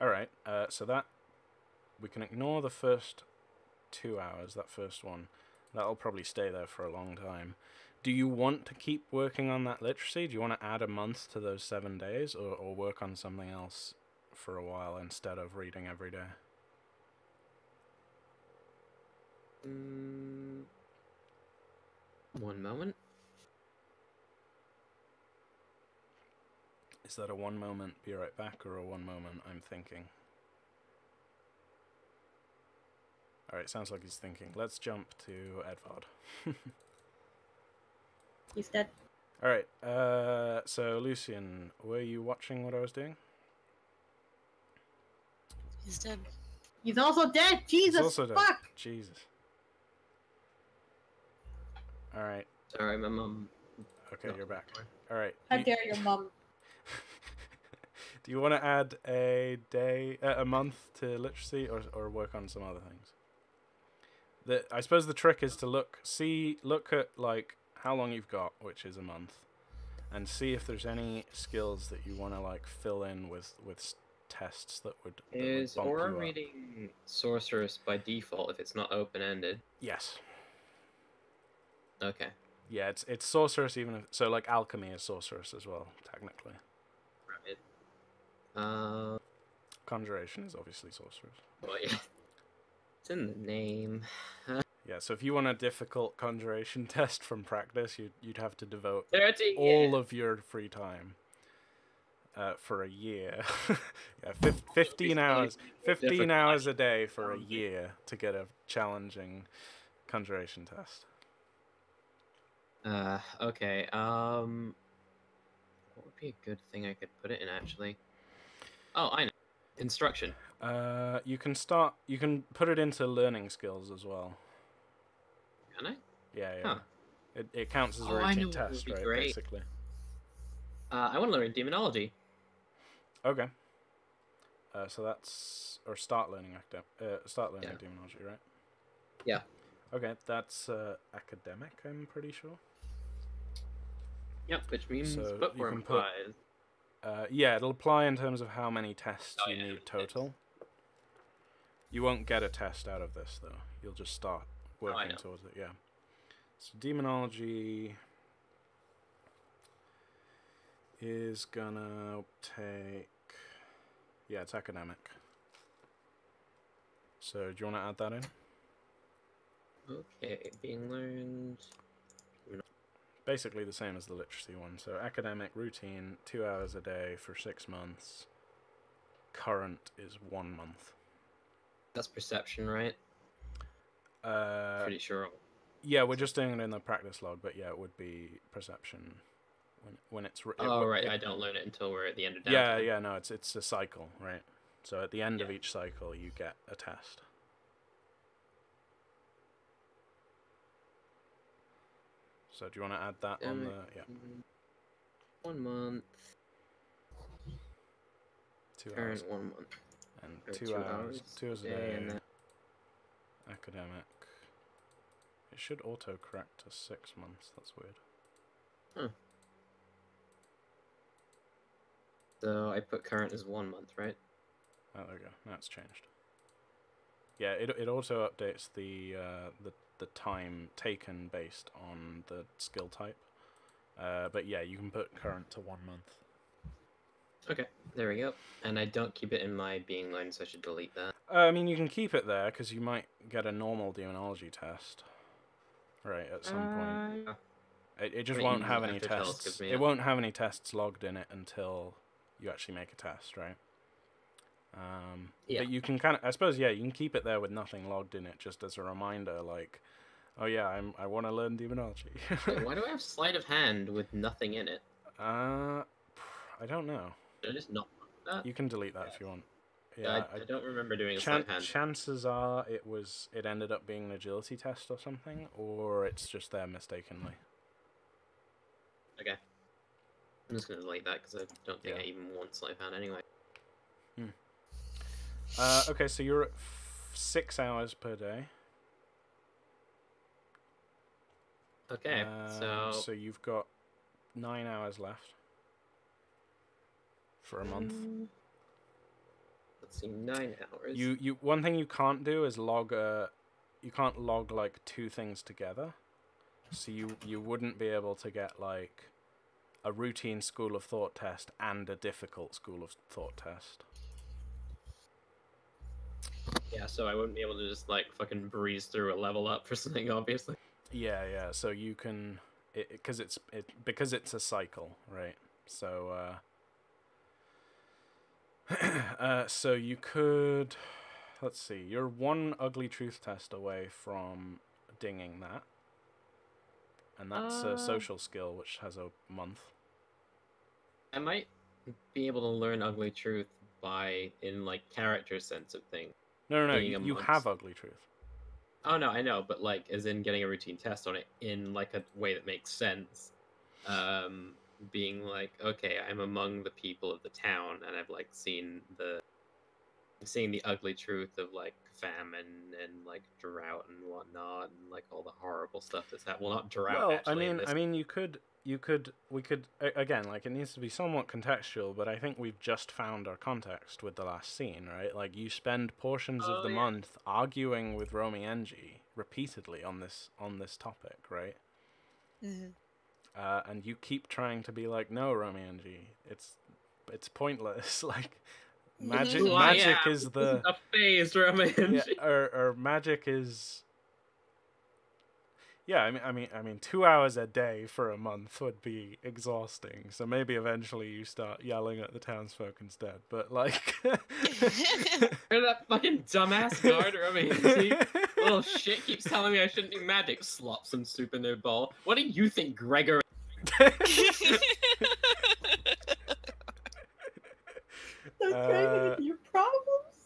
All right. So that we can ignore the first 2 hours, that first one. That'll probably stay there for a long time. Do you want to keep working on that literacy? Do you want to add a month to those 7 days, or work on something else for a while instead of reading every day? One moment. Is that a one moment, be right back, or a one moment, I'm thinking? Alright, sounds like he's thinking. Let's jump to Edvard. He's dead. Alright, so Lucian, were you watching what I was doing? He's dead. He's also dead! Jesus, He's also dead. fuck! Jesus. Alright. Sorry, my mum. Okay, you're back. Alright. How dare your mum? Do you want to add a month to literacy, or work on some other things? I suppose the trick is to look at like how long you've got, which is a month, and see if there's any skills that you want to like fill in with tests that would. Is aura reading sorceress by default if it's not open-ended? Yes. Okay. Yeah, it's sorceress even if so. Like alchemy is sorceress as well, technically. Right. Conjuration is obviously sorceress. Well, yeah. It's in the name. Yeah, so if you want a difficult conjuration test from practice, you'd have to devote 30, all of your free time for a year. Yeah, 15 hours. 15 hours a day for a year to get a challenging conjuration test. Okay. What would be a good thing I could put it in actually? Oh, I know. Instruction. You can put it into learning skills as well. Can I? Yeah. Huh. It counts as a routine test, right? Great. Basically. I want to learn demonology. Okay. So that's start learning demonology, right? Yeah. Okay, that's academic, I'm pretty sure. Yep, which means So bookworm applies. Yeah, it'll apply in terms of how many tests you need total. You won't get a test out of this, though. You'll just start working towards it, yeah. So demonology is gonna take... Yeah, it's academic. So do you want to add that in? Okay, being learned... Basically the same as the literacy one. So academic, routine, 2 hours a day for 6 months. Current is 1 month. That's perception, right? Pretty sure. Yeah, we're just doing it in the practice log, but yeah, it would be perception when it's. Right. I don't learn it until we're at the end of downtime. Yeah. No, it's a cycle, right? So at the end of each cycle, you get a test. So do you want to add that on the 1 month. 2 hours. Current 1 month. And 2 hours. 2 hours a day. Academic. It should auto-correct to 6 months. That's weird. Huh. So I put current as 1 month, right? Oh, there we go. Now it's changed. Yeah, it auto updates the time taken based on the skill type. But yeah, you can put current to 1 month. Okay, there we go. And I don't keep it in my being learned, so I should delete that. I mean, you can keep it there because you might get a normal demonology test, right? At some point, it just won't have any tests. It won't have any tests logged in it until you actually make a test, right? But you can I suppose, you can keep it there with nothing logged in it, just as a reminder, like, oh yeah, I want to learn demonology. Why do I have sleight of hand with nothing in it? I don't know. Did I just not put that? You can delete that if you want. Yeah, I don't remember doing a sleight of hand. Chances are it ended up being an agility test or something, or it's just there mistakenly. Okay. I'm just going to delete that because I don't think I even want sleight of hand anyway. Okay, so you're at 6 hours per day. Okay, so you've got 9 hours left for a month. Let's see, 9 hours. You one thing you can't do is log you can't log like 2 things together. So you wouldn't be able to get like a routine school of thought test and a difficult school of thought test. Yeah, so I wouldn't be able to just like fucking breeze through a level up for something, obviously. Yeah. So you can, because it's a cycle, right? So so you could, let's see, you're 1 ugly truth test away from dinging that, and that's a social skill which has a month. I might be able to learn ugly truth in like character sense of things. No, you have ugly truth. Oh no, I know, but like as in getting a routine test on it in like a way that makes sense. Being like, okay, I'm among the people of the town, and I've like seen the ugly truth of like famine and like drought and whatnot, and like all the horrible stuff that's happened. Well, not drought. Well, actually, I mean, we could again, like, it needs to be somewhat contextual, but I think we've just found our context with the last scene, right? Like, you spend portions of the month arguing with Romienji repeatedly on this topic, right? Mm-hmm. And you keep trying to be like, no, Romienji, it's pointless. Like, magic is the a phase, Romienji. Yeah, or magic is. Yeah, I mean, 2 hours a day for a month would be exhausting. So maybe eventually you start yelling at the townsfolk instead. But like, You're that fucking dumbass guard, Romienji. Little shit keeps telling me I shouldn't do magic. Slop some soup in their bowl. What do you think, Gregor? Stop trying with your problems.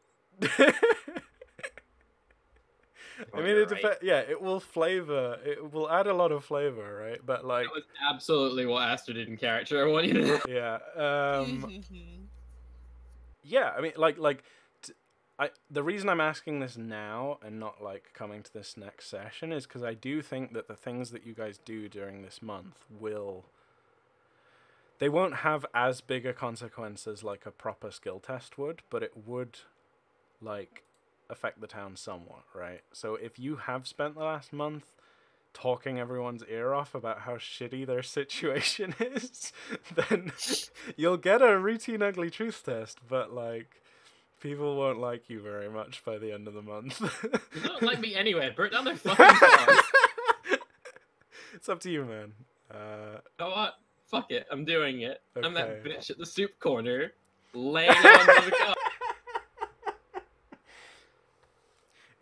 I mean, it will flavor. It will add a lot of flavor, right? But like, that was absolutely what Astor did in character. I want you to know. Yeah. Yeah. I mean, the reason I'm asking this now and not like coming to this next session is because I do think that the things that you guys do during this month they won't have as big a consequences like a proper skill test would, but it would, like, affect the town somewhat, right? So if you have spent the last month talking everyone's ear off about how shitty their situation is, then you'll get a routine ugly truth test, but like, people won't like you very much by the end of the month. They don't like me anyway. Burn down their fucking cars. It's up to you, man. You know what? Fuck it. I'm doing it. Okay. I'm that bitch at the soup corner, laying on the car.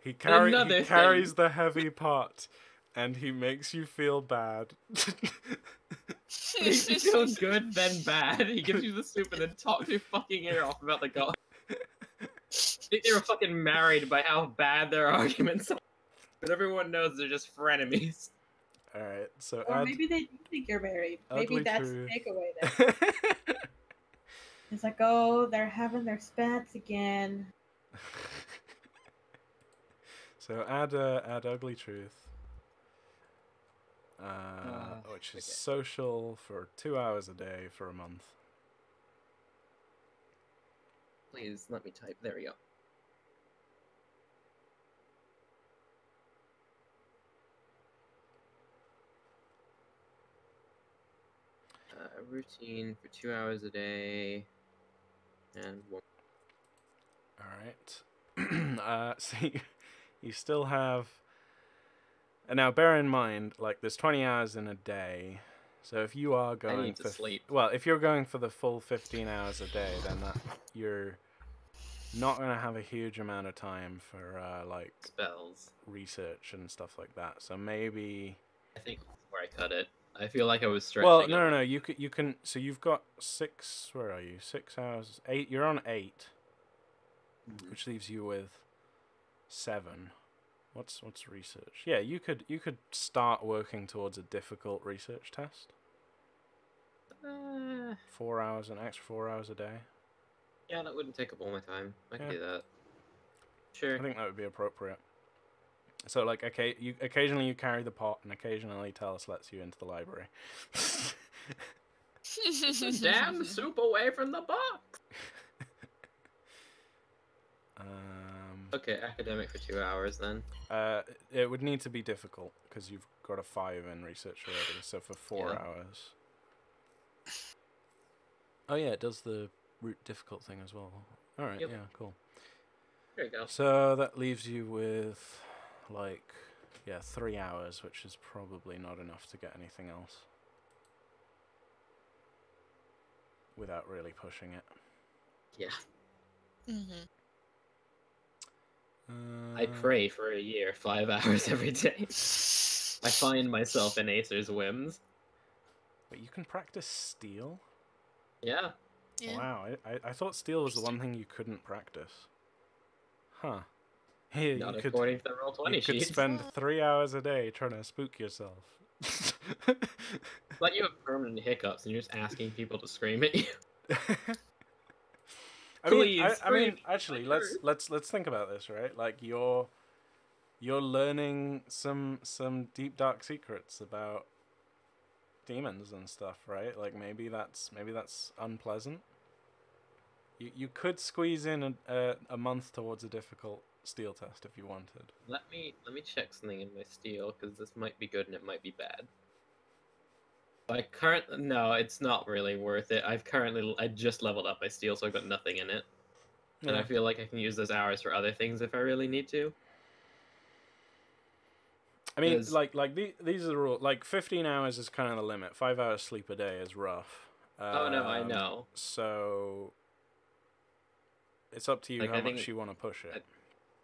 He carries the heavy pot, and he makes you feel bad. Makes you feel good, then bad. He gives you the soup and then talks your fucking ear off about the guy. I think they were fucking married by how bad their arguments are. But everyone knows they're just frenemies. Alright, so or maybe they do think you're married. Maybe that's the takeaway then. It's like, oh, they're having their spats again. So add ugly truth, which is social for 2 hours a day for a month. Please let me type. There we go. Routine for 2 hours a day, and one. All right. So you still have. And now, bear in mind, like, there's 20 hours in a day. So if you are going I need to sleep. Well, if you're going for the full 15 hours a day, then you're not going to have a huge amount of time for like spells, research, and stuff like that. So maybe. I think that's where I cut it. I feel like I was stretching. Well, no. You can. So you've got 6. Where are you? 6 hours. 8. You're on 8, which leaves you with 7. What's research? Yeah, you could start working towards a difficult research test. 4 hours, an extra 4 hours a day. Yeah, that wouldn't take up all my time. I can do that. Sure. I think that would be appropriate. So, like, okay, occasionally you carry the pot, and occasionally Talis lets you into the library. Damn soup away from the box. Okay, academic for 2 hours then. It would need to be difficult because you've got a 5 in research already. So for 4 hours. Oh yeah, it does the root difficult thing as well. All right, yeah, cool. There you go. So that leaves you with, like, 3 hours, which is probably not enough to get anything else. Without really pushing it. Yeah. Mm-hmm. I pray for a year, 5 hours every day. I find myself in Acer's whims. But you can practice steel? Yeah. Wow, I thought steel was the one thing you couldn't practice. Huh. Here, Not according to the Roll20 you could sheet. spend 3 hours a day trying to spook yourself. Like you have permanent hiccups and you're just asking people to scream at you. I mean, actually, let's think about this, right? Like you're learning some deep dark secrets about demons and stuff, right? Like maybe that's unpleasant. You could squeeze in a month towards a difficult steel test if you wanted. Let me check something in my steel because this might be good and it might be bad. No, it's not really worth it. I just leveled up my steel, so I've got nothing in it, and I feel like I can use those hours for other things if I really need to. I mean, these are the rules. Like 15 hours is kind of the limit. 5 hours sleep a day is rough. Oh no, I know. So it's up to you how much you want to push it.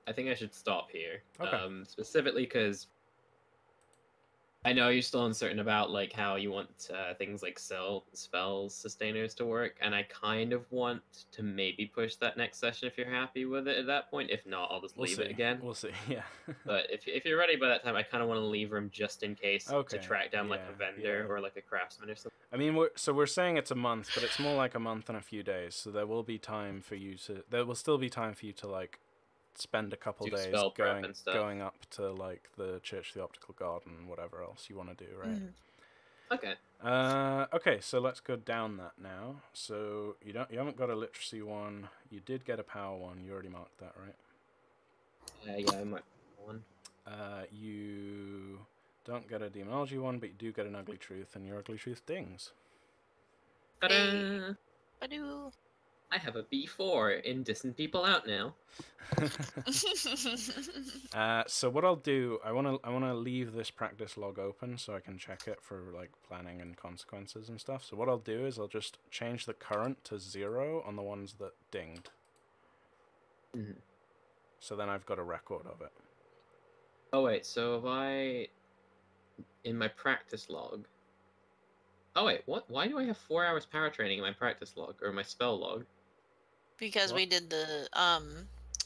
I think I should stop here. Okay. Specifically because I know you're still uncertain about like how you want things like spells sustainers to work, and I kind of want to maybe push that next session if you're happy with it at that point. If not, I'll just leave it again. We'll see. Yeah. But if you're ready by that time, I kind of want to leave room just in case to track down like a vendor or like a craftsman or something. I mean, we're saying it's a month, but it's more like a month and a few days. So there will be time for you to. There will still be time for you to like spend a couple days going up to like the Church of the Optical Garden, whatever else you want to do, right? Mm-hmm. Okay, so let's go down that now. So you haven't got a literacy one. You did get a power one. You already marked that, right? Yeah, I might one. You don't get a demonology one, but you do get an ugly truth, and your ugly truth dings. Ta-da! Badoo. I have a B4 in Dissing People Out now. So what I'll do, I wanna leave this practice log open so I can check it for like planning and consequences and stuff. So what I'll do is I'll just change the current to 0 on the ones that dinged. Mm-hmm. So then I've got a record of it. Oh wait, so if I in my practice log. Oh wait, what? Why do I have 4 hours power training in my practice log or my spell log? Because we did the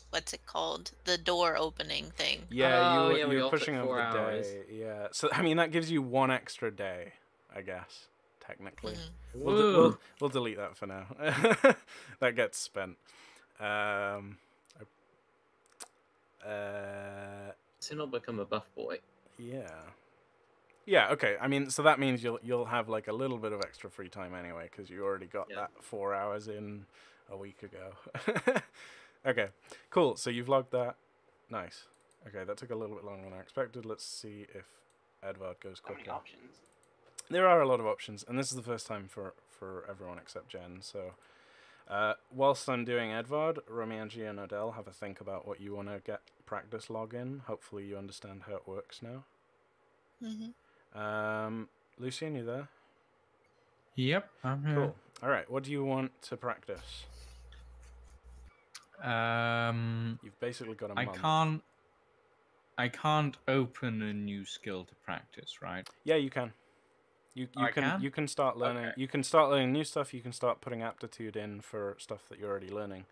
what's it called? The door opening thing. Yeah, you were pushing over the day. Yeah, so I mean that gives you 1 extra day, I guess, technically. Mm-hmm. We'll delete that for now. That gets spent. Soon I'll become a buff boy. Yeah. Yeah, okay. I mean, so that means you'll have like a little bit of extra free time anyway, because you already got that 4 hours in a week ago. Okay, cool. So you've logged that. Nice. Okay, that took a little bit longer than I expected. Let's see if Edvard goes quicker. How many options? There are a lot of options, and this is the first time for everyone except Jen. So whilst I'm doing Edvard, Romienji and Odelle have a think about what you want to get practice login. Hopefully you understand how it works now. Mm-hmm. Lucian, you there? Yep, I'm here. Cool. All right. What do you want to practice? You've basically got a month. I can't open a new skill to practice, right? Yeah, you can. You can start learning. Okay. You can start learning new stuff. You can start putting aptitude in for stuff that you're already learning.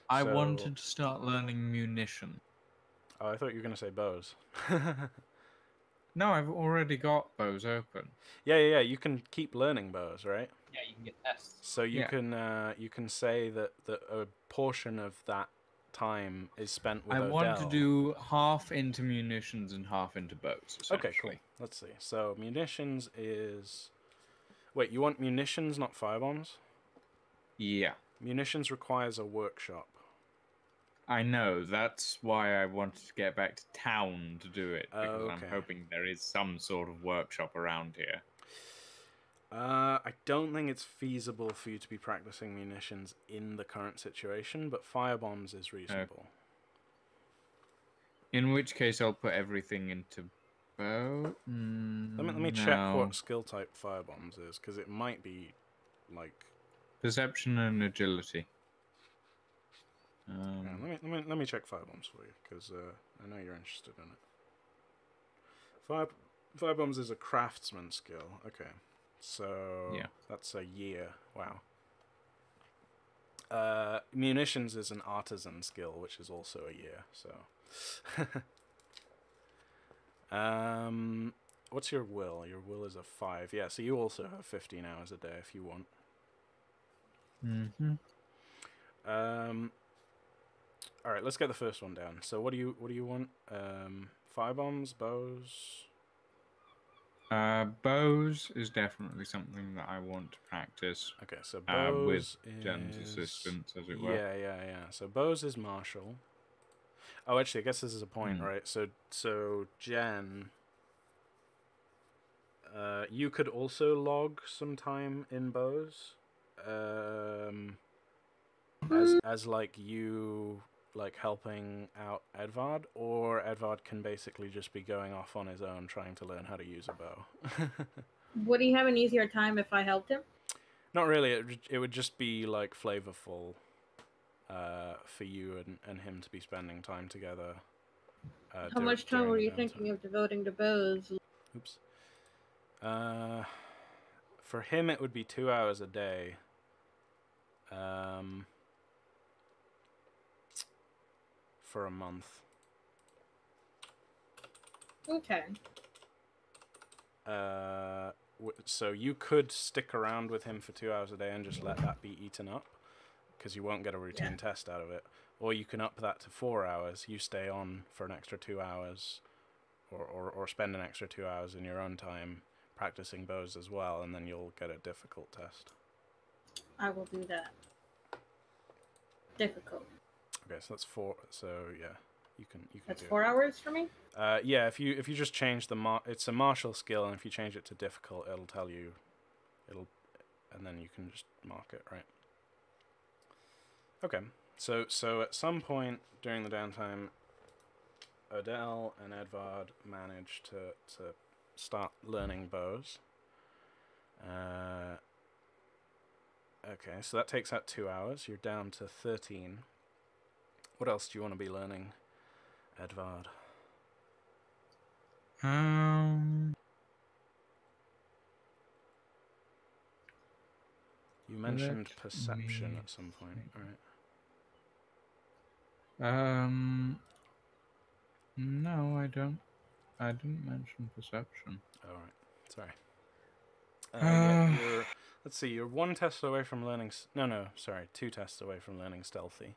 I wanted to start learning munition. Oh, I thought you were going to say bows. No, I've already got bows open. Yeah. You can keep learning bows, right? Yeah, you can get tests. So you can say that a portion of that time is spent with Odelle. I want to do half into munitions and half into bows. Okay, cool. Let's see. So munitions is... Wait, you want munitions, not firebombs? Yeah. Munitions requires a workshop. I know. That's why I wanted to get back to town to do it, because I'm hoping there is some sort of workshop around here. I don't think it's feasible for you to be practicing munitions in the current situation, but firebombs is reasonable. In which case, I'll put everything into bow. Let me check what skill type firebombs is, because it might be like perception and agility. Let me check firebombs for you, because I know you're interested in it. Firebombs is a craftsman skill. Okay. So that's a year. Wow. Munitions is an artisan skill, which is also a year. So, what's your will? Your will is a 5. Yeah. So you also have 15 hours a day if you want. All right. Let's get the first one down. So what do you want? Firebombs, bows. Bows is definitely something that I want to practice. Okay, so bows with Jen's assistance, as it were. Yeah. So bows is martial. Oh, actually, I guess this is a point, right? So Jen, you could also log some time in bows, as like you like helping out Edvard, or Edvard can basically just be going off on his own trying to learn how to use a bow. Would he have an easier time if I helped him? Not really. It would just be like flavorful for you and him to be spending time together. How much time were you thinking of devoting to bows? Oops. For him, it would be 2 hours a day. For a month. Okay. So you could stick around with him for 2 hours a day and just let that be eaten up, because you won't get a routine test out of it. Or you can up that to 4 hours. You stay on for an extra 2 hours, or spend an extra 2 hours in your own time practicing bows as well, and then you'll get a difficult test. I will do that. Difficult. Okay, so that's 4. So yeah, you can. That's 4 hours for me. Yeah, if you just change it's a martial skill, and if you change it to difficult, it'll tell you, and then you can just mark it, right? Okay, so at some point during the downtime, Odelle and Edvard managed to start learning bows. Okay, so that takes out 2 hours. You're down to 13. What else do you want to be learning, Edvard? You mentioned perception at some point, right? No, I don't. I didn't mention perception. All right, sorry. Let's see. You're 1 test away from learning. Sorry, 2 tests away from learning stealthy.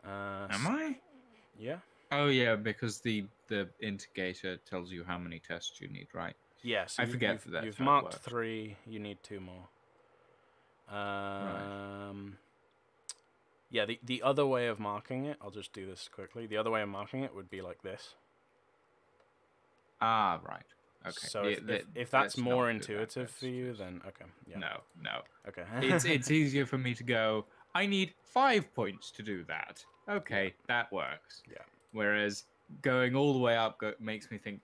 Am I? Yeah. Oh yeah, because the indicator tells you how many tests you need, right? Yeah. So I forget that. You've marked 3. You need 2 more. Right. Yeah. The other way of marking it, I'll just do this quickly. The other way of marking it would be like this. Ah, right. Okay. So if that's more intuitive for you, then okay. Yeah. No. Okay. it's easier for me to go, I need 5 points to do that. Okay, that works. Yeah. Whereas going all the way up makes me think,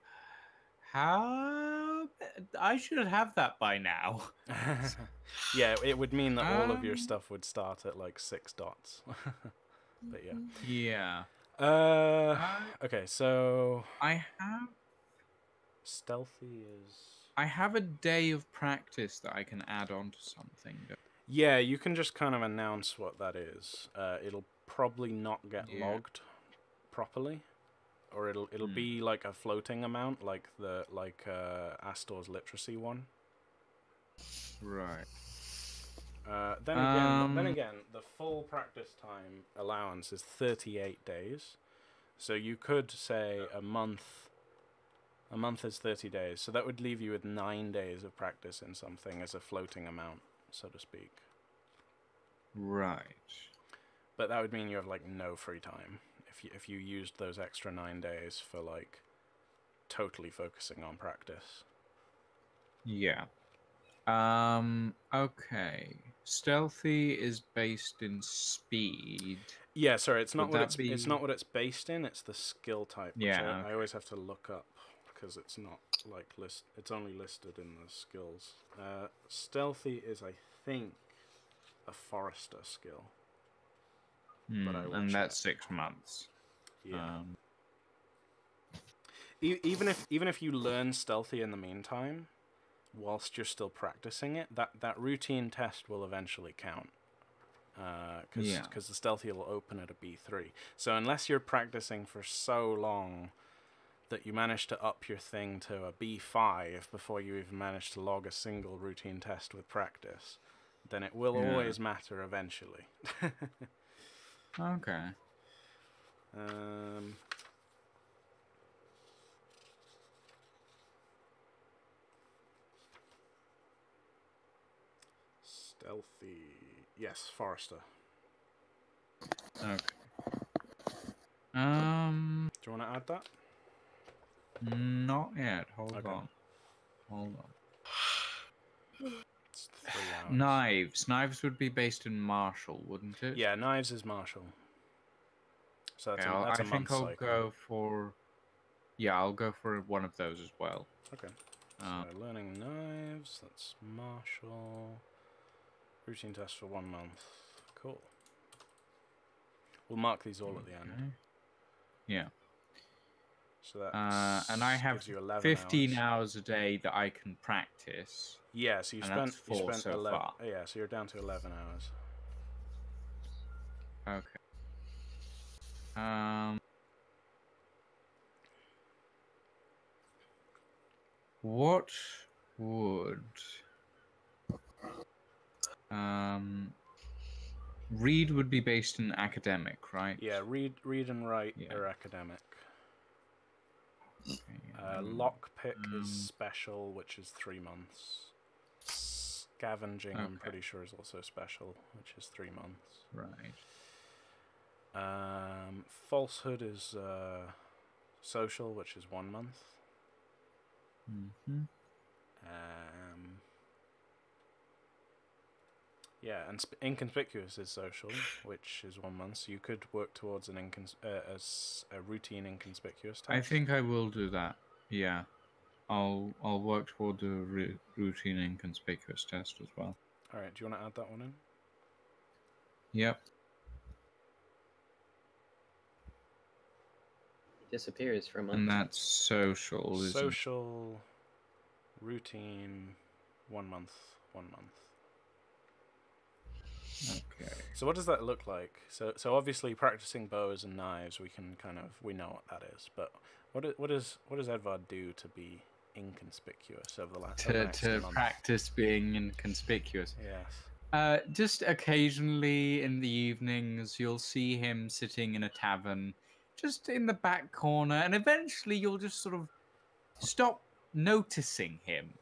how? I should have that by now. Yeah, it would mean that all of your stuff would start at like 6 dots. But yeah. Yeah. Okay, so I have... Stealthy is... I have a day of practice that I can add on to something. Yeah, you can just kind of announce what that is. It'll probably not get logged properly, or it'll be like a floating amount, like Astor's literacy one. Right. Then again, the full practice time allowance is 38 days, so you could say a month. A month is 30 days, so that would leave you with 9 days of practice in something as a floating amount, so to speak. Right. But that would mean you have like no free time if you used those extra 9 days for like totally focusing on practice. Yeah. Okay. Stealthy is based in speed. Yeah, sorry, it's not it's not what it's based in. It's the skill type, which I always have to look up because it's not like it's only listed in the skills. Stealthy is, I think, a forester skill. But I will and check. that's 6 months. Yeah. Even if you learn stealthy in the meantime, whilst you're still practicing it, that routine test will eventually count. Because the stealthy will open at a B3. So unless you're practicing for so long that you manage to up your thing to a B5 before you even manage to log a single routine test with practice, then it will always matter eventually. Okay. Stealthy. Yes, forester. Okay. Do you want to add that? Not yet. Hold on. It's 3 hours. Knives. Knives would be based in martial, wouldn't it? Yeah, knives is martial. So that's I a think month I'll cycle. go for... Yeah, I'll go for one of those as well. Okay. So learning knives, that's martial. Routine test for 1 month. Cool. We'll mark these all at the end. Yeah. So that's and I have 15 hours a day that I can practice. Yeah, so you spent 4 so 11. far. Yeah, so you're down to 11 hours. Okay. What would read would be based in academic, right? Yeah, read and write are academic. Okay, lockpick is special, which is 3 months. Scavenging, I'm pretty sure, is also special, which is 3 months. Right. Falsehood is social, which is 1 month. Yeah, and inconspicuous is social, which is 1 month. So you could work towards a routine inconspicuous test. I think I will do that. Yeah, I'll work toward the routine inconspicuous test as well. All right. Do you want to add that one in? Yep. Disappears for a month. And that's social, isn't it? Social, routine, 1 month, 1 month. Okay. So what does that look like? So obviously practicing bows and knives, we know what that is. But what does Edvard do to be inconspicuous over the last to practice being inconspicuous? Yes. Just occasionally in the evenings, you'll see him sitting in a tavern, just in the back corner, and eventually you'll just sort of stop noticing him.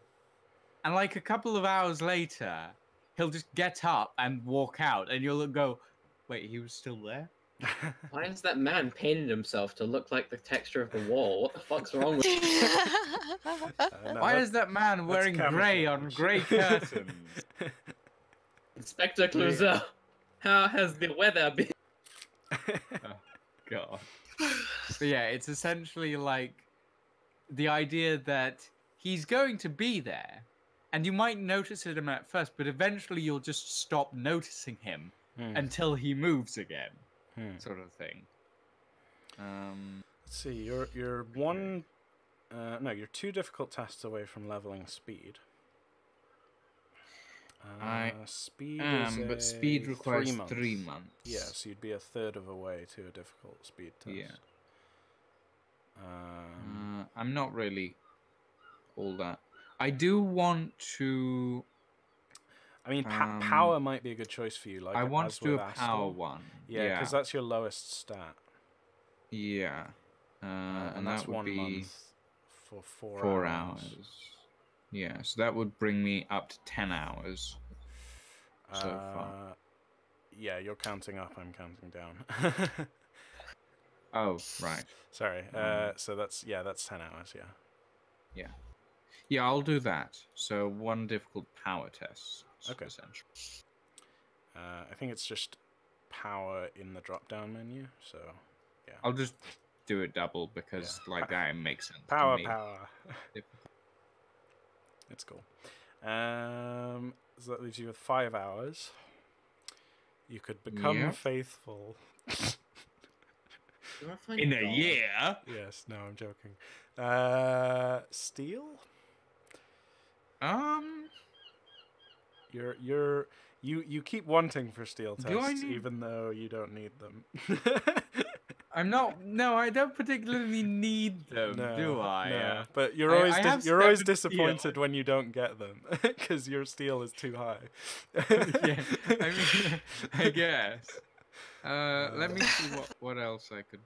And like a couple of hours later, he'll just get up and walk out, and you'll go, wait, he was still there? Why has that man painted himself to look like the texture of the wall? What the fuck's wrong with him? Why is that man wearing grey on grey curtains? Inspector Clouseau, how has the weather been? Oh, God. But yeah, it's essentially like the idea that he's going to be there, and you might notice him at first, but eventually you'll just stop noticing him until he moves again, sort of thing. Let's see, you're you're 2 difficult tests away from leveling speed. Speed but speed requires 3 months. Yeah, so you'd be a third of a way to a difficult speed test. Yeah. I'm not really all that. I do want to... I mean, power might be a good choice for you. Like I want to do a Astor. power one. Yeah, because that's your lowest stat. Yeah. And that's that would 1 be month for 4 hours. Yeah, so that would bring me up to 10 hours so far. yeah, you're counting up. I'm counting down. Oh, right. Sorry. So that's 10 hours. Yeah. Yeah. Yeah, I'll do that. So 1 difficult power test. Okay. Essentially. I think it's just power in the drop-down menu. So, yeah. I'll just do it double because that makes sense. Power, to me. power. It's cool. So that leaves you with 5 hours. You could become faithful. In a year? Yes. No, I'm joking. Steal? You keep wanting for steal tests, even though you don't need them. No, I don't particularly need them, do I? No, but you're always disappointed when you don't get them because your steal is too high. Yeah, I mean, I guess. Let me see what else I could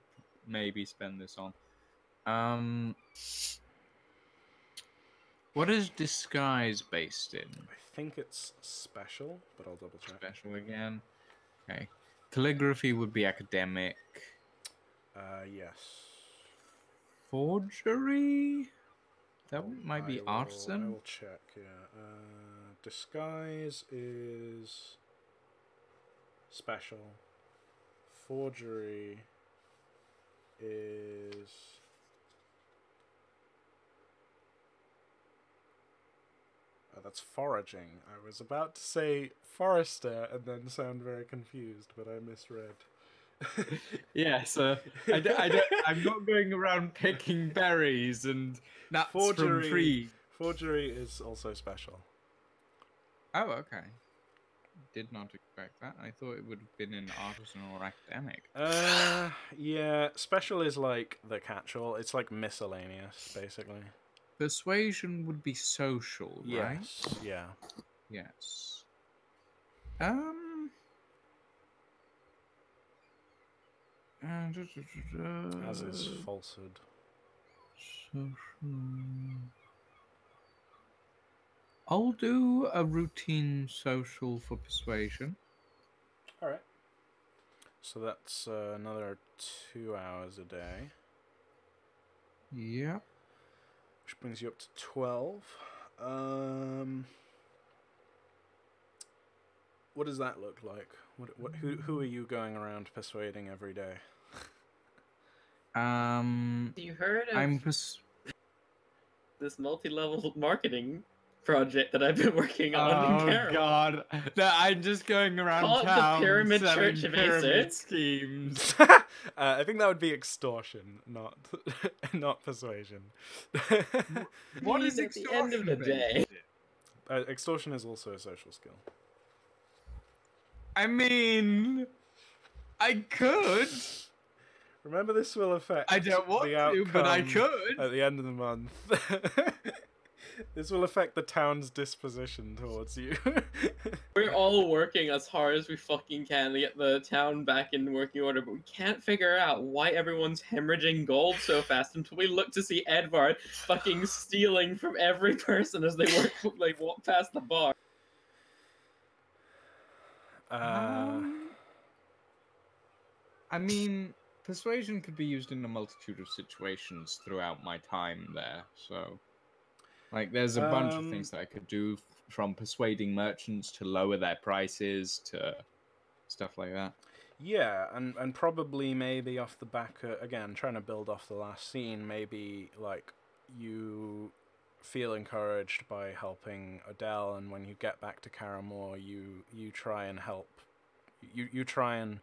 maybe spend this on. What is disguise based in? I think it's special, but I'll double check. Special again. Okay. Calligraphy would be academic. Yes. Forgery? That might be artisan. I will check, yeah. Disguise is special. Forgery is... that's foraging. I was about to say forester and then sound very confused, but I misread. Yeah, so I'm not going around picking berries and nuts from trees. Forgery is also special. Oh, okay. Did not expect that. I thought it would have been in artisan or academic. Yeah, special is like the catch-all. It's like miscellaneous, basically. Persuasion would be social, right? Yes. Yeah. Yes. As is falsehood. I'll do a routine social for persuasion. All right. So that's another 2 hours a day. Yep. Which brings you up to 12. What does that look like? Who are you going around persuading every day? You heard of this multi-level marketing project that I've been working on? Oh God! No, I'm just going around town the Pyramid selling Church of pyramid schemes. I think that would be extortion, not persuasion. What is at the end of the day? Extortion is also a social skill. I mean, I could. Remember, this will affect. I don't want to, but I could. At the end of the month. This will affect the town's disposition towards you. We're all working as hard as we fucking can to get the town back in working order, but we can't figure out why everyone's hemorrhaging gold so fast until we look to see Edvard fucking stealing from every person as they walk past the bar. I mean, persuasion could be used in a multitude of situations throughout my time there, so... Like, there's a bunch of things that I could do, from persuading merchants to lower their prices to stuff like that. Yeah, and probably maybe off the back, again, trying to build off the last scene, maybe, like, you feel encouraged by helping Odelle, and when you get back to Caramore, you try and help, you try and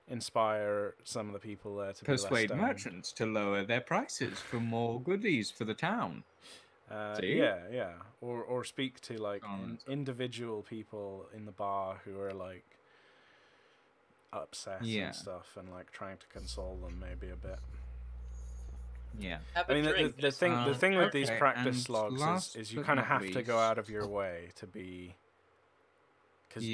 inspire some of the people there to persuade merchants to lower their prices for more goodies for the town. Yeah, or speak to like individual people in the bar who are like upset and stuff, and like trying to console them maybe a bit. Yeah, I mean the thing with these practice logs is you kind of have to go out of your way to be, because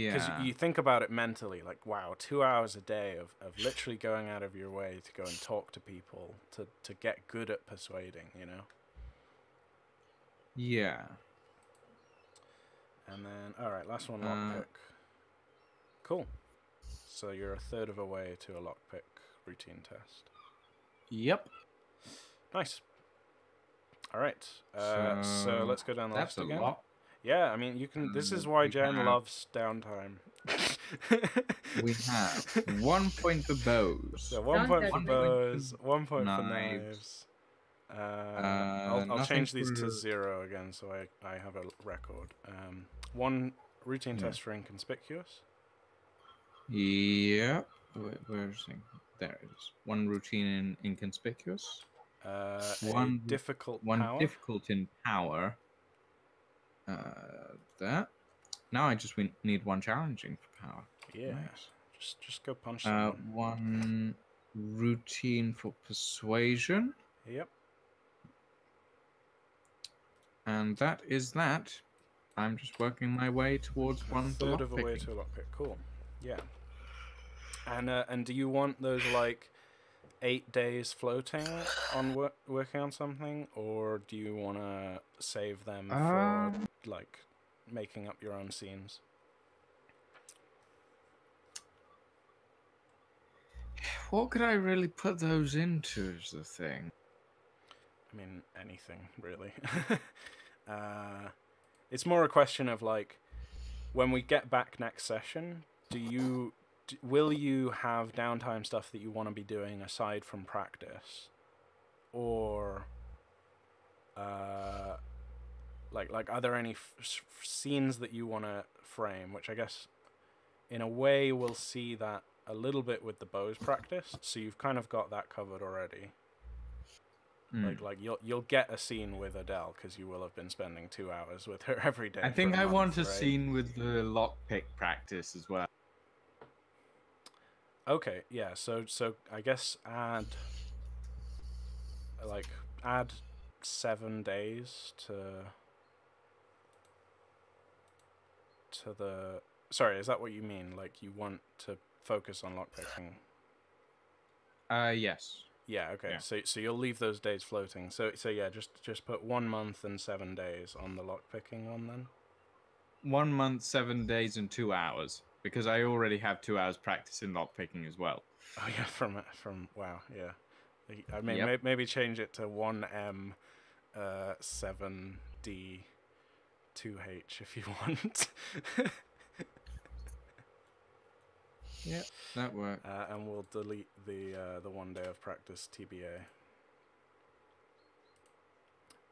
you think about it mentally, like, wow, 2 hours a day of literally going out of your way to go and talk to people to get good at persuading, you know. Yeah. And then, all right, last one, lockpick. Cool. So you're a third of a way to a lockpick routine test. Yep. Nice. All right. So let's go down the list again. Lot. Yeah, I mean, you can. This is why Jen loves downtime. We have 1 point for bows. So 1 point for bows, 1 point for knives. I'll change these to 0 again, so I have a record. 1 routine test for inconspicuous. Yep. Where's it? There it is. 1 routine in inconspicuous. One difficult power. Difficult in power. That. Now I just need 1 challenging for power. Yeah. Nice. Just go punch someone. 1 routine for persuasion. Yep. And that is that. I'm just working my way towards 1/3 of a way to a lockpick. Cool. Yeah. And do you want those like 8 days floating on working on something, or do you want to save them for like making up your own scenes? What could I really put those into is the thing. I mean, anything really. It's more a question of like, when we get back next session, will you have downtime stuff that you want to be doing aside from practice, or like are there any scenes that you want to frame? Which I guess, in a way, we'll see that a little bit with the bows practice. So you've kind of got that covered already. Like you'll get a scene with Odelle because you will have been spending 2 hours with her every day. I think I want a right? scene with the lockpick practice as well. Okay, yeah. So I guess add 7 days to the. Sorry, is that what you mean? Like you want to focus on lockpicking? Yes. Yeah, okay. Yeah. So you'll leave those days floating. So yeah, just put 1 month and 7 days on the lockpicking one then. 1 month, 7 days, and 2 hours, because I already have 2 hours practice in lockpicking as well. Oh yeah, from wow, yeah. I mean, maybe change it to 1M, 7D, 2H if you want. Yeah, that works. And we'll delete the 1 day of practice TBA.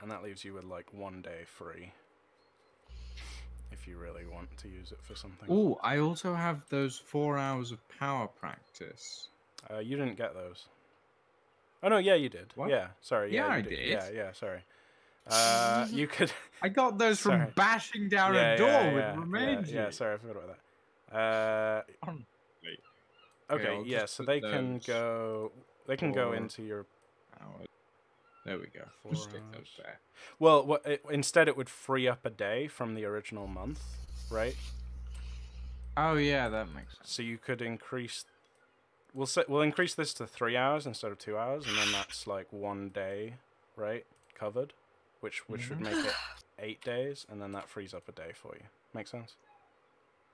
And that leaves you with like 1 day free, if you really want to use it for something. Oh, I also have those 4 hours of power practice. You didn't get those. Oh no, yeah, you did. What? Yeah, sorry. Yeah, I did. did. Yeah, sorry. You could. I got those from bashing down a door with Romienji. Yeah, sorry, I forgot about that. Okay, yeah, so they can go. They can go into your. There we go. We'll stick those there. Well, instead it would free up a day from the original month, right? Oh yeah, that makes sense. So you could increase. We'll increase this to 3 hours instead of 2 hours, and then that's like 1 day, right? Covered, which would make it 8 days, and then that frees up a day for you. Make sense?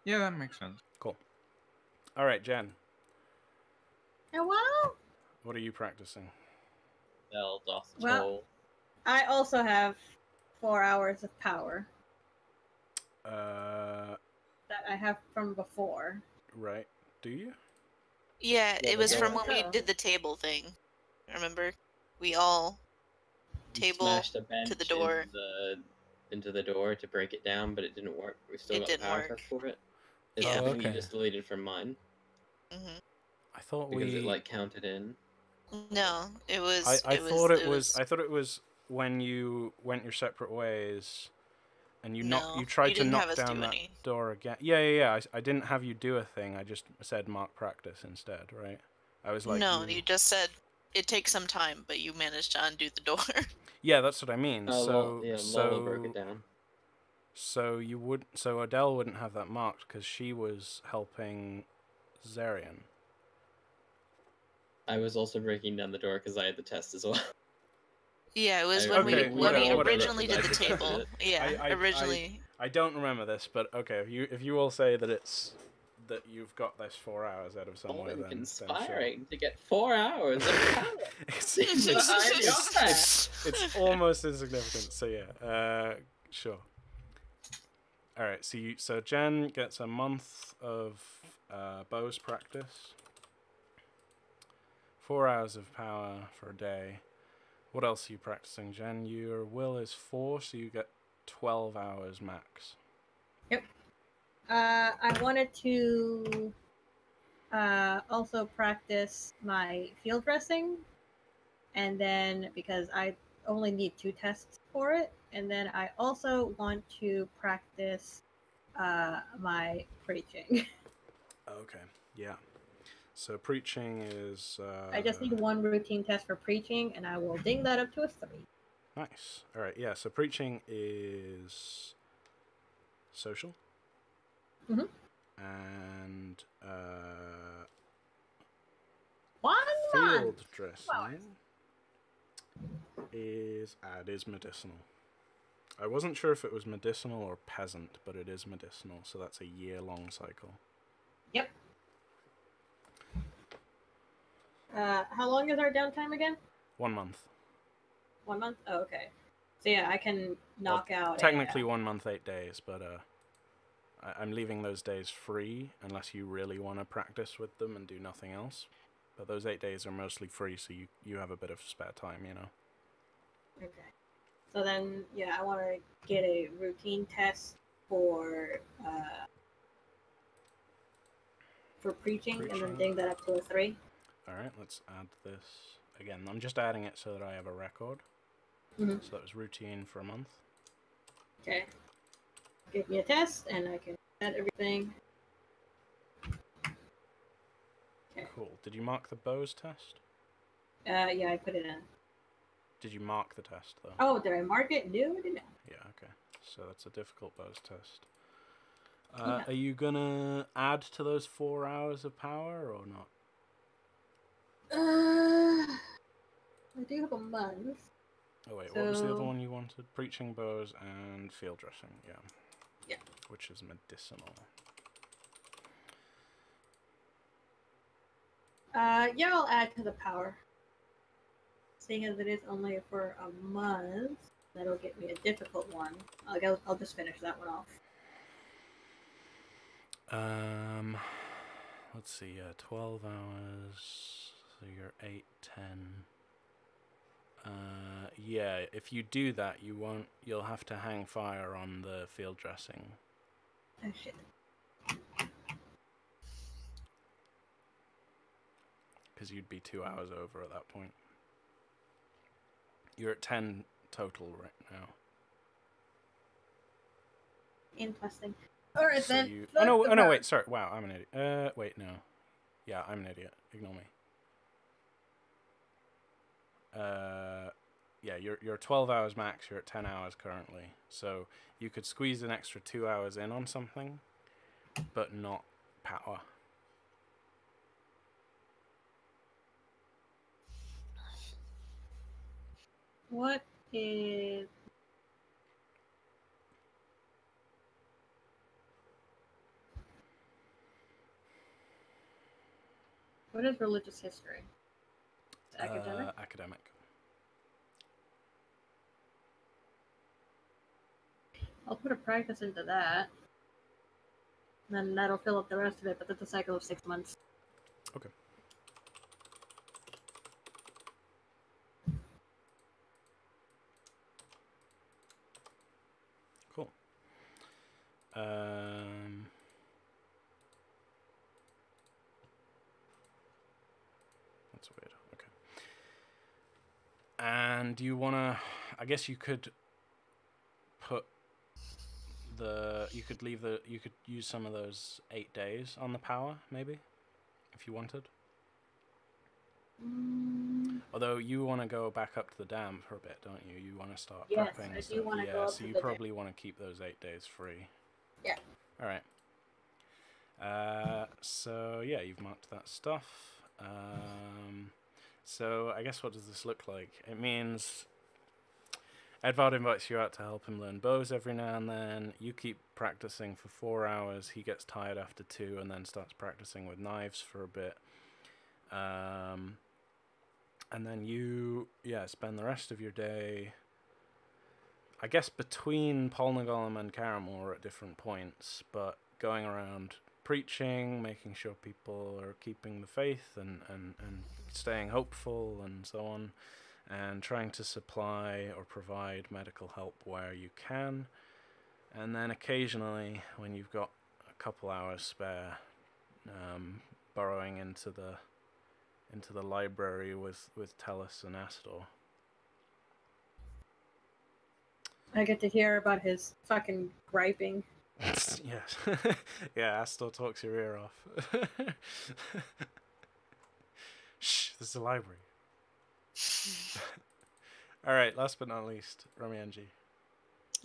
Yeah, that makes sense. Cool. All right, Jen. Hello? What are you practicing? Well, I also have 4 hours of power. That I have from before. Right. Do you? Yeah, it was from when we did the table thing. Remember? We all table to the door. Into the door to break it down, but it didn't work. We still got the power test for it. It's Yeah. something you just deleted from mine. Mm-hmm. I thought because it like counted in. No, it was. I thought it was when you went your separate ways, and you tried to knock down that door again. Yeah. I didn't have you do a thing. I just said mark practice instead, right? I was like. No, you just said it takes some time, but you managed to undo the door. Yeah, that's what I mean. Lulu broke it down. So Odelle wouldn't have that marked because she was helping Xerion. I was also breaking down the door because I had the test as well. Yeah, it was when we originally did the table. Yeah, originally. I don't remember this, but okay, if you all say that it's that you've got this 4 hours out of somewhere, then inspiring to get 4 hours of power. it's almost insignificant. So yeah, sure. All right. So Jen gets a month of bows practice. 4 hours of power for a day. What else are you practicing, Jen? Your will is 4, so you get 12 hours max. Yep. I wanted to also practice my field dressing, and then because I only need 2 tests for it, and then I also want to practice my preaching. Okay, yeah. So preaching is... I just need 1 routine test for preaching, and I will ding that up to a 3. Nice. All right, yeah, so preaching is social. Mm-hmm. And field dressing is medicinal. I wasn't sure if it was medicinal or peasant, but it is medicinal, so that's a year-long cycle. Yep. How long is our downtime again? 1 month. 1 month? Oh, okay. So yeah, I can knock out... Technically 1 month, 8 days, but I'm leaving those days free unless you really want to practice with them and do nothing else. But those 8 days are mostly free, so you have a bit of spare time, you know. Okay. So then, yeah, I want to get a routine test for preaching, and then ding that up to a 3. Alright, let's add this. Again, I'm just adding it so that I have a record. Mm-hmm. So that was routine for a month. Okay. Give me a test, and I can add everything. Okay. Cool. Did you mark the bows test? Yeah, I put it in. Did you mark the test, though? Oh, did I mark it? No, I did not. Yeah, okay. So that's a difficult bows test. Yeah. Are you gonna add to those 4 hours of power, or not? I do have a month. Oh wait, what was the other one you wanted? Preaching bows and field dressing, yeah. Yeah. Which is medicinal. Yeah, I'll add to the power. Seeing as it is only for a month, that'll get me a difficult one. I'll just finish that one off. Let's see, 12 hours, so you're 8, 10. Yeah, if you do that, you'll have to hang fire on the field dressing. Oh shit. Because you'd be 2 hours over at that point. You're at 10 total right now. Interesting. Alright So then. Oh no, wait, sorry. Wow, I'm an idiot. Wait, no. Yeah, I'm an idiot. Ignore me. Yeah, you're 12 hours max, you're at 10 hours currently. So you could squeeze an extra 2 hours in on something, but not power. What is... What is religious history? It's academic? Academic. I'll put a practice into that. Then that'll fill up the rest of it, but that's a cycle of 6 months. Okay. Cool. That's weird. Okay. And do you wanna? I guess you could put you could use some of those 8 days on the power, maybe, if you wanted. Although you want to go back up to the dam for a bit, don't you? You want to start prepping. Yes, I do want to go up so to you the probably want to keep those 8 days free. Yeah. All right. So yeah, you've marked that stuff. So I guess what does this look like? It means Edvard invites you out to help him learn bows every now and then. You keep practicing for 4 hours. He gets tired after 2 and then starts practicing with knives for a bit. And then you, spend the rest of your day, I guess, between Polnagolm and Karamor at different points, but going around preaching, making sure people are keeping the faith and staying hopeful and so on, and trying to supply or provide medical help where you can. And then occasionally, when you've got a couple hours spare, burrowing into the library with Tellus and Astor. I get to hear about his fucking griping. Yes. Yeah, Astor talks your ear off. Shh, this is a library. Alright, last but not least, Romienji.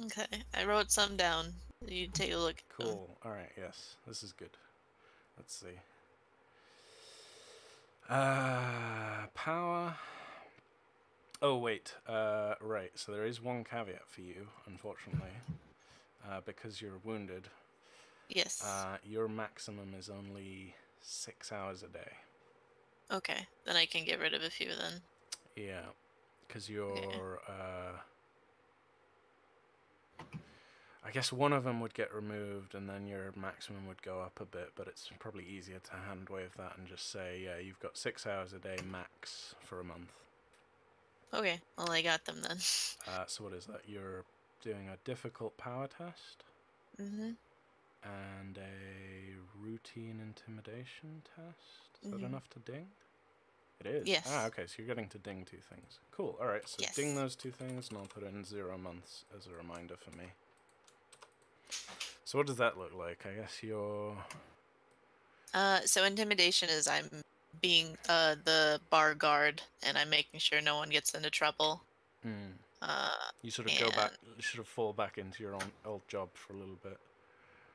Okay, I wrote some down. You take a look. Cool. Alright, yes. This is good. Let's see. Power. Oh, wait. Right, so there is one caveat for you, unfortunately. Because you're wounded. Yes. Your maximum is only 6 hours a day. Okay, then I can get rid of a few then. Yeah, because you're, I guess one of them would get removed and then your maximum would go up a bit, but it's probably easier to hand wave that and just say, yeah, you've got 6 hours a day max for a month. Okay, well I got them then. So what is that? You're doing a difficult power test? Mm-hmm. And a routine intimidation test? Is that enough to ding? It is? Yes. Ah, okay, so you're getting to ding 2 things. Cool, alright, so yes. Ding those 2 things and I'll put in 0 months as a reminder for me. So what does that look like? I guess you're... So intimidation is I'm being the bar guard and I'm making sure no one gets into trouble. You sort of go back, you sort of fall back into your old job for a little bit.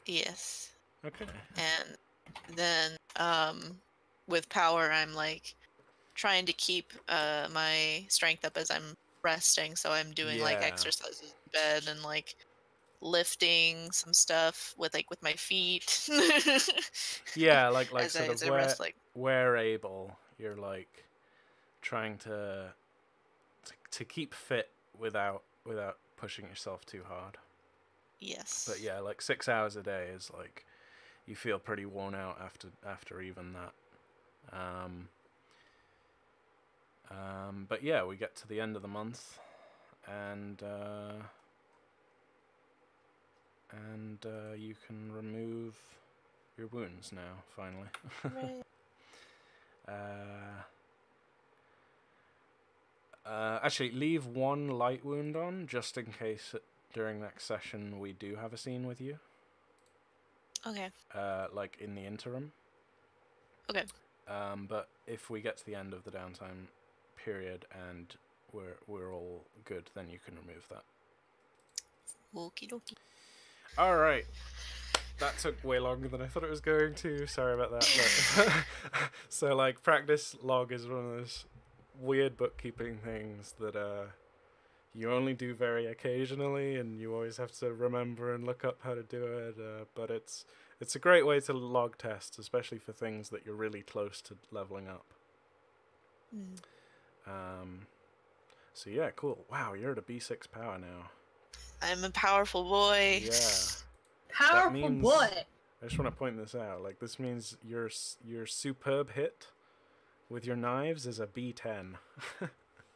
Yes. Okay. And then with power I'm like trying to keep my strength up as I'm resting, so I'm doing like exercises in bed and like lifting some stuff with my feet. Yeah, like as sort of rest, where able, you're like trying to keep fit without pushing yourself too hard. Yes. But yeah, like 6 hours a day is like you feel pretty worn out after even that. But yeah, we get to the end of the month, and you can remove your wounds now, finally. Right. Actually, leave 1 light wound on, just in case during next session we do have a scene with you. Okay. Like in the interim. Okay. But if we get to the end of the downtime period and we're all good, then you can remove that. Okie dokie. All right. That took way longer than I thought it was going to. Sorry about that. But so, like, practice log is one of those weird bookkeeping things that you only do very occasionally, and you always have to remember and look up how to do it. But it's a great way to log tests, especially for things that you're really close to leveling up. So yeah, cool. Wow, you're at a B6 power now. I'm a powerful boy. Yeah. Powerful boy. I just want to point this out. Like, this means your superb hit with your knives is a B10.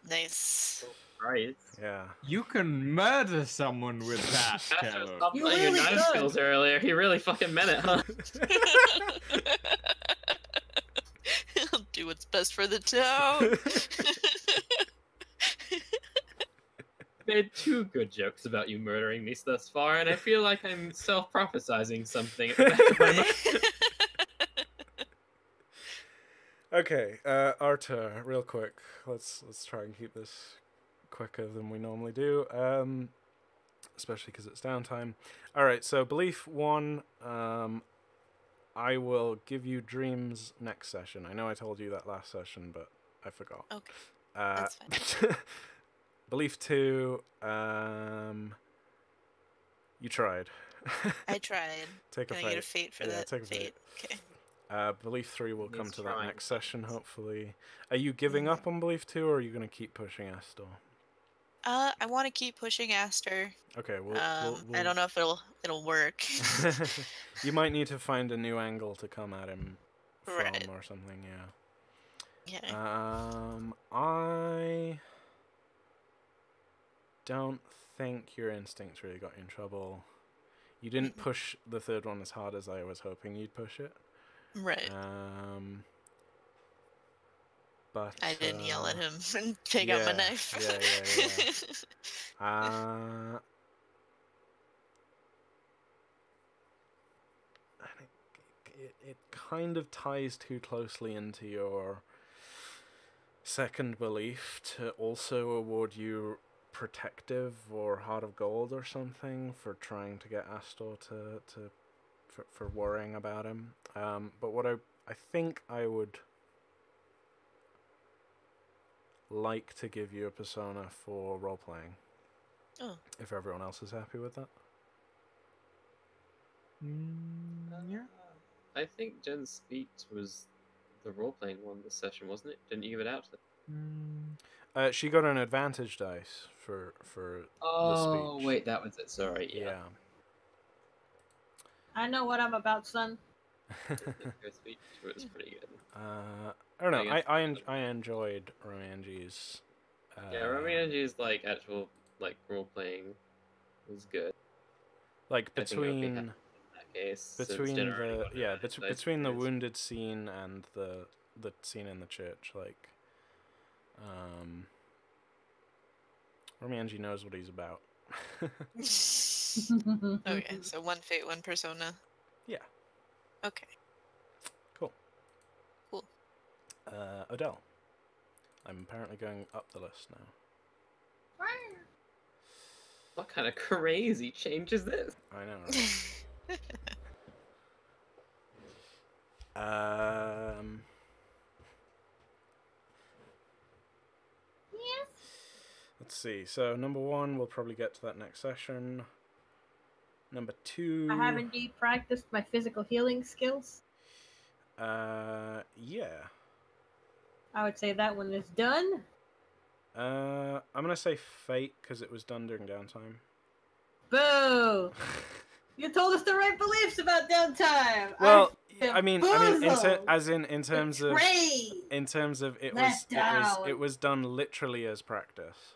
Nice. Right. Yeah. You can murder someone with that, Kelu. Stop playing your knife skills earlier. He really fucking meant it, huh? I'll do what's best for the town. Made 2 good jokes about you murdering me thus far, and I feel like I'm self-prophesizing something at the back of my mind. Okay, Arthur, real quick. Let's try and keep this quicker than we normally do, especially because it's downtime. All right, so belief 1. I will give you dreams next session. I know I told you that last session, but I forgot. Okay, that's fine. Belief 2, you tried. I tried. Take a Can fate. I get a fate for that? Take a fate. Okay. Belief 3 will come to that trying. next session, hopefully. Are you giving up on Belief 2, or are you going to keep pushing Astor? I want to keep pushing Astor. Okay, I don't know if it'll work. You might need to find a new angle to come at him from, Right. or something, yeah. Yeah. I don't think your instincts really got you in trouble. You didn't push the third one as hard as I was hoping you'd push it. Right. But I didn't yell at him and take out my knife. It kind of ties too closely into your second belief to also award you protective or heart of gold or something for trying to get Astor for worrying about him. But what I think I would like to give you a persona for role-playing. Oh. If everyone else is happy with that. Yeah. I think Jen's speech was the role-playing one this session, wasn't it? Didn't you give it out to them? She got an advantage dice for the speech. Oh, wait, that was it. Sorry, yeah. I know what I'm about, son. Her speech was pretty good. I don't know. I enjoyed Romienji's. Yeah, Romienji's like actual like role-playing was good. Like between case, between the wounded scene and the scene in the church, like Romienji knows what he's about. Okay, so one fate, one persona. Yeah. Okay. Cool. Cool. Odelle. I'm apparently going up the list now. What kind of crazy change is this? I know, right? Yes. Let's see. So number 1, we'll probably get to that next session. Number 2. I have indeed practiced my physical healing skills. Yeah. I would say that one is done. I'm gonna say fate because it was done during downtime. Boo! You told us the right beliefs about downtime. Well, in terms of it was done literally as practice.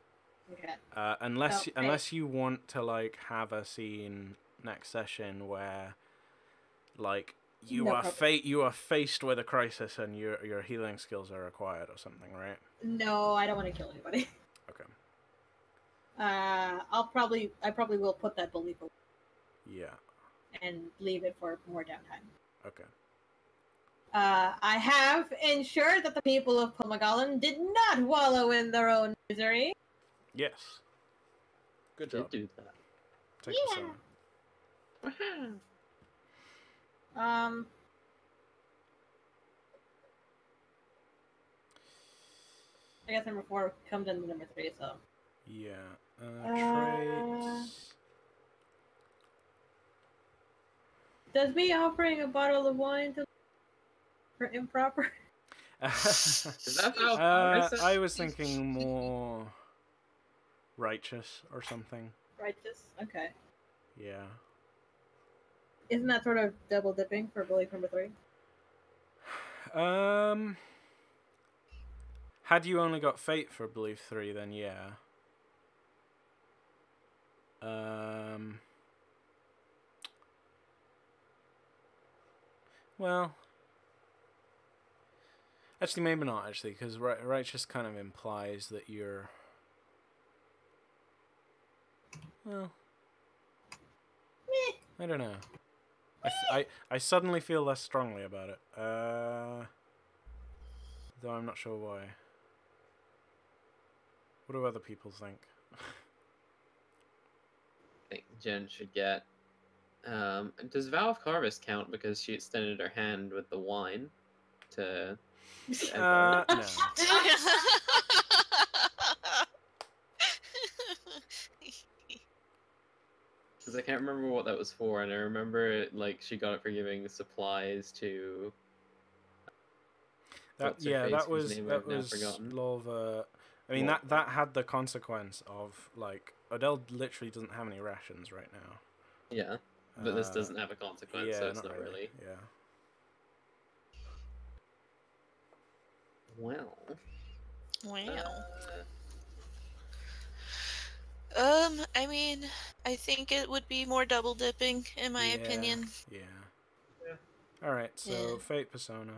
Okay. Unless you want to like have a scene next session where like you are faced with a crisis and your healing skills are required or something, right? No, I don't want to kill anybody. Okay. I probably will put that belief away. Yeah. And leave it for more downtime. Okay. I have ensured that the people of Pomagalan did not wallow in their own misery. Yes. Good job. Did do that. Take I guess number 4 comes into number 3, so. Yeah. Traits. Does me offering a bottle of wine for improper? Is that how I was thinking more righteous or something. Righteous? Okay. Yeah. Isn't that sort of double dipping for belief number 3? Had you only got fate for belief 3, then yeah. Well, actually, maybe not. Actually, because righteous kind of implies that you're. Well, I don't know. I suddenly feel less strongly about it. Though I'm not sure why. What do other people think? I think Jen should get. Does Vow of Harvest count because she extended her hand with the wine to Edvard? No. Because I can't remember what that was for, and I remember like she got it for giving supplies to. That was Lolva. I mean that had the consequence of like Odelle literally doesn't have any rations right now. Yeah, but this doesn't have a consequence, so it's not really. Yeah. Well. I mean, I think it would be more double dipping, in my opinion. Yeah. Alright, so Fate Persona.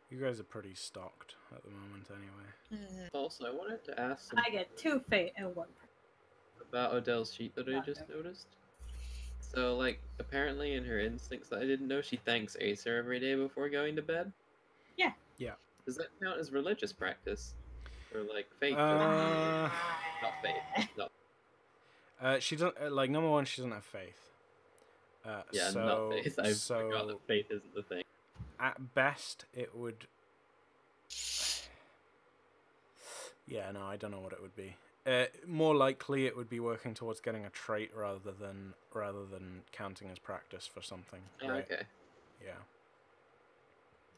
You guys are pretty stocked at the moment, anyway. Also, I wanted to ask I get 2 Fate and 1 about Odelle's sheet that I just noticed. So, like, apparently in her instincts that I didn't know, she thanks Acer every day before going to bed? Yeah. Does that count as religious practice? Or, like, faith? Not faith. No. She doesn't, like, number one, she doesn't have faith. Not faith. I forgot that faith isn't the thing. At best, it would... Yeah, no, I don't know what it would be. More likely, it would be working towards getting a trait rather than counting as practice for something. Oh, right? Okay. Yeah.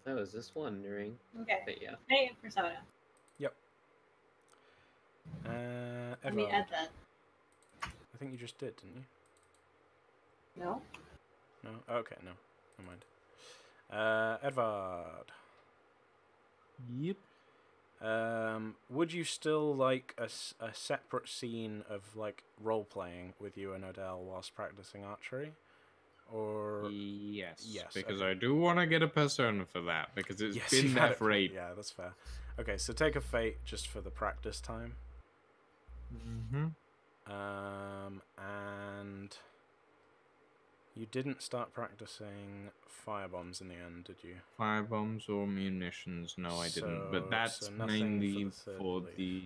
I was just wondering. Okay. But yeah. Fate and Persona. Yep. Let me add that. I think you just did, didn't you? No. No? Oh, okay, no. Never mind. Edvard. Yep. Would you still like a separate scene of like role playing with you and Odelle whilst practicing archery, or yes, because okay. I do want to get a persona for that because it's been there for 8. Yeah, that's fair. Okay, so take a fate just for the practice time. And you didn't start practicing firebombs in the end, did you? Firebombs or munitions? No, I didn't. But that's mainly for the.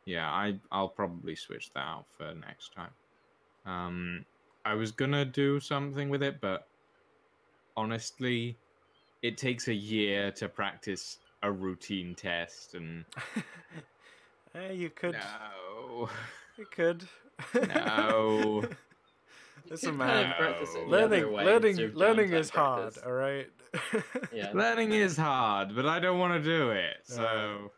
Yeah, I'll probably switch that out for next time. I was gonna do something with it, but honestly, it takes a year to practice a routine test, and. You could. No. You could. No. Listen, man. Learning is hard. All right. Yeah. Learning is hard, but I don't want to do it. So.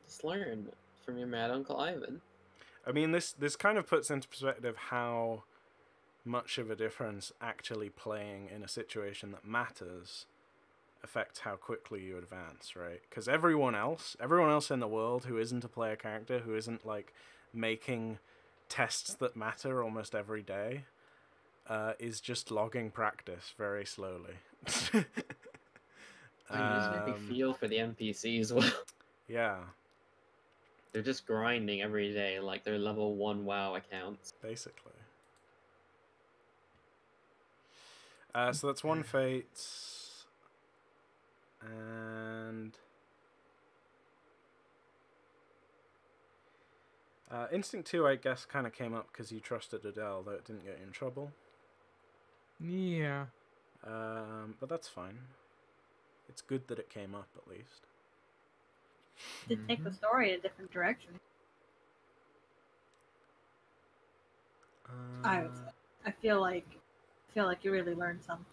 Just learn from your mad Uncle Ivan. I mean, this kind of puts into perspective how much of a difference actually playing in a situation that matters affects how quickly you advance, right? Because everyone else in the world who isn't a player character, who isn't like making tests that matter almost every day, is just logging practice very slowly. You just make me feel for the NPCs. Well, yeah, they're just grinding every day like they're level 1 WoW accounts. Basically. So that's 1 fate. And Instinct 2, I guess, kind of came up because you trusted Odelle, though it didn't get you in trouble. Yeah. But that's fine. It's good that it came up, at least. To take the story in a different direction. I feel like you really learned something.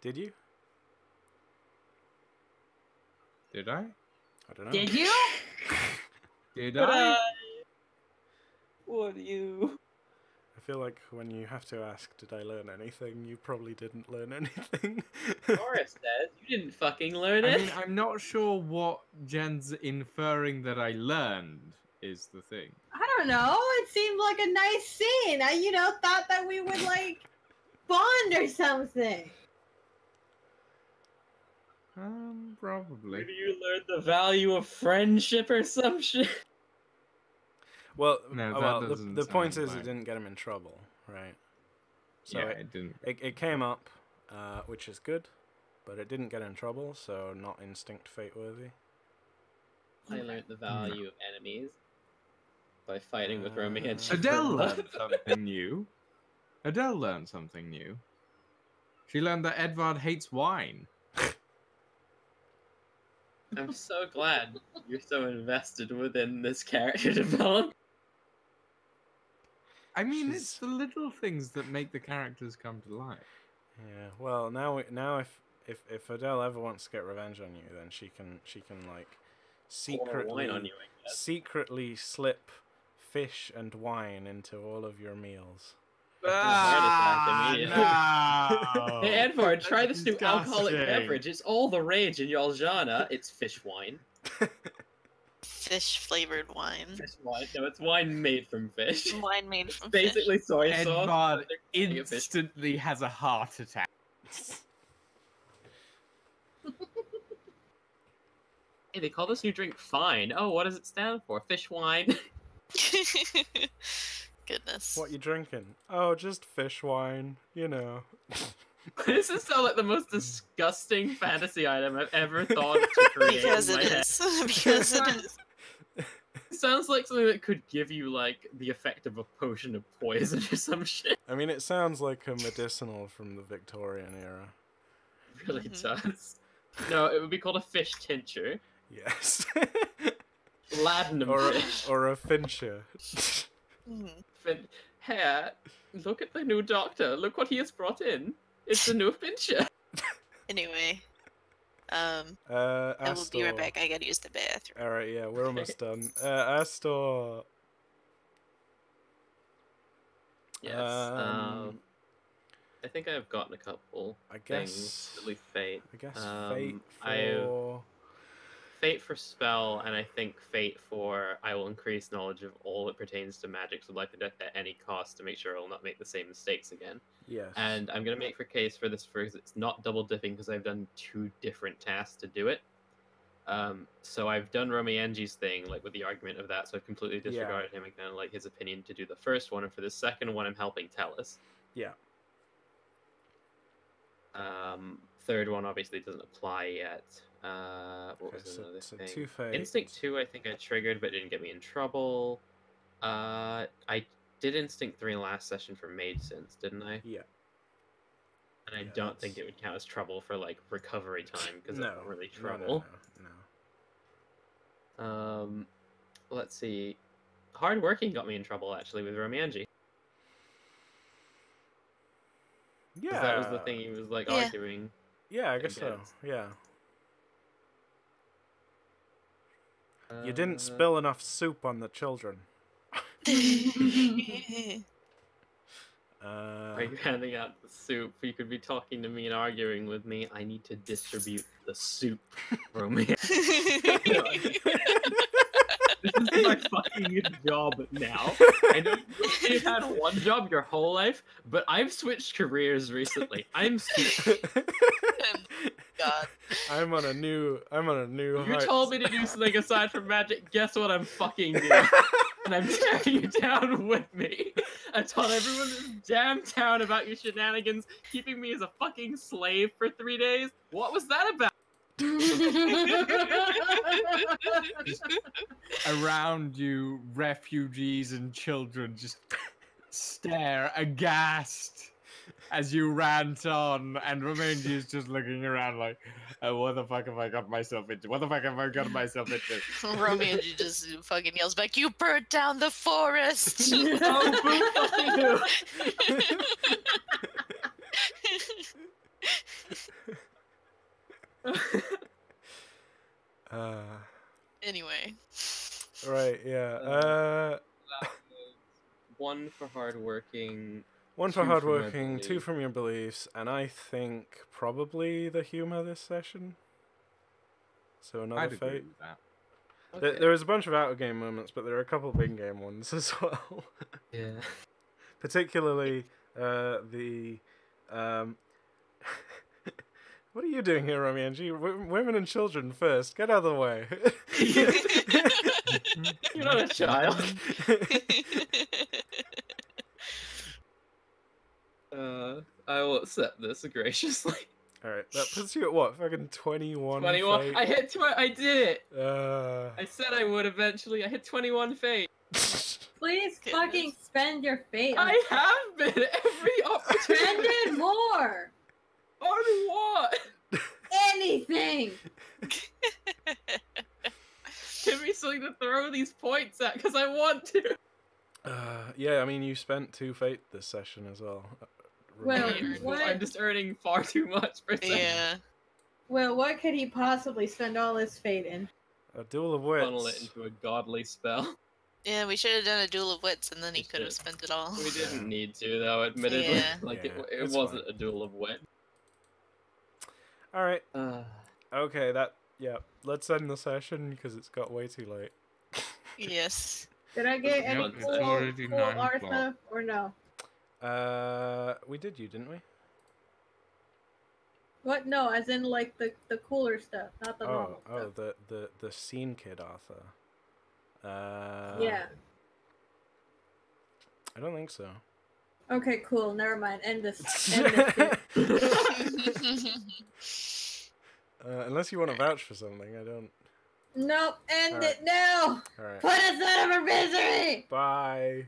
Did you? Did I? I don't know. Did you? Did I? What do you? I feel like when you have to ask, did I learn anything, you probably didn't learn anything. Forrest says you didn't fucking learn it. I mean, I'm not sure what Jen's inferring that I learned is the thing. I don't know. It seemed like a nice scene. I, thought that we would, like, bond or something. Probably. Maybe you learned the value of friendship or some shit. Well, no, the point is it didn't get him in trouble, right? So yeah, it didn't. It came up, which is good, but it didn't get in trouble, so not instinct fate worthy. I learned the value of enemies by fighting with Romienji. Odelle learned something new. Odelle learned something new. She learned that Edvard hates wine. I'm so glad you're so invested within this character development. I mean, it's the little things that make the characters come to life. Yeah. Well, now if Odelle ever wants to get revenge on you, then she can like secretly slip fish and wine into all of your meals. No. Hey Edvard, try this new alcoholic beverage. It's all the rage in y'all genre. It's fish wine. Fish flavored wine. Fish wine. No, it's wine made from fish. Wine made from basically fish. Soy sauce. Edvard instantly has a heart attack. Hey, they call this new drink fine. Oh, what does it stand for? Fish wine. Goodness. What you drinking? Oh, just fish wine, you know. This is so like the most disgusting fantasy item I've ever thought to create. Because it is. Because it is. It sounds like something that could give you like the effect of a potion of poison or some shit. I mean, it sounds like a medicinal from the Victorian era. It really does. No, it would be called a fish tincture. Yes. Laudanum fish. Or a fincher. Hey, look at the new doctor. Look what he has brought in. It's the new fincher. Anyway. I will be right back. I gotta use the bathroom. Alright, yeah, we're almost done. Astor. Yes. I think I've gotten a couple. Things. At least fate. I guess fate for... Fate for spell, and I think fate for I will increase knowledge of all that pertains to magic of life and death at any cost to make sure I will not make the same mistakes again. Yes. And I'm going to make for case for this first. It's not double dipping because I've done 2 different tasks to do it. So I've done Romienji's thing, like with the argument of that, so I've completely disregarded him and kind of like his opinion to do the first one, and for the second one I'm helping Tellus. Yeah. Third one obviously doesn't apply yet. What was another thing? 2 fate. Instinct 2 I think I triggered, but didn't get me in trouble. I did Instinct 3 last session for Mage Sense, didn't I? Yeah. And I don't think it would count as trouble for like recovery time because it's not really trouble. No. Let's see. Hard working got me in trouble actually with Romienji. Yeah. That was the thing he was like arguing. Yeah, I guess so. Yeah. You didn't spill enough soup on the children. Are you handing out the soup? You could be talking to me and arguing with me. I need to distribute the soup, Romeo. This is my fucking job now. I know you've had one job your whole life, but I've switched careers recently. I'm soup. God. I'm on a new You told me to do something aside from magic. Guess what I'm fucking doing? And I'm tearing you down with me. I told everyone this damn town about your shenanigans, keeping me as a fucking slave for 3 days. What was that about? Around you, refugees and children just stare aghast as you rant on, and Romienji is just looking around like, what the fuck have I got myself into? What the fuck have I got myself into? Romienji just fucking yells back, "You burnt down the forest!" Oh, boo fucking who! Anyway. Right, yeah. 1 for hardworking. 1 for hardworking, 2 from your beliefs, and I think probably the humor this session. So another fate. Agree with that. Okay. There was a bunch of out-of-game moments, but there are a couple of in-game ones as well. Yeah. Particularly the... What are you doing here, Romienji? Women and children first. Get out of the way. You're not a child. I will accept this graciously. Alright, that puts you at what? Fucking 21 21. fate? I hit I did it! Uh... I said I would eventually. I hit 21 fate. Please fucking spend your fate. I have been every opportunity. Spend it more! On what? anything. Give me something to throw these points at, because I want to. Yeah, I mean, you spent 2 fate this session as well. Well, what? I'm just earning far too much per session. Yeah. Well, what could he possibly spend all his fate in? A duel of wits. Funnel it into a godly spell. Yeah, we should have done a duel of wits, and then he Just could have did. spent it all. We didn't need to, though, admittedly. Yeah. Like, Yeah, it it's wasn't fine. a duel of wit. Alright. Okay, yeah. Let's end the session, because it's got way too late. Yes. Did I get Yeah, any it's cool already 9 Artha o'clock. or no? We did you, didn't we? What? No, as in like the cooler stuff, not the normal Oh, stuff. the scene kid Arthur. Yeah. I don't think so. Okay, cool. Never mind. End this. End this shit. Unless you want to vouch for something, I don't. Nope. End Alright. it now. Alright. Put us out of our misery. Bye.